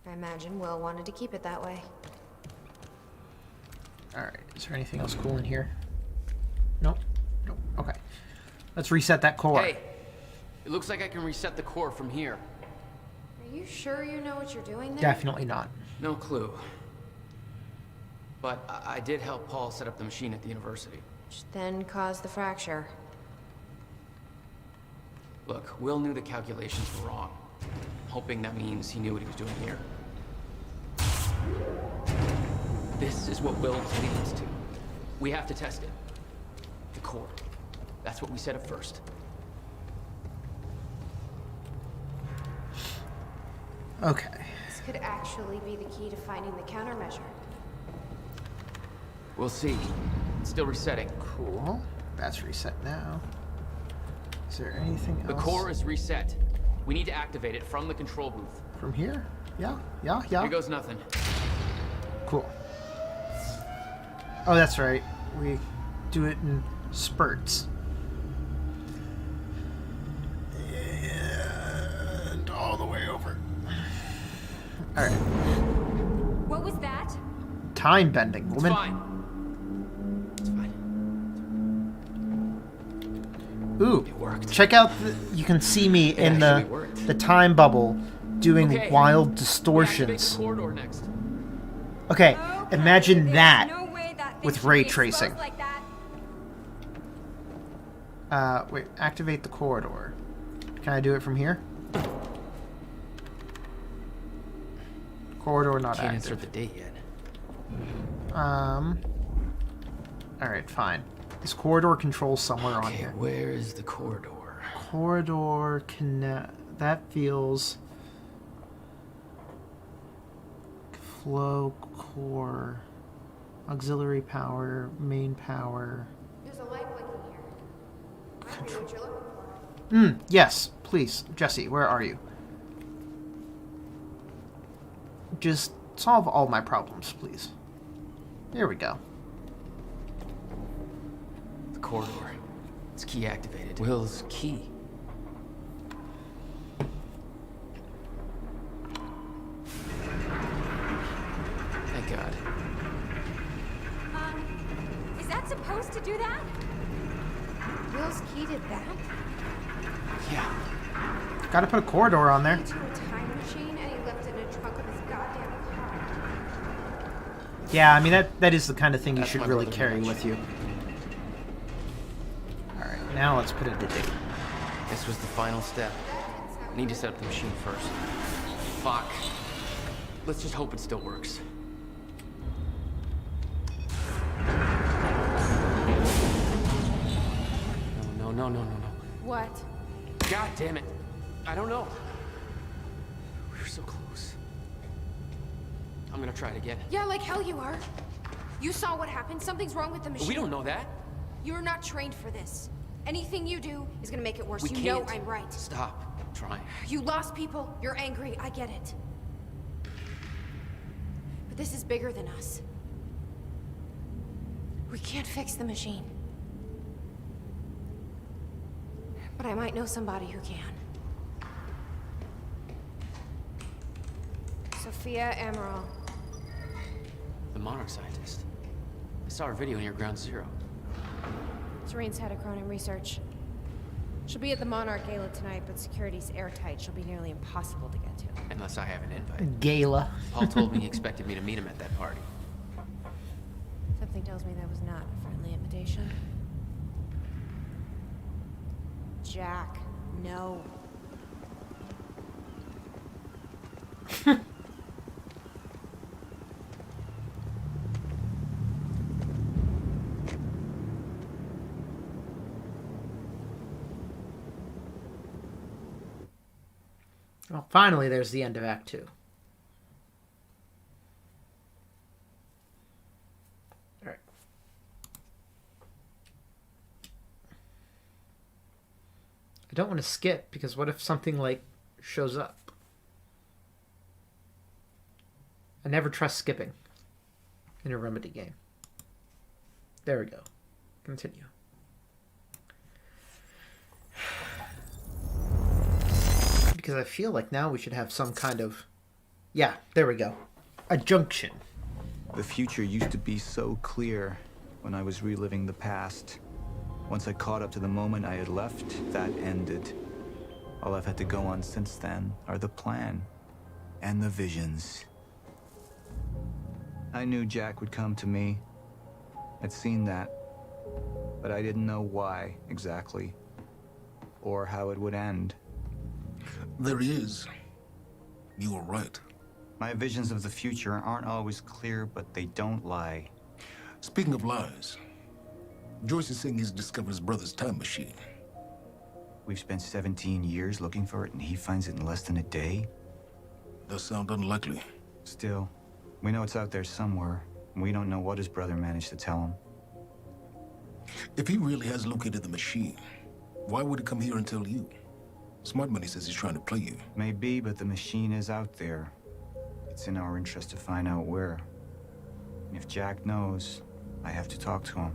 I imagine Will wanted to keep it that way. Alright, is there anything else cool in here? Nope. Nope. Okay. Let's reset that core. Hey, it looks like I can reset the core from here. Are you sure you know what you're doing there? Definitely not. No clue. But I did help Paul set up the machine at the university. Which then caused the fracture. Look, Will knew the calculations were wrong. Hoping that means he knew what he was doing here. This is what Will leads to. We have to test it. The core. That's what we set up first. Okay. This could actually be the key to finding the countermeasure. We'll see. It's still resetting. Cool. That's reset now. Is there anything else? The core is reset. We need to activate it from the control booth. From here? Yeah. Here goes nothing. Cool. Oh, that's right. We do it in spurts. And all the way over. Alright. What was that? Time bending, woman. It's fine. Ooh, check out you can see me in the time bubble doing wild distortions. Okay, imagine that with ray tracing. Wait, activate the corridor. Can I do it from here? Corridor not Can't active. insert the date yet. Alright, fine. Is corridor control somewhere on here? Where is the corridor? Corridor connect. That feels. Flow core. Auxiliary power. Main power. There's a light blinking here. Might be what you're looking for. Yes, please. Jesse, where are you? Just solve all my problems, please. Here we go. The corridor. It's key activated. Will's key. Thank God. Is that supposed to do that? Will's key did that? Yeah. Gotta put a corridor on there. To a time machine, and he left it in a trunk of his goddamn car. Yeah, I mean, that is the kind of thing you That's should my really brother carry mentioned. with you. Alright, now let's put it to date. This was the final step. I need to set up the machine first. Fuck. Let's just hope it still works. No. What? God damn it. I don't know. We were so close. I'm gonna try it again. Yeah, like hell you are. You saw what happened. Something's wrong with the machine. We don't know that. You're not trained for this. Anything you do is gonna make it worse. We You can't. know I'm right. Stop. I'm trying. You lost people. You're angry. I get it. But this is bigger than us. We can't fix the machine. But I might know somebody who can. Sophia Amaral. The Monarch scientist. I saw her video near Ground Zero. Serene's head of Cronin Research. She'll be at the Monarch Gala tonight, but security's airtight. She'll be nearly impossible to get to. Unless I have an invite. Gala. Paul told me he expected me to meet him at that party. Something tells me that was not a friendly invitation. Jack, no. Well, finally, there's the end of Act 2. Alright. I don't want to skip, because what if something, like, shows up? I never trust skipping in a Remedy game. There we go. Continue. Because I feel like now we should have some kind of... Yeah, there we go. A junction. The future used to be so clear when I was reliving the past. Once I caught up to the moment I had left, that ended. All I've had to go on since then are the plan and the visions. I knew Jack would come to me. I'd seen that, but I didn't know why exactly, or how it would end. There he is. You were right. My visions of the future aren't always clear, but they don't lie. Speaking of lies, Joyce is saying he's discovered his brother's time machine. We've spent 17 years looking for it, and he finds it in less than a day? Does sound unlikely. Still, we know it's out there somewhere, and we don't know what his brother managed to tell him. If he really has located the machine, why would he come here and tell you? Smart Money says he's trying to play you. Maybe, but the machine is out there. It's in our interest to find out where. And if Jack knows, I have to talk to him.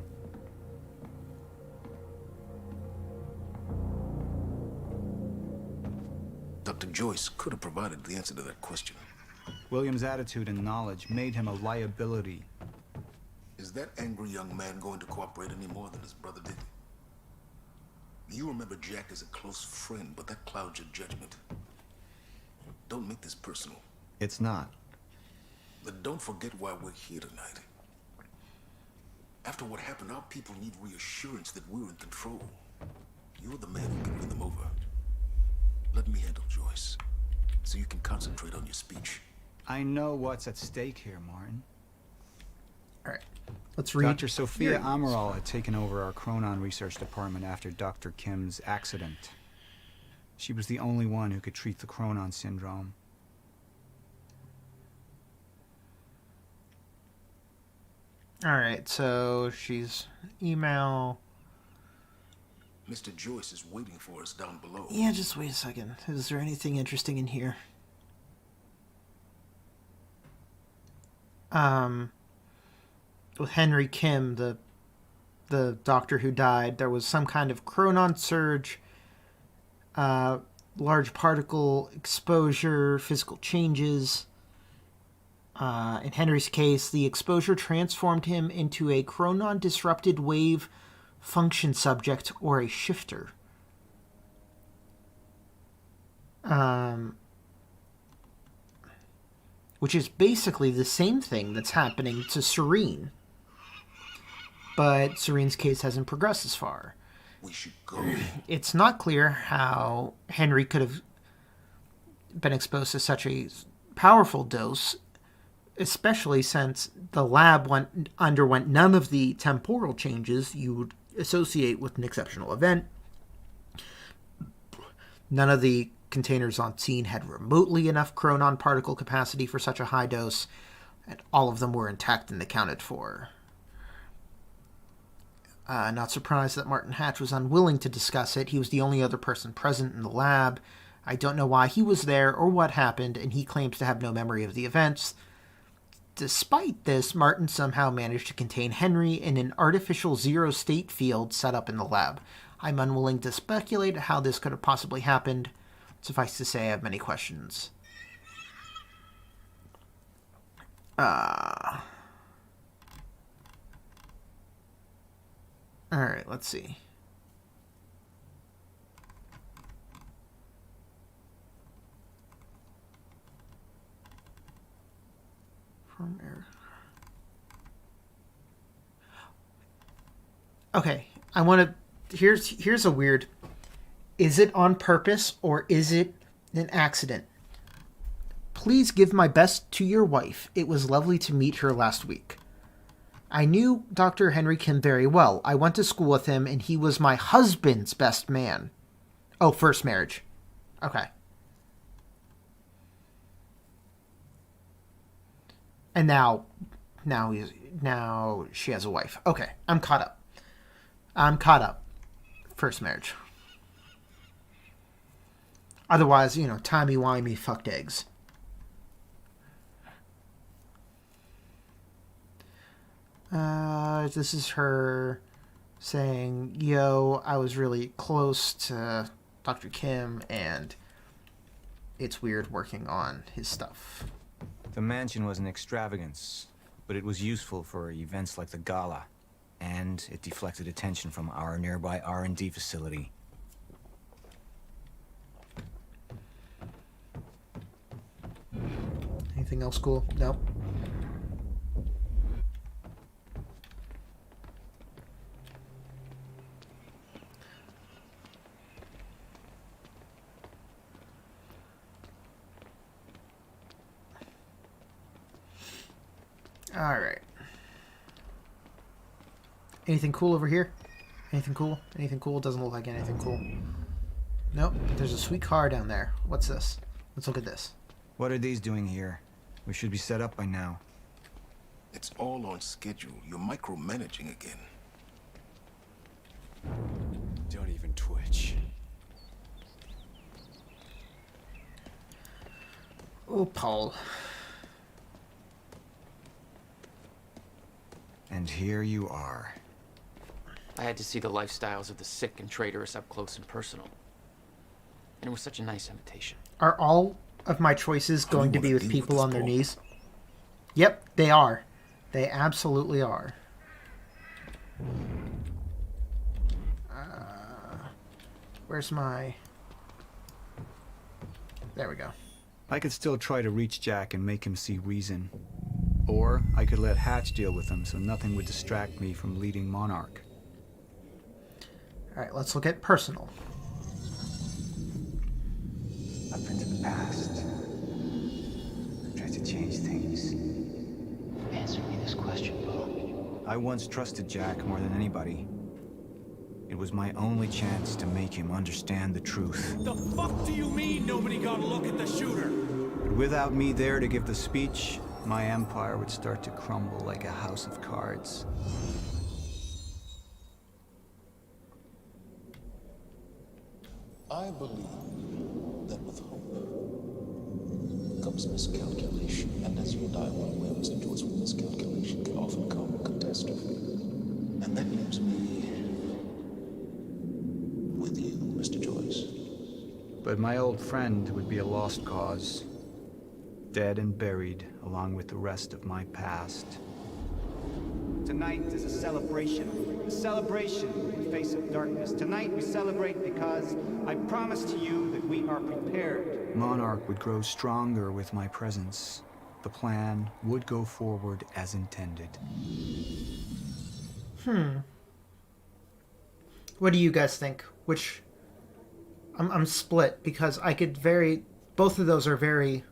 Dr. Joyce could have provided the answer to that question. William's attitude and knowledge made him a liability. Is that angry young man going to cooperate any more than his brother did? You remember Jack as a close friend, but that clouds your judgment. Don't make this personal. It's not. But don't forget why we're here tonight. After what happened, our people need reassurance that we're in control. You're the man who can win them over. Let me handle Joyce, so you can concentrate on your speech. I know what's at stake here, Martin. Alright, let's read. Dr. Sophia Amaral had taken over our Chronon research department after Dr. Kim's accident. She was the only one who could treat the Chronon syndrome. Alright, so she's email. Mr. Joyce is waiting for us down below. Yeah, just wait a second. Is there anything interesting in here? With Henry Kim, the doctor who died, there was some kind of chronon surge, large particle exposure, physical changes. In Henry's case, the exposure transformed him into a chronon-disrupted wave function subject or a shifter. Which is basically the same thing that's happening to Serene. But Serene's case hasn't progressed as far. We should go. It's not clear how Henry could have been exposed to such a powerful dose, especially since the lab underwent none of the temporal changes you would associate with an exceptional event. None of the containers on scene had remotely enough chronon particle capacity for such a high dose, and all of them were intact and accounted for. Not surprised that Martin Hatch was unwilling to discuss it. He was the only other person present in the lab. I don't know why he was there or what happened, and he claims to have no memory of the events. Despite this, Martin somehow managed to contain Henry in an artificial zero-state field set up in the lab. I'm unwilling to speculate how this could have possibly happened. Suffice to say, I have many questions. Alright, let's see. From air. Okay, I want to... Here's a weird... Is it on purpose or is it an accident? Please give my best to your wife. It was lovely to meet her last week. I knew Dr. Henry Kim very well. I went to school with him and he was my husband's best man. Oh, first marriage. Okay. And now she has a wife. Okay, I'm caught up. First marriage. Otherwise, timey-wimey fucked eggs. This is her saying, yo, I was really close to Dr. Kim, and it's weird working on his stuff. The mansion was an extravagance, but it was useful for events like the gala, and it deflected attention from our nearby R&D facility. Anything else cool? Nope. Alright. Anything cool over here? Anything cool? Anything cool? Doesn't look like anything cool. Nope. There's a sweet car down there. What's this? Let's look at this. What are these doing here? We should be set up by now. It's all on schedule. You're micromanaging again. Don't even twitch. Oh, Paul. And here you are. I had to see the lifestyles of the sick and traitorous up close and personal. And it was such a nice invitation. Are all of my choices going to be with people on their knees? Yep, they are. They absolutely are. Where's my... There we go. I could still try to reach Jack and make him see reason. Or I could let Hatch deal with him so nothing would distract me from leading Monarch. Alright, let's look at personal. Up into the past. I tried to change things? Answer me this question, Bo. I once trusted Jack more than anybody. It was my only chance to make him understand the truth. The fuck do you mean nobody got a look at the shooter? But without me there to give the speech, my empire would start to crumble like a house of cards. I believe that with hope comes miscalculation, and as you and I well aware, Mr. Joyce, with miscalculation can often come catastrophe. And that leaves me with you, Mr. Joyce. But my old friend would be a lost cause, dead and buried along with the rest of my past. Tonight is a celebration in the face of darkness. Tonight we celebrate because I promise to you that we are prepared. Monarch would grow stronger with my presence. The plan would go forward as intended. What do you guys think? Which... I'm split, because I could both of those are very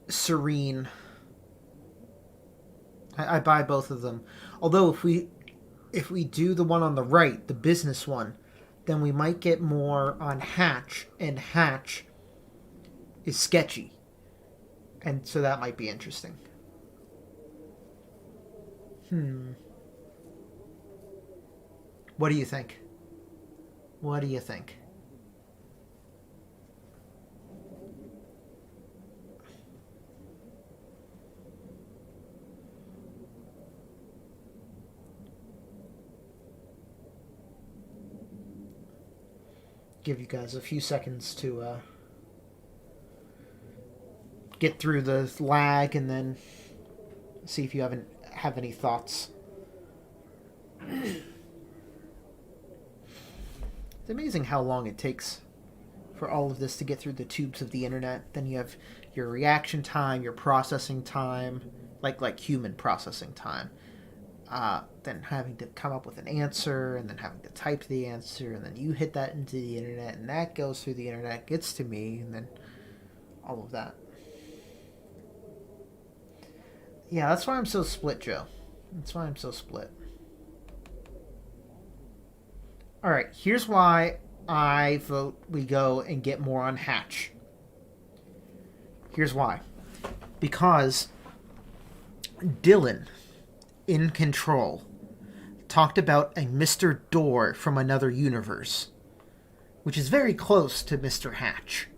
serene. I buy both of them. Although if we do the one on the right, the business one, then we might get more on Hatch, and Hatch is sketchy. And so that might be interesting. What do you think? What do you think? Give you guys a few seconds to get through the lag and then see if you have any thoughts. It's amazing how long it takes for all of this to get through the tubes of the internet. Then you have your reaction time, your processing time, like human processing time. Then having to come up with an answer, and then having to type the answer, and then you hit that into the internet, and that goes through the internet, gets to me, and then all of that. Yeah, that's why I'm so split, Joe. That's why I'm so split. Alright, here's why I vote we go and get more on Hatch. Here's why. Because Dylan, in Control, talked about a Mr. Door from another universe, which is very close to Mr. Hatch.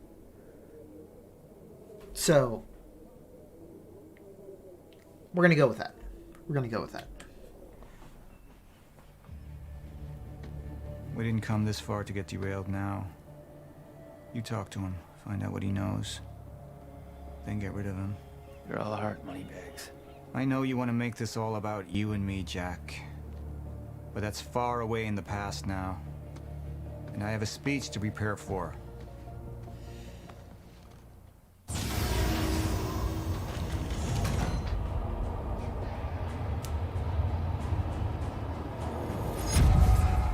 So, we're going to go with that. We're going to go with that. We didn't come this far to get derailed now. You talk to him, find out what he knows, then get rid of him. You're all heart, moneybags. I know you want to make this all about you and me, Jack. But that's far away in the past now. And I have a speech to prepare for.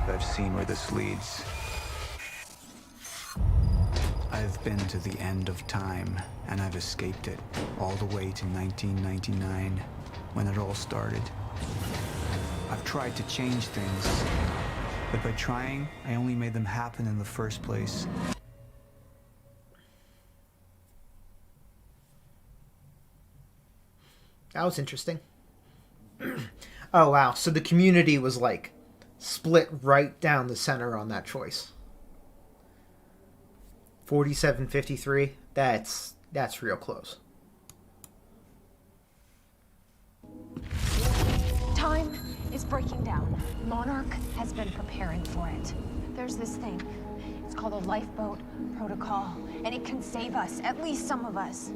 I've seen where this leads. I've been to the end of time, and I've escaped it, all the way to 1999, when it all started. I've tried to change things, but by trying, I only made them happen in the first place. That was interesting. Oh, wow. So the community was like split right down the center on that choice. 47-53. That's real close. Time is breaking down. Monarch has been preparing for it. There's this thing. It's called a lifeboat protocol, and it can save us, at least some of us.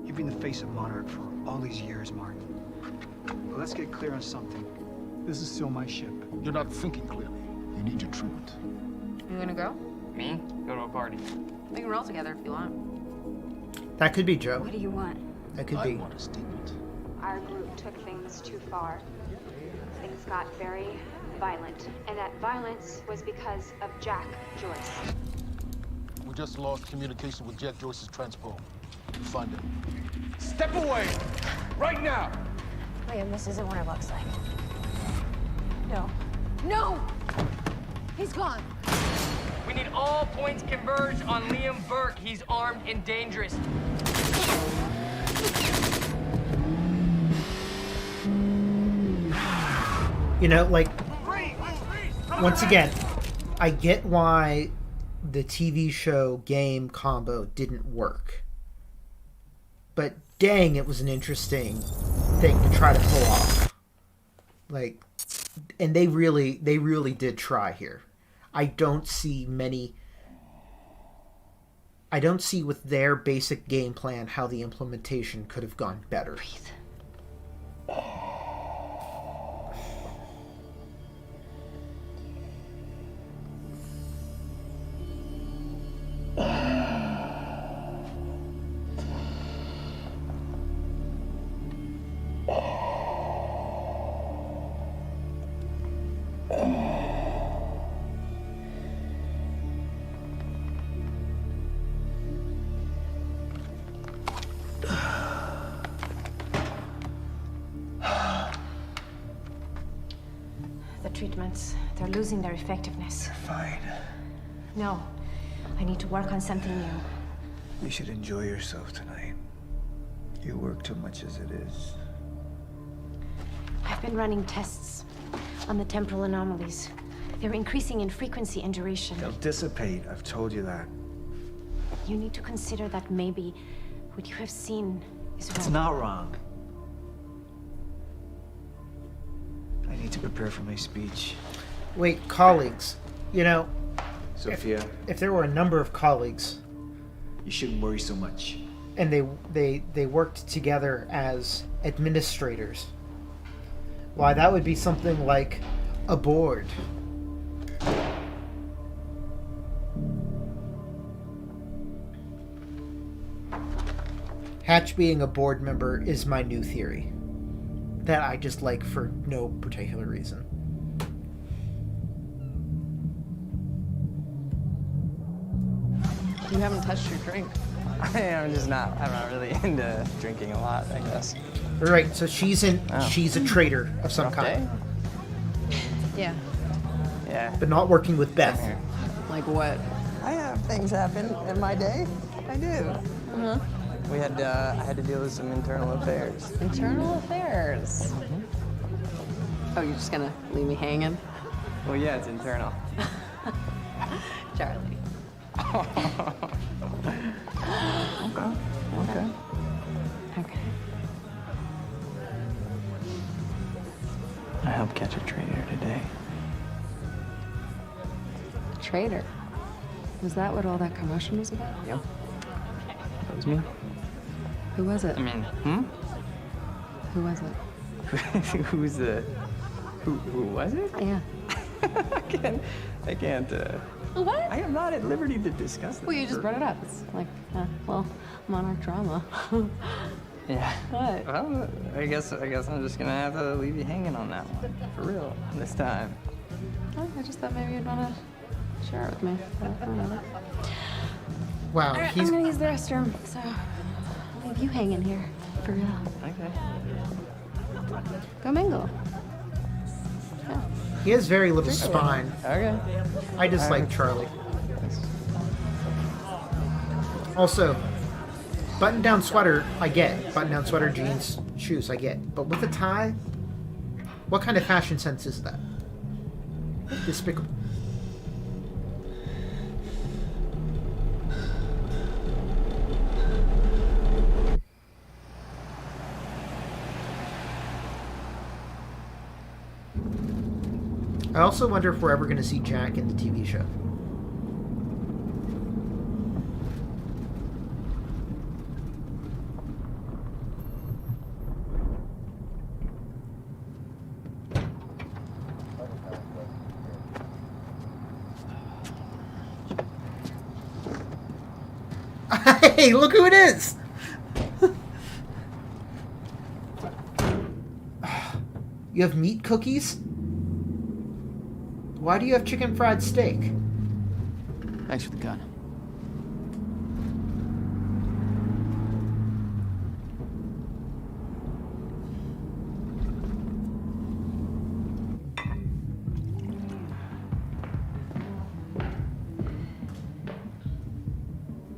You've been the face of Monarch for all these years, Martin. But let's get clear on something. This is still my ship. You're not thinking clearly. You need your treatment. You gonna go? Me? Go to a party. We can roll together if you want. That could be Joe. What do you want? That could be. I want a statement. Our group took things too far. Things got very violent. And that violence was because of Jack Joyce. We just lost communication with Jack Joyce's transport. Find him. Step away! Right now! Liam, this isn't what it looks like. No. No! He's gone. We need all points converged on Liam Burke. He's armed and dangerous. You know, like, once again, I get why the TV show game combo didn't work. But dang, it was an interesting thing to try to pull off. Like, and they really did try here. I don't see with their basic game plan how the implementation could have gone better. Breathe. The treatments, they're losing their effectiveness. You're fine. No, I need to work on something new. You should enjoy yourself tonight. You work too much as it is. I've been running tests on the temporal anomalies. They're increasing in frequency and duration. They'll dissipate, I've told you that. You need to consider that maybe what you have seen is wrong. It's not wrong. I need to prepare for my speech. Wait, colleagues. You know, Sophia, if there were a number of colleagues, you shouldn't worry so much. and they worked together as administrators, why, that would be something like a board. Hatch being a board member is my new theory. That I just like for no particular reason. You haven't touched your drink. I'm not really into drinking a lot, I guess. Right, so she's a trader of some Rough kind. day? Yeah. Yeah. But not working with Beth. Like what? I have things happen in my day. I do. Uh-huh. I had to deal with some internal affairs. Internal affairs? Oh, you're just gonna leave me hanging? Well, yeah, it's internal. Charlie. Okay. Okay. I helped catch a traitor today. Traitor? Was that what all that commotion was about? Yep. That was me. Who was it? I mean, Who was it? Who was it? Yeah. I can't, What? I am not at liberty to discuss this. Well, you just brought it up. It's like, monarch drama. Yeah. What? Well, I guess I'm just gonna have to leave you hanging on that one. For real. This time. Oh, I just thought maybe you'd want to share it with me. But whatever. Wow, All right, he's... I'm gonna use the restroom, so I'll leave you hanging here. For real. Okay. Go mingle. Yeah. He has very little spine. Okay. I dislike Charlie. Also, button-down sweater, I get. Button-down sweater, jeans, shoes, I get. But with a tie? What kind of fashion sense is that? Despicable. I also wonder if we're ever going to see Jack in the TV show. Hey, look who it is! You have meat cookies? Why do you have chicken fried steak? Thanks for the gun.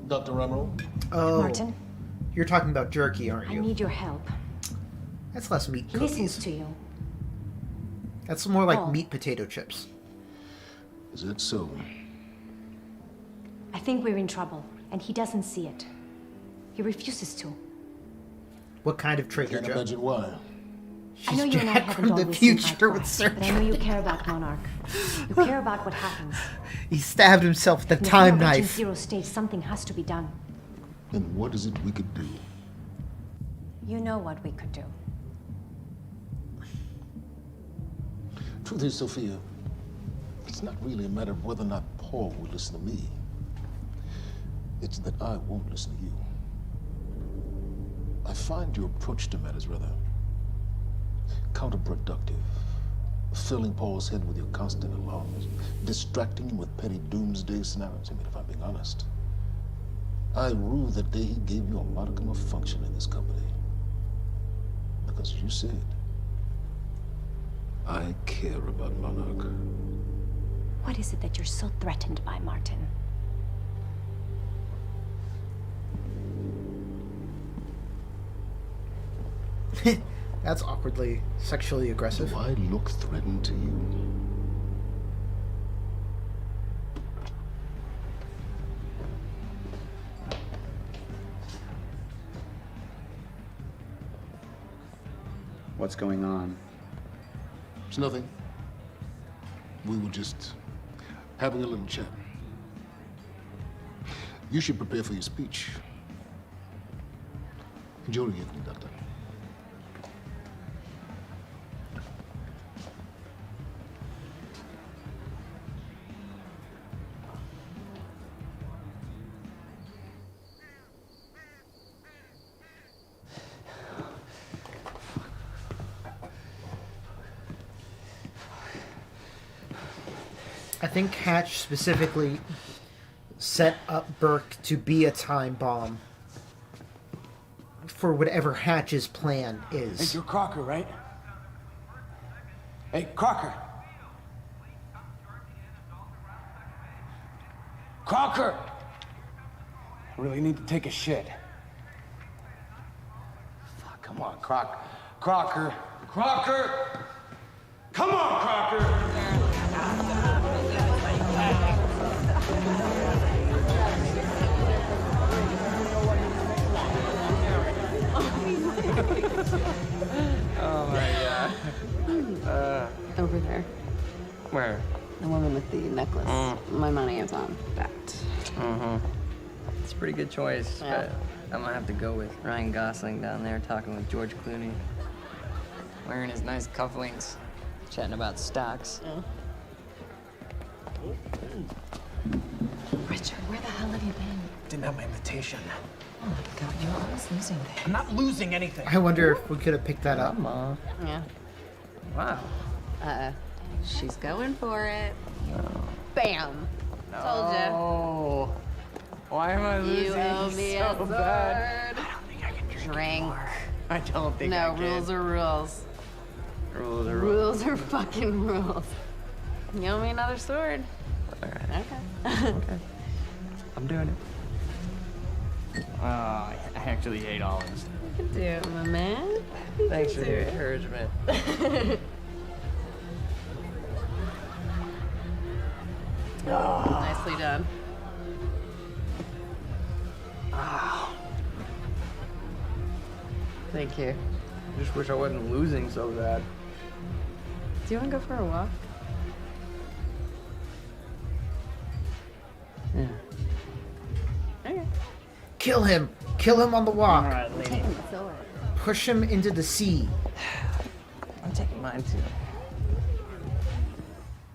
Dr. Emerald? Oh. Martin? You're talking about jerky, aren't you? I need your help. That's less meat He cookies. listens to you. That's more like Paul. meat potato chips. Is that so? I think we're in trouble, and he doesn't see it. He refuses to. What kind of traitor, Can't Joe? imagine why. I know you and I Jack haven't from the always seen eye future to with eye, surgery. but I know you care about Monarch. You care about what happens. He stabbed himself with a And if time you're Agent knife. Zero states something has to be done. And what is it we could do? You know what we could do. Truth is, Sophia, it's not really a matter of whether or not Paul will listen to me. It's that I won't listen to you. I find your approach to matters rather counterproductive. Filling Paul's head with your constant alarms, distracting him with petty doomsday scenarios. I mean, if I'm being honest, I rue the day he gave you a modicum of function in this company. Because you said, I care about Monarch. What is it that you're so threatened by, Martin? That's awkwardly sexually aggressive. Do I look threatened to you? What's going on? It's nothing. We were just having a little chat. You should prepare for your speech. Enjoy the evening, Doctor. I think Hatch specifically set up Burke to be a time bomb for whatever Hatch's plan is. Hey, you're Crocker, right? Hey, Crocker! Crocker! I really need to take a shit. Fuck, come on, Crocker. Crocker! Crocker! Come on, Crocker! Oh my god. Over there. Where? The woman with the necklace. My money is on that. Mm-hmm. It's a pretty good choice, Yeah. but I'm gonna have to go with Ryan Gosling down there talking with George Clooney. Wearing his nice cufflinks, chatting about stocks. Richard, where the hell have you been? Didn't have my invitation. Oh my god, you're always losing things. I'm not losing anything. I wonder if we could have picked that up. Yeah. Wow. She's going for it. Bam. Told ya. Oh. Why am I losing You owe me so a sword. bad? I don't think I can drink Drink. anymore. I don't think I No, can. rules are rules. Rules are rules. Rules are fucking rules. You owe me another sword. All right. Okay. Okay. I'm doing it. Oh, I actually hate olives. You can do it, my man. You Thanks can for do the it. encouragement. Nicely done. Thank you. I just wish I wasn't losing so bad. Do you want to go for a walk? Yeah. Okay. Kill him! Kill him on the walk! All right, lady. Sword. Push him into the sea. I'm taking mine too.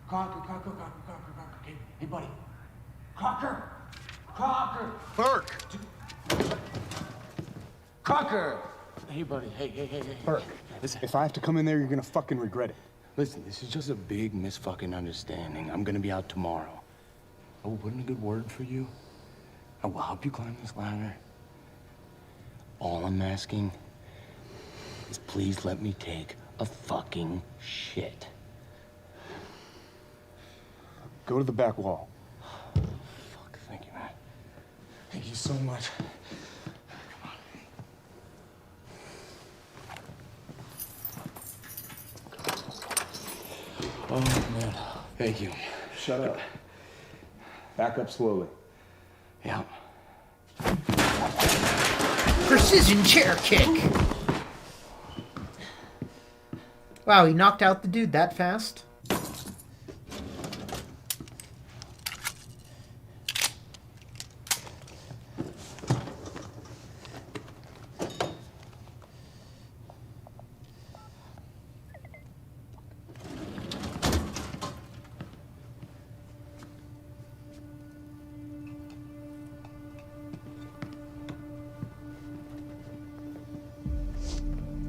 Crocker. Hey, buddy. Crocker! Burke! Crocker! Hey, buddy. Hey. Burke, listen, if I have to come in there, you're gonna fucking regret it. Listen, this is just a big misfucking understanding. I'm gonna be out tomorrow. I will put in a good word for you. I will help you climb this ladder. All I'm asking is please let me take a fucking shit. Go to the back wall. Fuck, thank you, man. Thank you so so much. Oh, man. Thank you. Shut up. Back up slowly. Yeah. Precision chair kick! Wow, he knocked out the dude that fast?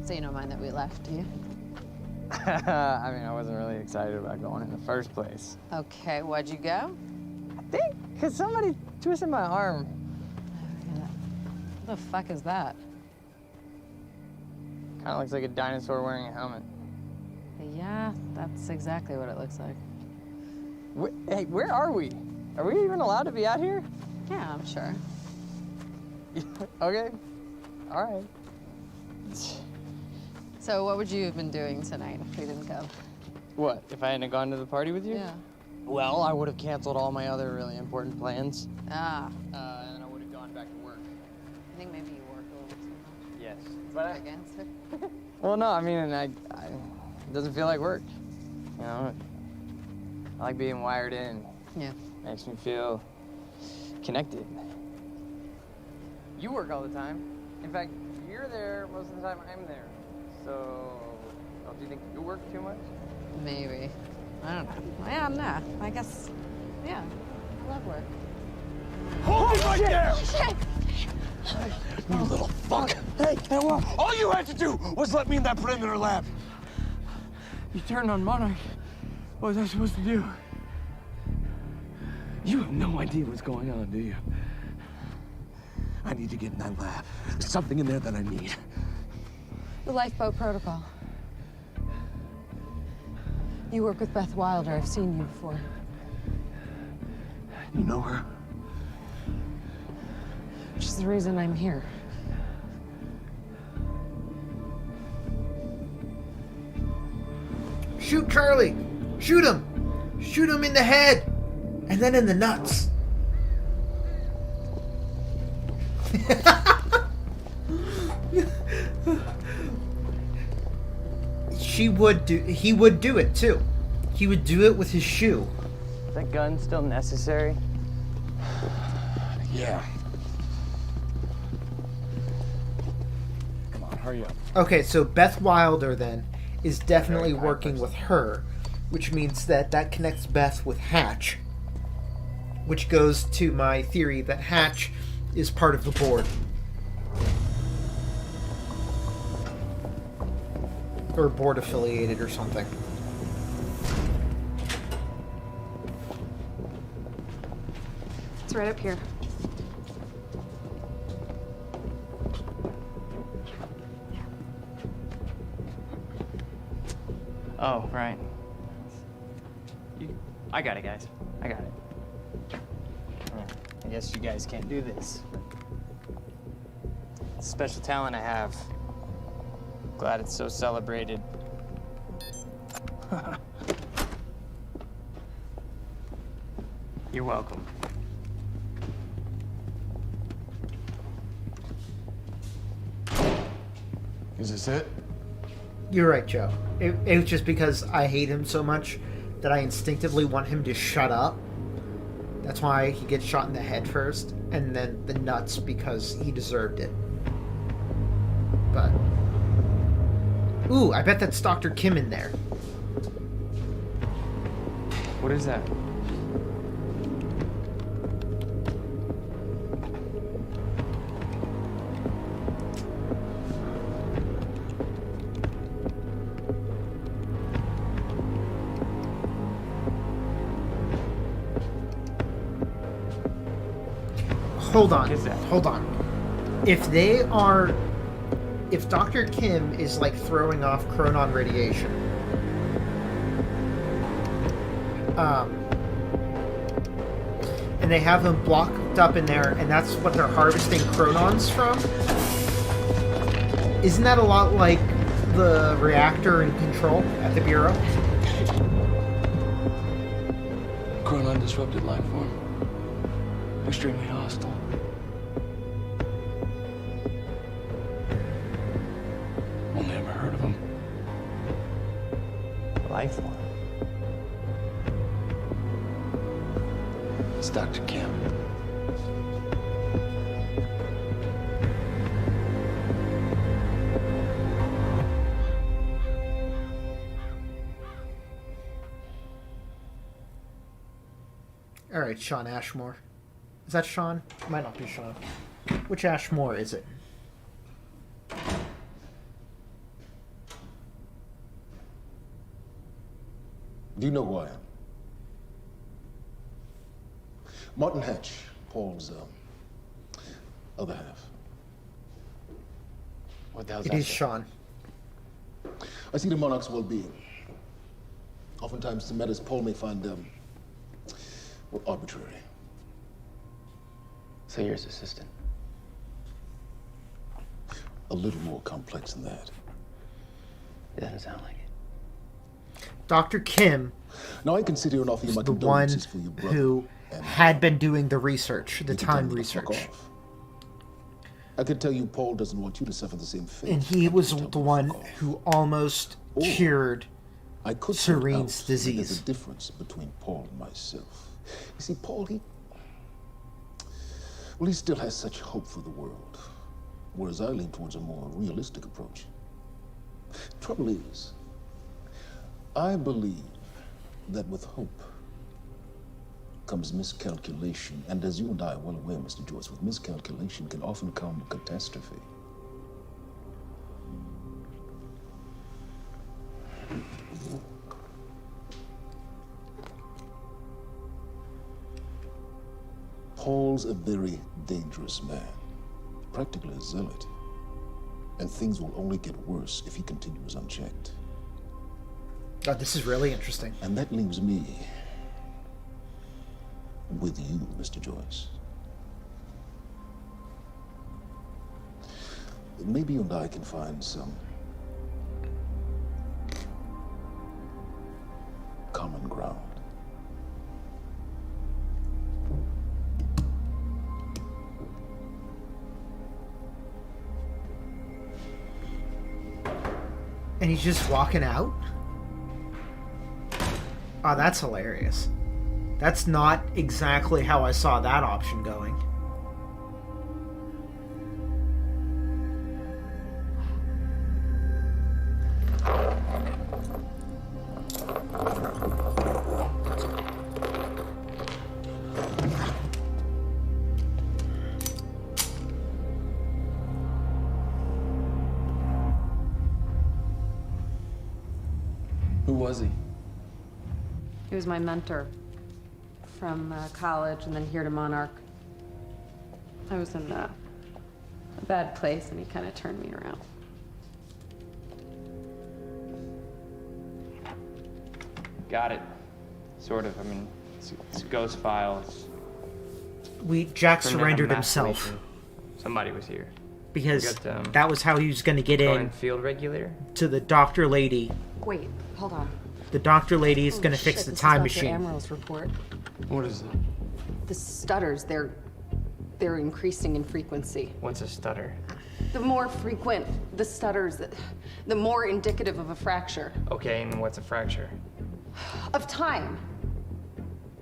So you don't mind that we left, do you? I mean, I wasn't really excited about going in the first place. Okay, why'd you go? I think because somebody twisted my arm. What the fuck is that? Kind of looks like a dinosaur wearing a helmet. Yeah, that's exactly what it looks like. Hey, where are we? Are we even allowed to be out here? Yeah, I'm sure. Okay. All right. So what would you have been doing tonight if we didn't go? What, if I hadn't gone to the party with you? Yeah. Well, I would have canceled all my other really important plans. Ah. And I would have gone back to work. I think maybe you work a little too much. Yes. But against it? Well, no, I mean, it doesn't feel like work. You know, I like being wired in. Yeah. Makes me feel connected. You work all the time. In fact, you're there most of the time I'm there. So, do you think you work too much? Maybe. I don't know. Yeah, no. I guess, yeah. I love work. Hold it right there! Shit! You little fuck! Hey, what? All you had to do was let me in that perimeter lab. You turned on Monarch. What was I supposed to do? You have no idea what's going on, do you? I need to get in that lab. There's something in there that I need. The lifeboat protocol. You work with Beth Wilder. I've seen you before. You know her? Which is the reason I'm here. Shoot Charlie! Shoot him! Shoot him in the head! And then in the nuts. He would do it too. He would do it with his shoe. Is that gun still necessary? Yeah. Come on, hurry up. Okay, so Beth Wilder then is definitely working with her, which means that connects Beth with Hatch, which goes to my theory that Hatch is part of the board. Or board affiliated or something. It's right up here. Oh, right. I got it, guys. I got it. I guess you guys can't do this. It's a special talent I have. Glad it's so celebrated. You're welcome. Is this it? You're right, Joe. It was just because I hate him so much that I instinctively want him to shut up. That's why he gets shot in the head first, and then the nuts because he deserved it. But... Ooh, I bet that's Dr. Kim in there. What is that? Hold on. If Dr. Kim is like throwing off chronon radiation, and they have them blocked up in there, and that's what they're harvesting chronons from. Isn't that a lot like the reactor in Control at the Bureau? Chronon disrupted life form. Extremely hostile. Only ever heard of him. Life form. It's Dr. Kim. All right, Sean Ashmore. Is that Sean? It might not be Sean. Which Ashmore is it? Do you know who I am? Martin Hatch, Paul's other half. What the hell's It that? is Sean. I see the Monarch's well-being. Oftentimes, the matters Paul may find well, arbitrary. So you're his assistant? A little more complex than that. It doesn't sound like it. Dr. Kim Now I can sit here and offer you my is the one condolences for your brother. who had been doing the research, the You can tell time me to fuck research. off. I can tell you Paul doesn't want you to suffer the same fate. And he was the one who almost cured I could Serene's There's disease. a difference between Paul and myself. You see, Paul, he still has such hope for the world, whereas I lean towards a more realistic approach. Trouble is, I believe that with hope comes miscalculation, and as you and I are well aware, Mr. Joyce, with miscalculation can often come catastrophe. Paul's a very dangerous man, practically a zealot, and things will only get worse if he continues unchecked. God, this is really interesting. And that leaves me with you, Mr. Joyce. Maybe you and I can find some common ground. And he's just walking out? Oh, that's hilarious. That's not exactly how I saw that option going. Who was he? He was my mentor from college and then here to Monarch. I was in a bad place and he kind of turned me around. Got it. Sort of. I mean, it's a ghost file. Jack criminal surrendered himself. emasculation. Somebody was here. Because We got, that was how he was going to get in Field regulator. to the doctor lady. Wait, hold on. The doctor lady is Holy going to shit, fix the this is time Dr. machine. Amaril's report. What is it? The stutters, they're increasing in frequency. What's a stutter? The more frequent the stutters, the more indicative of a fracture. Okay, and what's a fracture? Of time.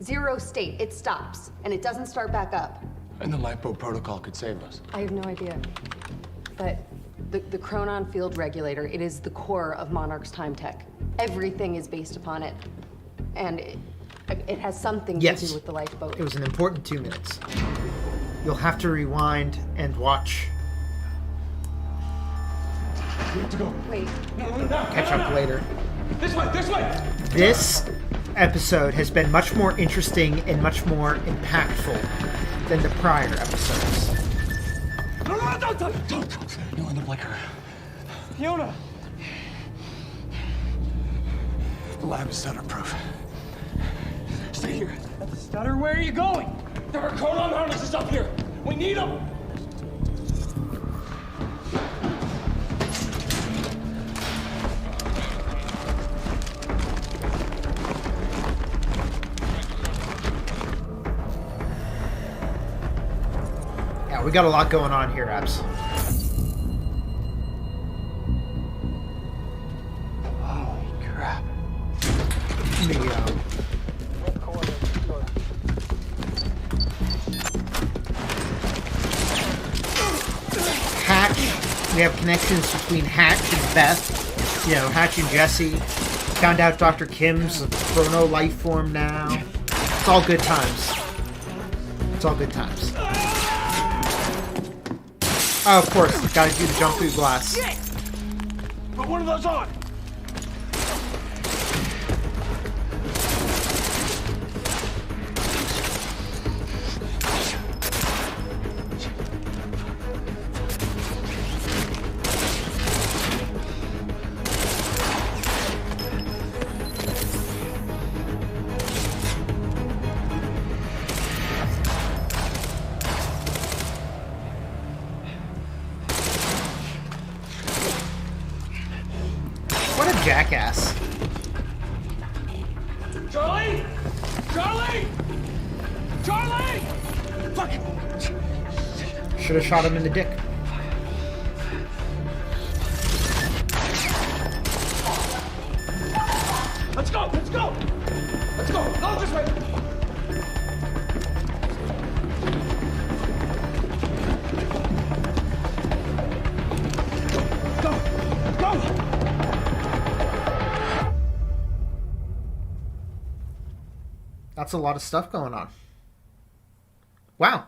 Zero state, it stops, and it doesn't start back up. And the LiPo protocol could save us. I have no idea. But the Chronon field regulator, it is the core of Monarch's time tech. Everything is based upon it. And it has something to do with the lifeboat. It was an important 2 minutes. You'll have to rewind and watch. We have to go. Wait. Catch up later. This way, this way! This episode has been much more interesting and much more impactful than the prior episodes. No, don't! You'll end up like her. Fiona! The lab is stutter-proof. Stay here. Stutter, where are you going? There are Chronon harnesses up here. We need them. Yeah, we got a lot going on here, Abs. Holy crap. Hatch. We have connections between Hatch and Beth. You know, Hatch and Jesse. Found out Dr. Kim's a chrono life form now. It's all good times. It's all good times. Oh, of course. Gotta do the jump through glass. Put one of those on. Jackass. Charlie! Charlie! Charlie! Fuck! Should have shot him in the dick. Let's go! Let's go! Let's go! No, this way! Go! Go! That's a lot of stuff going on. Wow.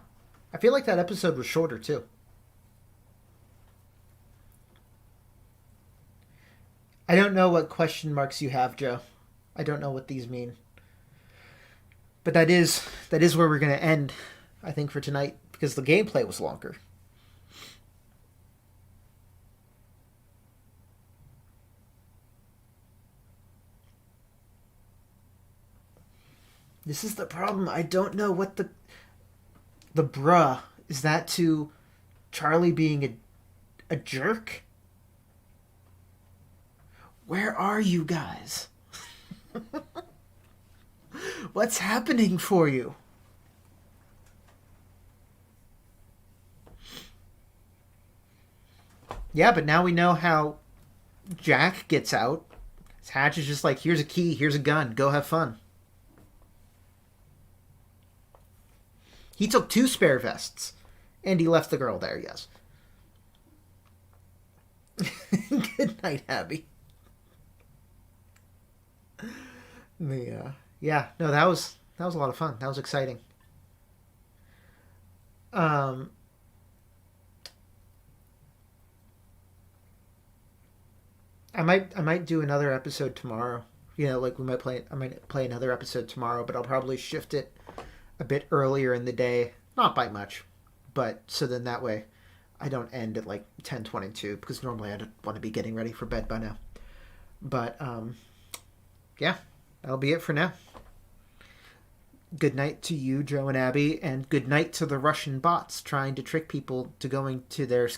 I feel like that episode was shorter, too. I don't know what question marks you have, Joe. I don't know what these mean. But that is where we're going to end, I think, for tonight, because the gameplay was longer. This is the problem. I don't know what the bruh, is that to Charlie being a jerk? Where are you guys? What's happening for you? Yeah, but now we know how Jack gets out. Hatch is just like, here's a key, here's a gun, go have fun. He took 2 spare vests. And he left the girl there, yes. Good night, Abby. Yeah, no, that was a lot of fun. That was exciting. I might do another episode tomorrow. You know, like I might play another episode tomorrow, but I'll probably shift it a bit earlier in the day, not by much, but so then that way I don't end at like 10:22, because normally I'd want to be getting ready for bed by now. But yeah, that'll be it for now. Good night to you, Joe and Abby, and good night to the Russian bots trying to trick people to going to their